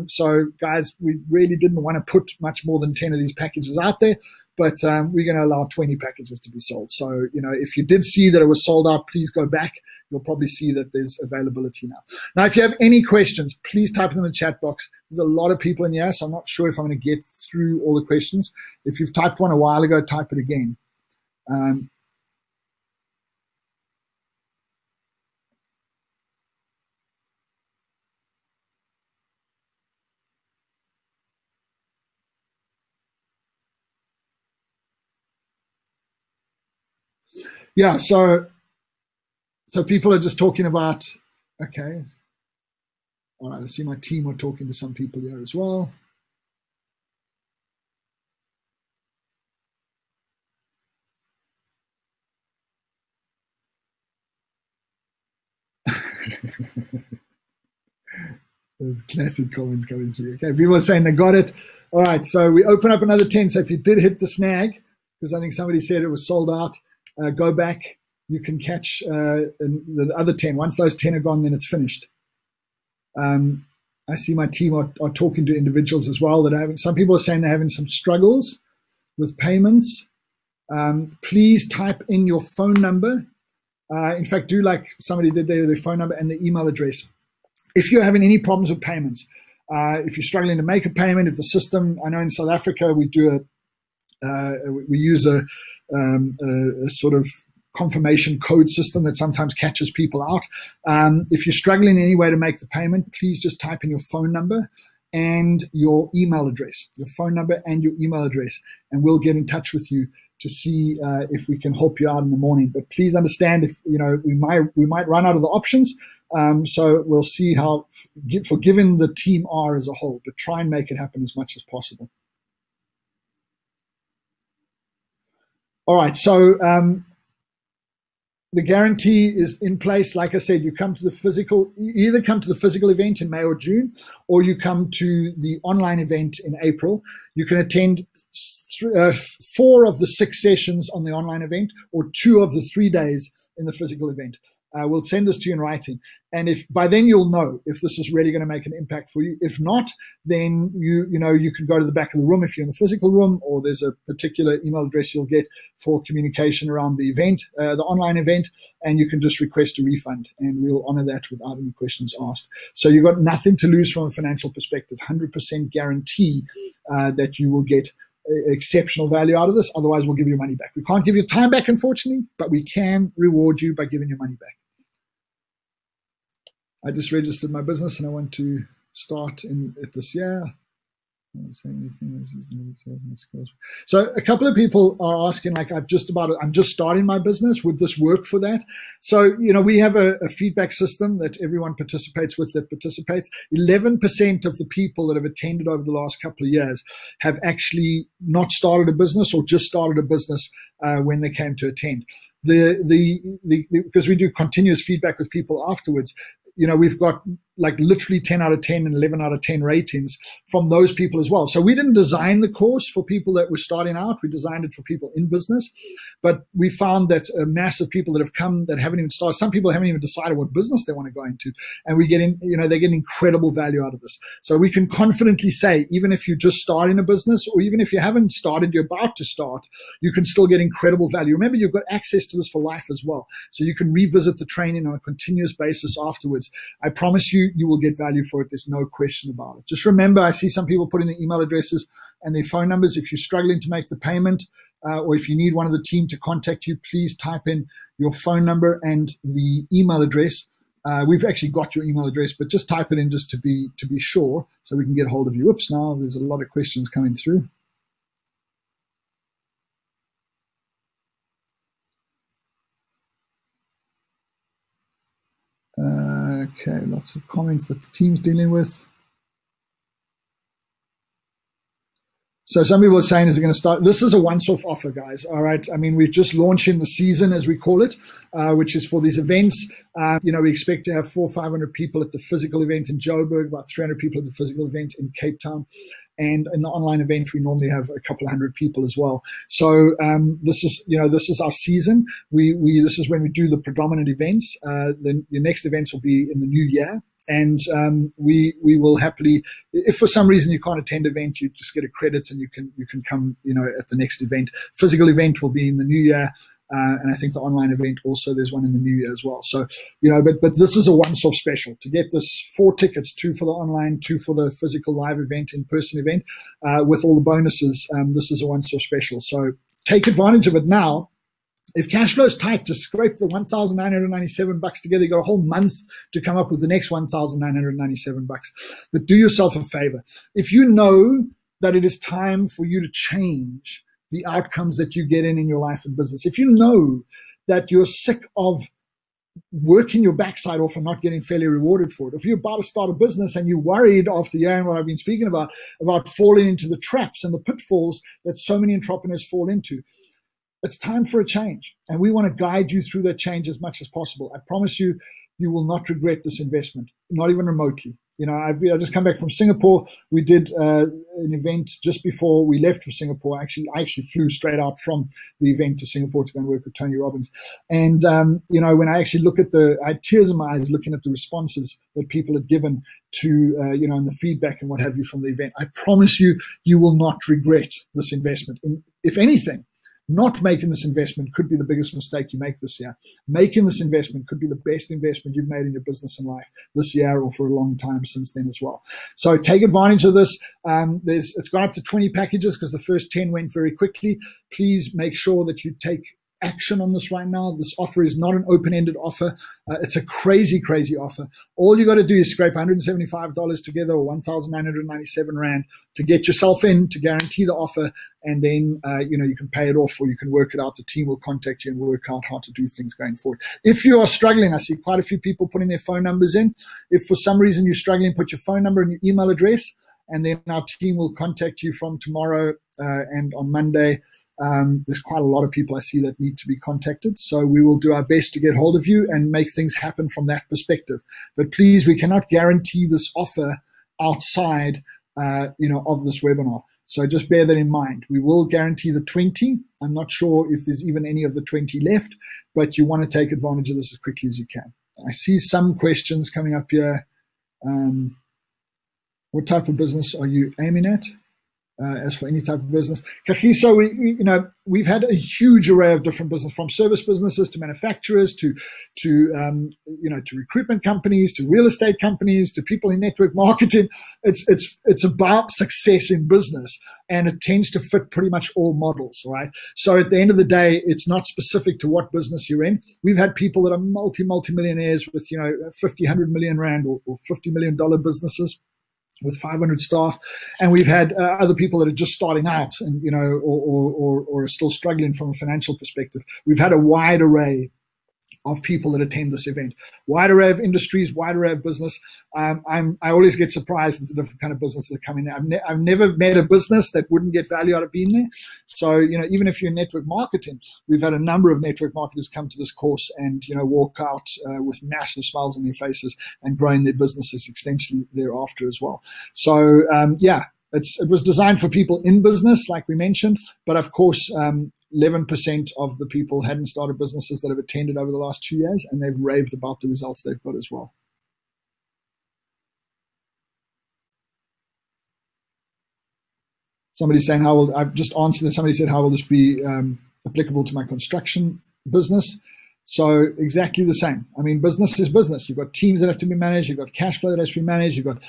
So guys, we really didn't want to put much more than 10 of these packages out there, but we're going to allow 20 packages to be sold. So, if you did see that it was sold out, please go back. You'll probably see that there's availability now. Now, if you have any questions, please type them in the chat box. There's a lot of people in here, so I'm not sure if I'm going to get through all the questions. If you've typed one a while ago, type it again. Yeah, so people are just talking about, okay. All right, I see my team are talking to some people here as well. There's classic comments coming through. Okay, people are saying they got it. All right, so we open up another 10. So if you did hit the snag, because I think somebody said it was sold out, go back. You can catch the other 10. Once those 10 are gone, then it's finished. I see my team are talking to individuals as well that are having, some people are saying they're having some struggles with payments. Please type in your phone number. In fact, do like somebody did there, their phone number and the email address. If you're having any problems with payments, if you're struggling to make a payment, if the system, I know in South Africa we use a sort of confirmation code system that sometimes catches people out. If you're struggling in any way to make the payment, please just type in your phone number and your email address, your phone number and your email address, and we'll get in touch with you to see if we can help you out in the morning. But please understand, if we might run out of the options. So we'll see how forgiving the team are as a whole, but try and make it happen as much as possible. All right, so the guarantee is in place. Like I said, you come to the physical, you either come to the physical event in May or June, or you come to the online event in April. You can attend 4 of the 6 sessions on the online event, or 2 of the 3 days in the physical event. We'll send this to you in writing. And if by then you'll know if this is really going to make an impact for you. If not, then you can go to the back of the room if you're in the physical room, or there's a particular email address you'll get for communication around the event, the online event, and you can just request a refund, and we'll honor that without any questions asked. So you've got nothing to lose from a financial perspective. 100% guarantee that you will get exceptional value out of this. Otherwise, we'll give you money back. We can't give you time back, unfortunately, but we can reward you by giving you money back. I just registered my business and I want to start at this year. So a couple of people are asking, like, I'm just starting my business. Would this work for that? So, we have a feedback system that everyone participates with that participates. 11% of the people that have attended over the last couple of years have actually not started a business or just started a business when they came to attend. Because we do continuous feedback with people afterwards, we've got like literally 10 out of 10 and 11 out of 10 ratings from those people as well. So we didn't design the course for people that were starting out. We designed it for people in business. But we found that a mass of people that have come that haven't even started, some people haven't even decided what business they want to go into. And we get they get incredible value out of this. So we can confidently say, even if you're just starting a business, or even if you haven't started, you're about to start, you can still get incredible value. Remember, you've got access to this for life as well. So you can revisit the training on a continuous basis afterwards. I promise you, you will get value for it. There's no question about it. Just remember, I see some people putting their email addresses and their phone numbers. If you're struggling to make the payment, or if you need one of the team to contact you, please type in your phone number and the email address. We've actually got your email address, but just type it in just to be sure, so we can get hold of you. Oops, now there's a lot of questions coming through. Okay, lots of comments that the team's dealing with. So some people are saying, is it going to start? This is a once-off offer, guys. All right. I mean, we're just launching the season, as we call it, which is for these events. We expect to have 400 or 500 people at the physical event in Joburg, about 300 people at the physical event in Cape Town. And in the online event, we normally have a couple of hundred people as well. So this is our season. This is when we do the predominant events. Then the next events will be in the new year. And we will happily, if for some reason you can't attend event, you just get a credit and you can come, at the next event. Physical event will be in the new year. And I think the online event also, there's one in the new year as well. So, but this is a once-off special. To get this 4 tickets, 2 for the online, 2 for the physical live event, in-person event, with all the bonuses, this is a once-off special. So take advantage of it now. If cash flow is tight, just scrape the $1,997 together. You got a whole month to come up with the next $1,997. But do yourself a favor. If you know that it is time for you to change the outcomes that you get in your life and business, if you know that you're sick of working your backside off and not getting fairly rewarded for it, if you're about to start a business and you're worried after hearing what I've been speaking about falling into the traps and the pitfalls that so many entrepreneurs fall into, it's time for a change, and we want to guide you through that change as much as possible. I promise you, you will not regret this investment, not even remotely. I just come back from Singapore. We did an event just before we left for Singapore. I actually flew straight out from the event to Singapore to go and work with Tony Robbins. And, when I actually look at I had tears in my eyes looking at the responses that people had given to, and the feedback and what have you from the event. I promise you, you will not regret this investment. And if anything, not making this investment could be the biggest mistake you make this year. Making this investment could be the best investment you've made in your business and life this year or for a long time since then as well. So take advantage of this. It's gone up to 20 packages because the first 10 went very quickly. Please make sure that you take action on this right now. This offer is not an open-ended offer. It's a crazy, crazy offer. All you got to do is scrape $175 together, or 1,997 Rand, to get yourself in, to guarantee the offer, and then you can pay it off or you can work it out. The team will contact you and work out how to do things going forward. If you are struggling, I see quite a few people putting their phone numbers in. If for some reason you're struggling, put your phone number and your email address, and then our team will contact you from tomorrow and on Monday. There's quite a lot of people I see that need to be contacted. So we will do our best to get hold of you and make things happen from that perspective. But please, we cannot guarantee this offer outside, of this webinar. So just bear that in mind. We will guarantee the 20. I'm not sure if there's even any of the 20 left, but you want to take advantage of this as quickly as you can. I see some questions coming up here. What type of business are you aiming at? As for any type of business, Kagiso, we've had a huge array of different business, from service businesses to manufacturers to recruitment companies, to real estate companies, to people in network marketing. It's about success in business, and it tends to fit pretty much all models, right? So at the end of the day, it's not specific to what business you're in. We've had people that are multi-millionaires with 50, 100 million Rand or $50 million businesses with 500 staff, and we've had other people that are just starting out and or are still struggling from a financial perspective. We've had a wide array of people that attend this event, wide array of industries, wide array of business. I always get surprised at the different kind of businesses that come in there. I've never met a business that wouldn't get value out of being there. So even if you're in network marketing, we've had a number of network marketers come to this course and walk out with massive smiles on their faces and growing their businesses extensively thereafter as well. So it was designed for people in business, like we mentioned, but of course 11% of the people hadn't started businesses that have attended over the last 2 years, and they've raved about the results they've got as well. Somebody's saying, I've just answered this. Somebody said, how will this be applicable to my construction business? So exactly the same. I mean, business is business. You've got teams that have to be managed. You've got cash flow that has to be managed. You've got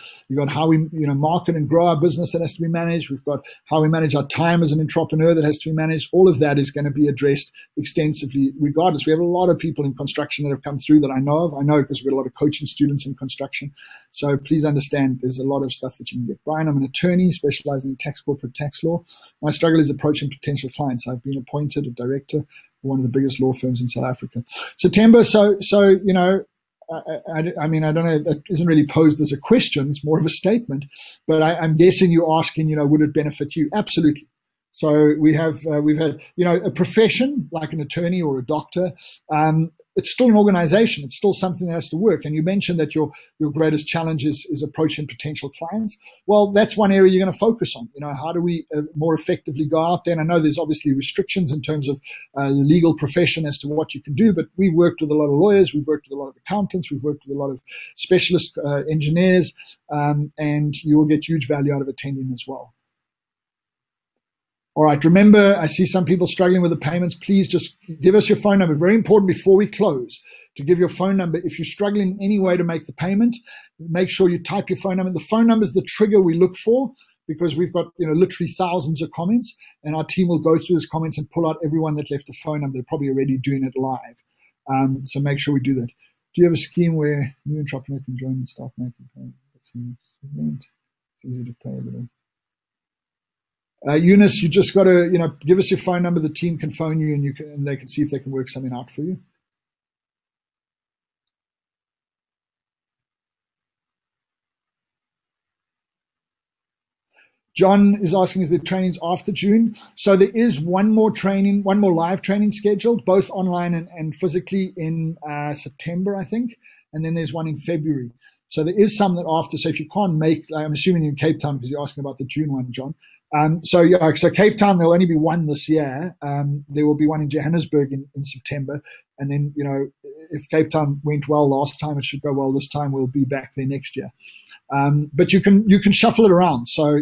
how we market and grow our business that has to be managed. We've got how we manage our time as an entrepreneur that has to be managed. All of that is going to be addressed extensively, regardless. We have a lot of people in construction that have come through that I know of. I know because we've got a lot of coaching students in construction. So please understand, there's a lot of stuff that you can get. Brian, I'm an attorney specializing in tax, corporate tax law. My struggle is approaching potential clients. I've been appointed a director, one of the biggest law firms in South Africa. September, so I mean, I don't know, that isn't really posed as a question, it's more of a statement, but I'm guessing you're asking, would it benefit you? Absolutely. So we've had, a profession like an attorney or a doctor. It's still an organization. It's still something that has to work. And you mentioned that your greatest challenge is approaching potential clients. Well, that's one area you're going to focus on. How do we more effectively go out there? And I know there's obviously restrictions in terms of the legal profession as to what you can do, but we've worked with a lot of lawyers. We've worked with a lot of accountants. We've worked with a lot of specialist engineers, and you will get huge value out of attending as well. All right, remember, I see some people struggling with the payments. Please just give us your phone number. Very important before we close to give your phone number. If you're struggling in any way to make the payment, make sure you type your phone number. The phone number is the trigger we look for because we've got literally thousands of comments, and our team will go through those comments and pull out everyone that left a phone number. They're probably already doing it live. So make sure we do that. Do you have a scheme where new entrepreneur can join the staff making payment? It's easy to pay everything. Eunice, you just got to, give us your phone number. The team can phone you, and they can see if they can work something out for you. John is asking, is there trainings after June? So there is one more live training scheduled, both online and physically in September, I think. And then there's one in February. So there is some that after. So if you can't make, I'm assuming you're in Cape Town because you're asking about the June one, John. So Cape Town, there'll only be one this year. There will be one in Johannesburg in September. And then, if Cape Town went well last time, it should go well this time. We'll be back there next year. But you can shuffle it around. So,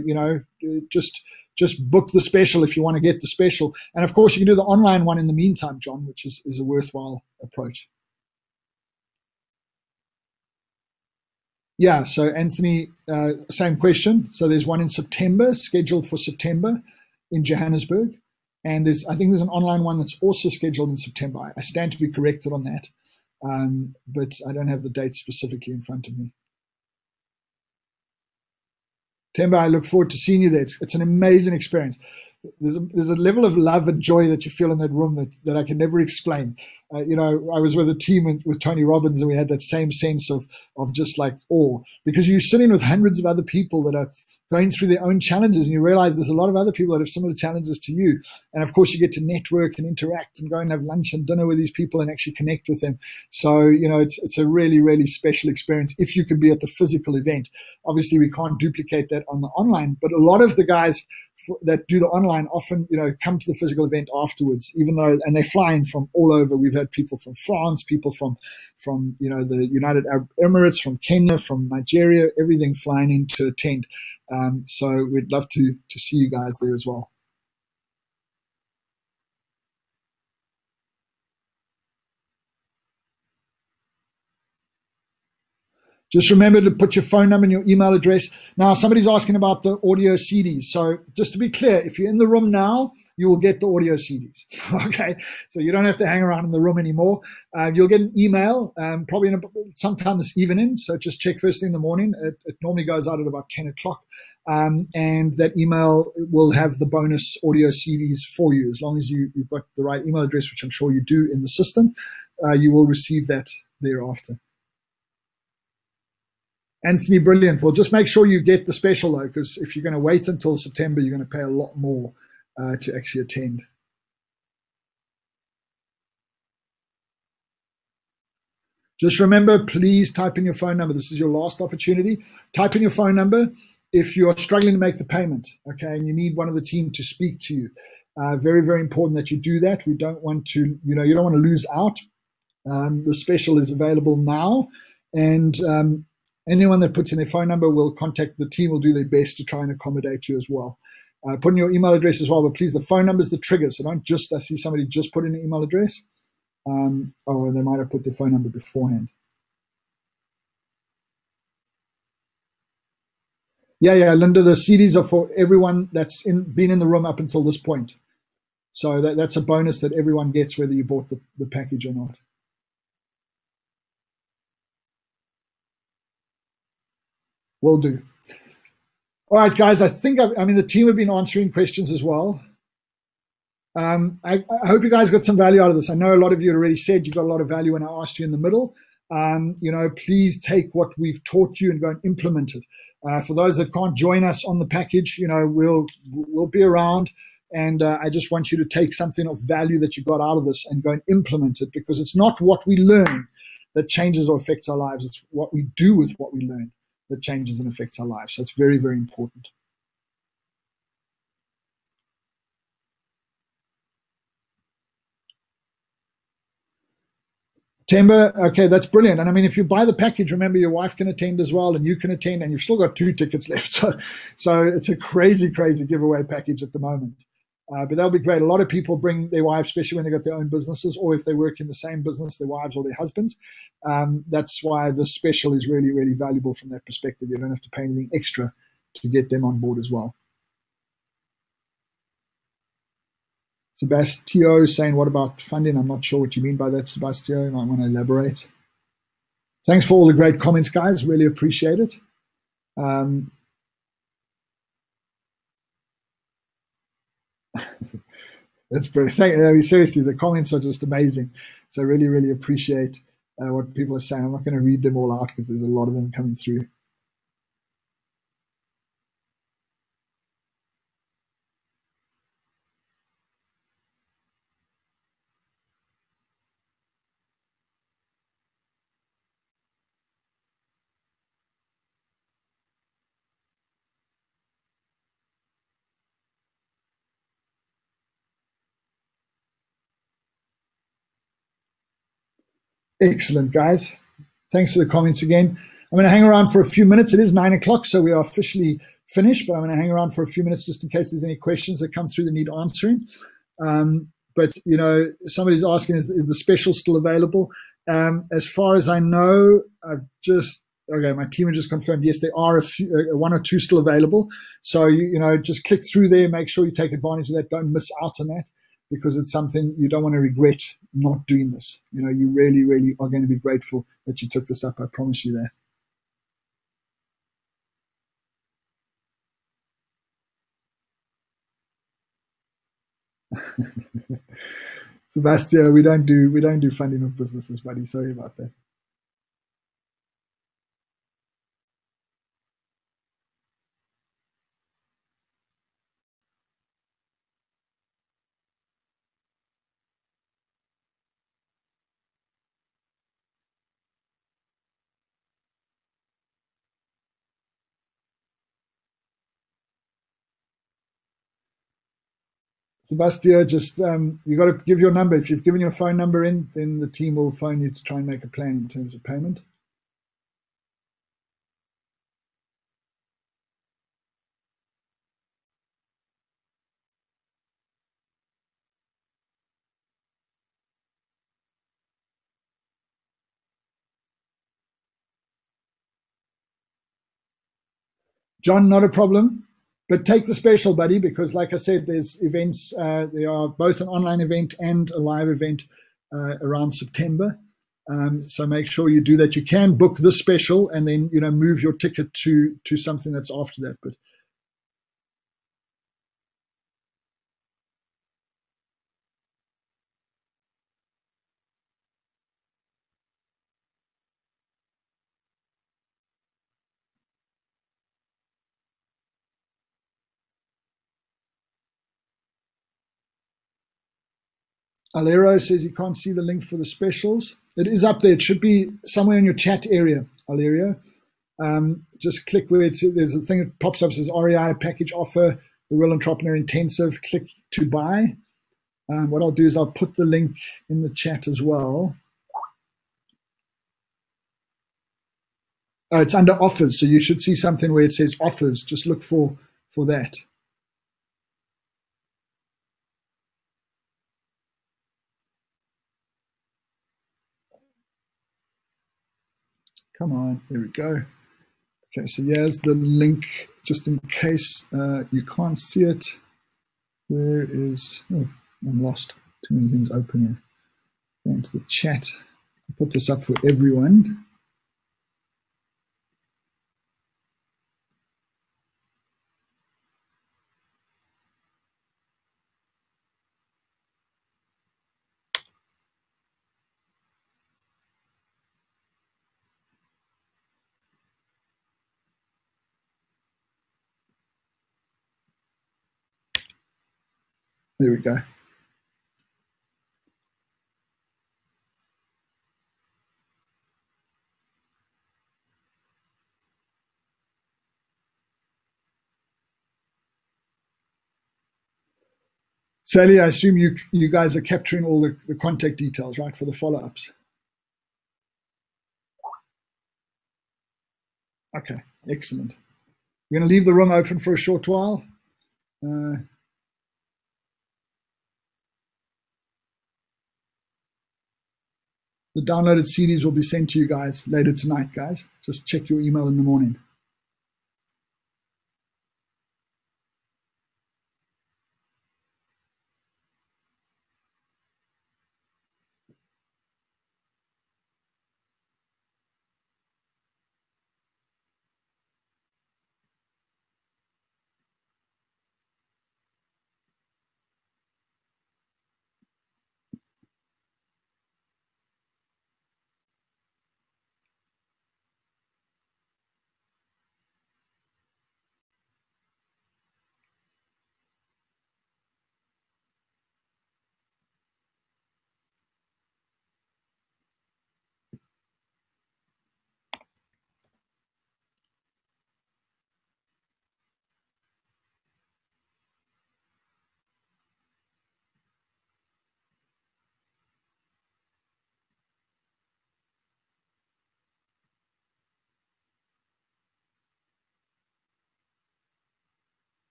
just book the special if you want to get the special. And of course, you can do the online one in the meantime, John, which is a worthwhile approach. Yeah, so Anthony, same question. So there's one in September, scheduled for September in Johannesburg. And I think there's an online one that's also scheduled in September. I stand to be corrected on that, but I don't have the date specifically in front of me. Temba, I look forward to seeing you there. It's an amazing experience. There's a level of love and joy that you feel in that room that I can never explain. I was with a team with Tony Robbins, and we had that same sense of just like awe, because you're sitting with hundreds of other people that are going through their own challenges, and you realize there's a lot of other people that have similar challenges to you. And of course, you get to network and interact and go and have lunch and dinner with these people and actually connect with them. So, it's a really, really special experience if you can be at the physical event. Obviously, we can't duplicate that on the online, but a lot of the guys that do the online often, come to the physical event afterwards, and they fly in from all over. We've had people from France, people from the United Arab Emirates, from Kenya, from Nigeria, everything flying in to attend. So we'd love to see you guys there as well. Just remember to put your phone number and your email address. Now, somebody's asking about the audio CDs. So just to be clear, if you're in the room now, you will get the audio CDs. Okay, so you don't have to hang around in the room anymore. You'll get an email probably sometime this evening. So just check first thing in the morning. It normally goes out at about 10 o'clock. And that email will have the bonus audio CDs for you. As long as you've got the right email address, which I'm sure you do in the system, you will receive that thereafter. Anthony, brilliant. Well, just make sure you get the special, though, because if you're going to wait until September, you're going to pay a lot more to actually attend. Just remember, please type in your phone number. This is your last opportunity. Type in your phone number if you are struggling to make the payment, okay, and you need one of the team to speak to you. Very, very important that you do that. We don't want to, you don't want to lose out. The special is available now, and anyone that puts in their phone number will contact the team, will do their best to try and accommodate you as well. Put in your email address as well, but please, the phone number is the trigger. So don't I see somebody just put in an email address. Oh, they might have put their phone number beforehand. Yeah, Linda, the CDs are for everyone that's been in the room up until this point. So that's a bonus that everyone gets, whether you bought the package or not. Will do. All right, guys, I mean, the team have been answering questions as well. I hope you guys got some value out of this. I know a lot of you already said you got a lot of value when I asked you in the middle. Please take what we've taught you and go and implement it. For those that can't join us on the package, we'll be around. And I just want you to take something of value that you got out of this and go and implement it, because it's not what we learn that changes or affects our lives. It's what we do with what we learn that changes and affects our lives. So it's very, very important. Temba, okay, that's brilliant. And I mean, if you buy the package, remember your wife can attend as well, and you can attend, and you've still got 2 tickets left. So it's a crazy, crazy giveaway package at the moment. But that'll be great. A lot of people bring their wives, especially when they've got their own businesses, or if they work in the same business, their wives or their husbands. That's why this special is really, really valuable from that perspective. You don't have to pay anything extra to get them on board as well. Sebastio saying, what about funding? I'm not sure what you mean by that, Sebastio. You might want to elaborate. Thanks for all the great comments, guys. Really appreciate it. That's brilliant. Seriously, the comments are just amazing. So I really, really appreciate what people are saying. I'm not going to read them all out because there's a lot of them coming through. Excellent, guys. Thanks for the comments again. I'm going to hang around for a few minutes. It is 9 o'clock, so we are officially finished, but I'm going to hang around for a few minutes just in case there's any questions that come through that need answering. But, somebody's asking, is the special still available? As far as I know, my team has just confirmed, yes, there are one or two still available. So, just click through there, make sure you take advantage of that. Don't miss out on that, because it's something you don't want to regret not doing this. You really, really are going to be grateful that you took this up. I promise you that. Sebastian, we don't do funding of businesses, buddy. Sorry about that. Sebastian, just you got to give your number. If you've given your phone number in, then the team will phone you to try and make a plan in terms of payment. John, not a problem, but take the special, buddy, because like I said, there's events. There are both an online event and a live event around September. So make sure you do that. You can book the special and then move your ticket to something that's after that. But Alero says you can't see the link for the specials. It is up there. It should be somewhere in your chat area, Alero. Just click where there's a thing that pops up that says REI package offer, the Real Entrepreneur Intensive. Click to buy. What I'll do is I'll put the link in the chat as well. It's under offers, so you should see something where it says offers. Just look for that. Come on, there we go. Okay, so here's the link, just in case you can't see it. Where is, oh, I'm lost. Too many things open here. Go into the chat. I'll put this up for everyone. There we go. Sally, I assume you guys are capturing all the contact details, right, for the follow-ups? Okay, excellent. We're going to leave the room open for a short while. The downloaded CDs will be sent to you guys later tonight, guys. Just check your email in the morning.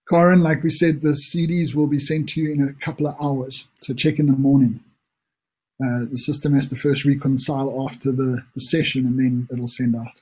Corin, like we said, the CDs will be sent to you in a couple of hours. So check in the morning. The system has to first reconcile after the session, and then it'll send out.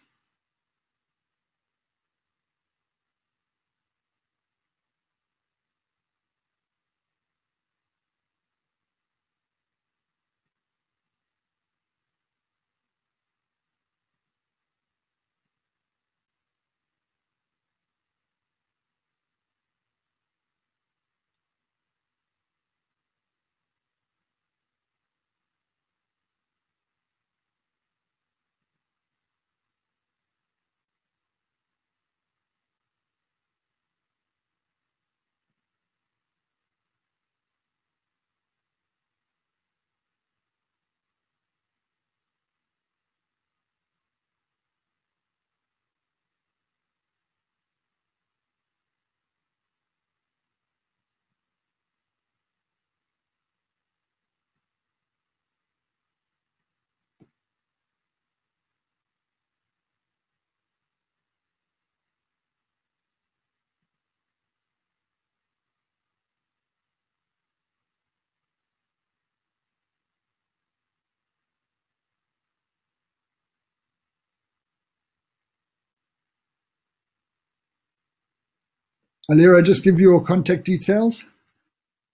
Alira, just give your contact details,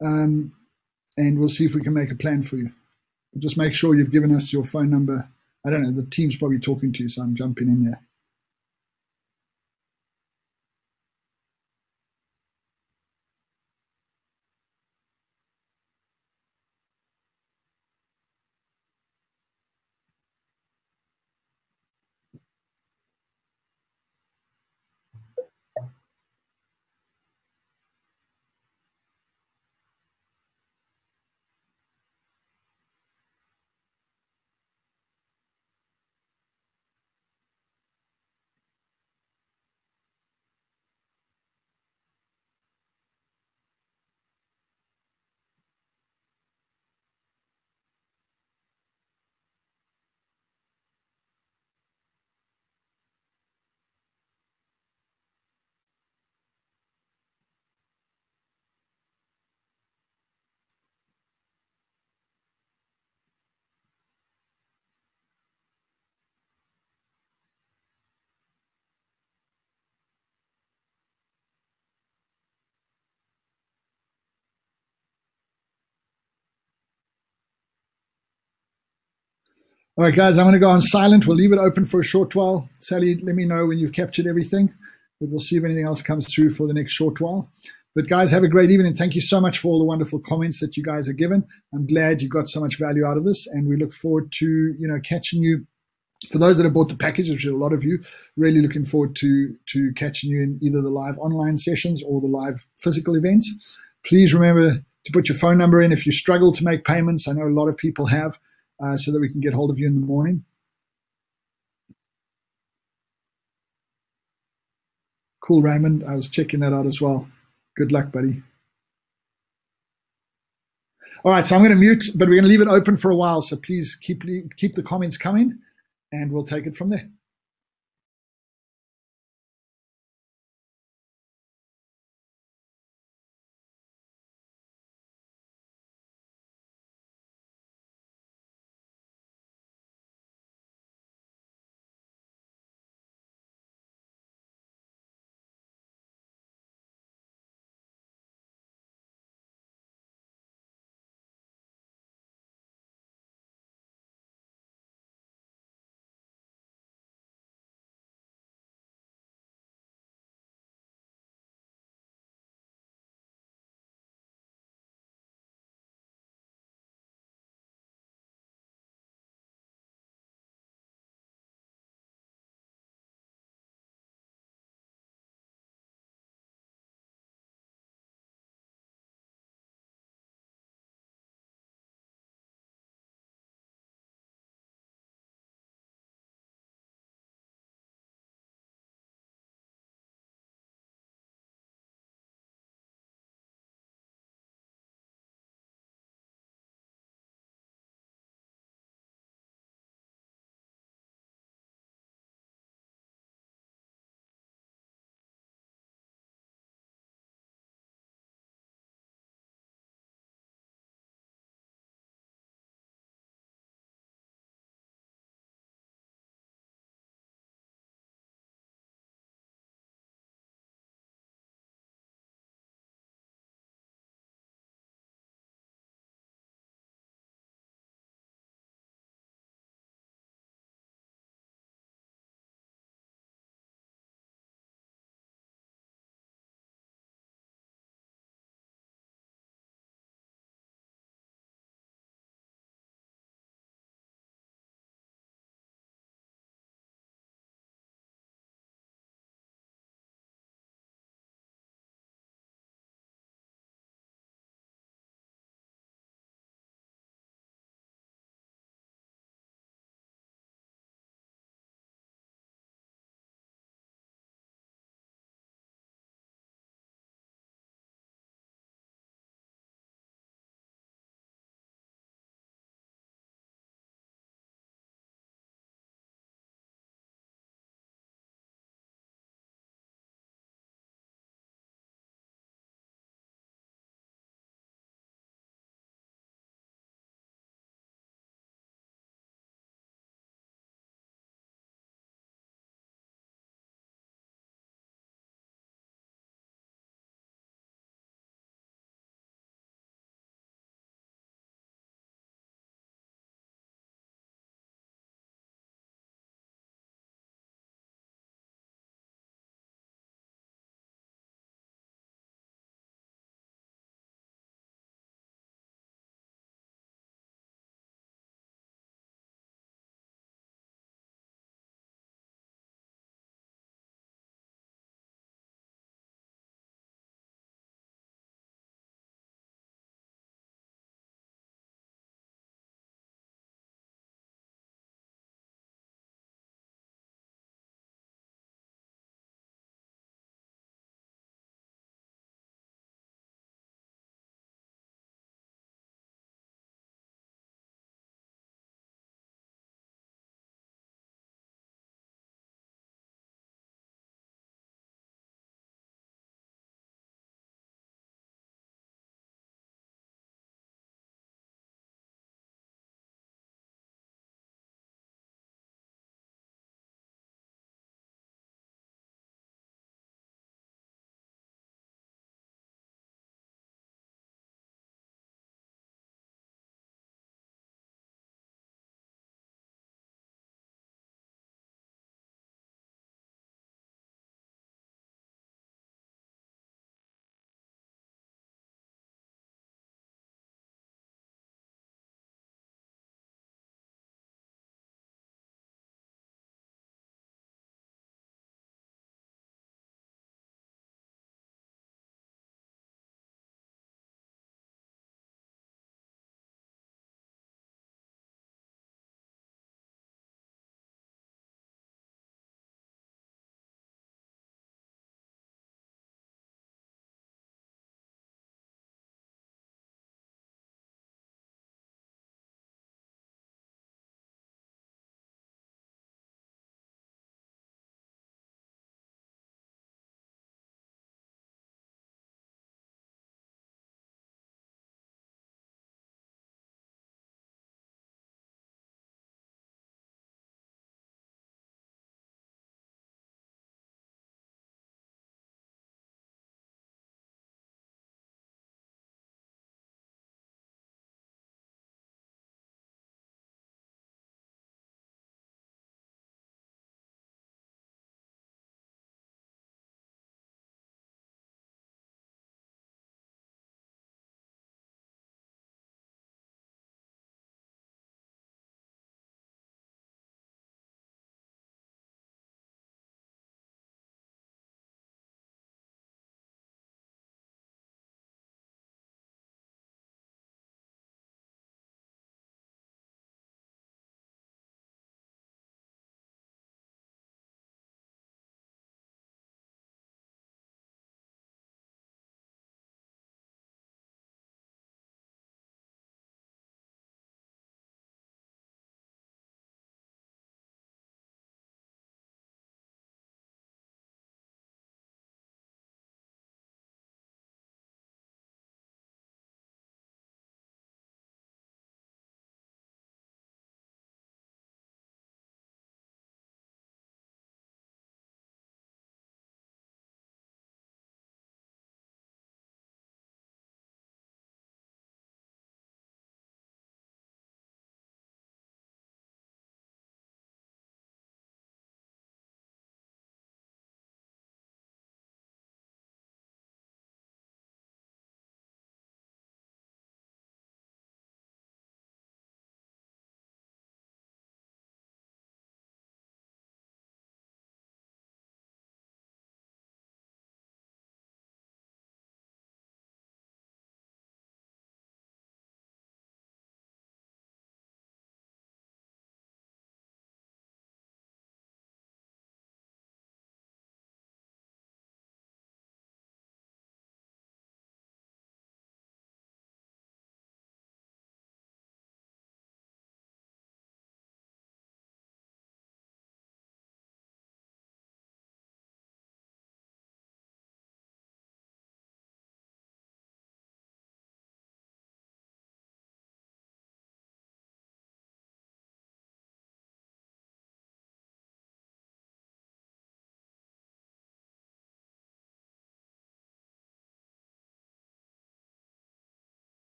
and we'll see if we can make a plan for you. Just make sure you've given us your phone number. I don't know, the team's probably talking to you, so I'm jumping in there. All right, guys, I'm going to go on silent. We'll leave it open for a short while. Sally, let me know when you've captured everything, but we'll see if anything else comes through for the next short while. But guys, have a great evening. Thank you so much for all the wonderful comments that you guys have given. I'm glad you got so much value out of this, and we look forward to catching you. For those that have bought the package, which are a lot of you, really looking forward to catching you in either the live online sessions or the live physical events. Please remember to put your phone number in if you struggle to make payments. I know a lot of people have, so that we can get hold of you in the morning. Cool, Raymond. I was checking that out as well. Good luck, buddy. All right, so I'm going to mute, but we're going to leave it open for a while. So please keep the comments coming, and we'll take it from there.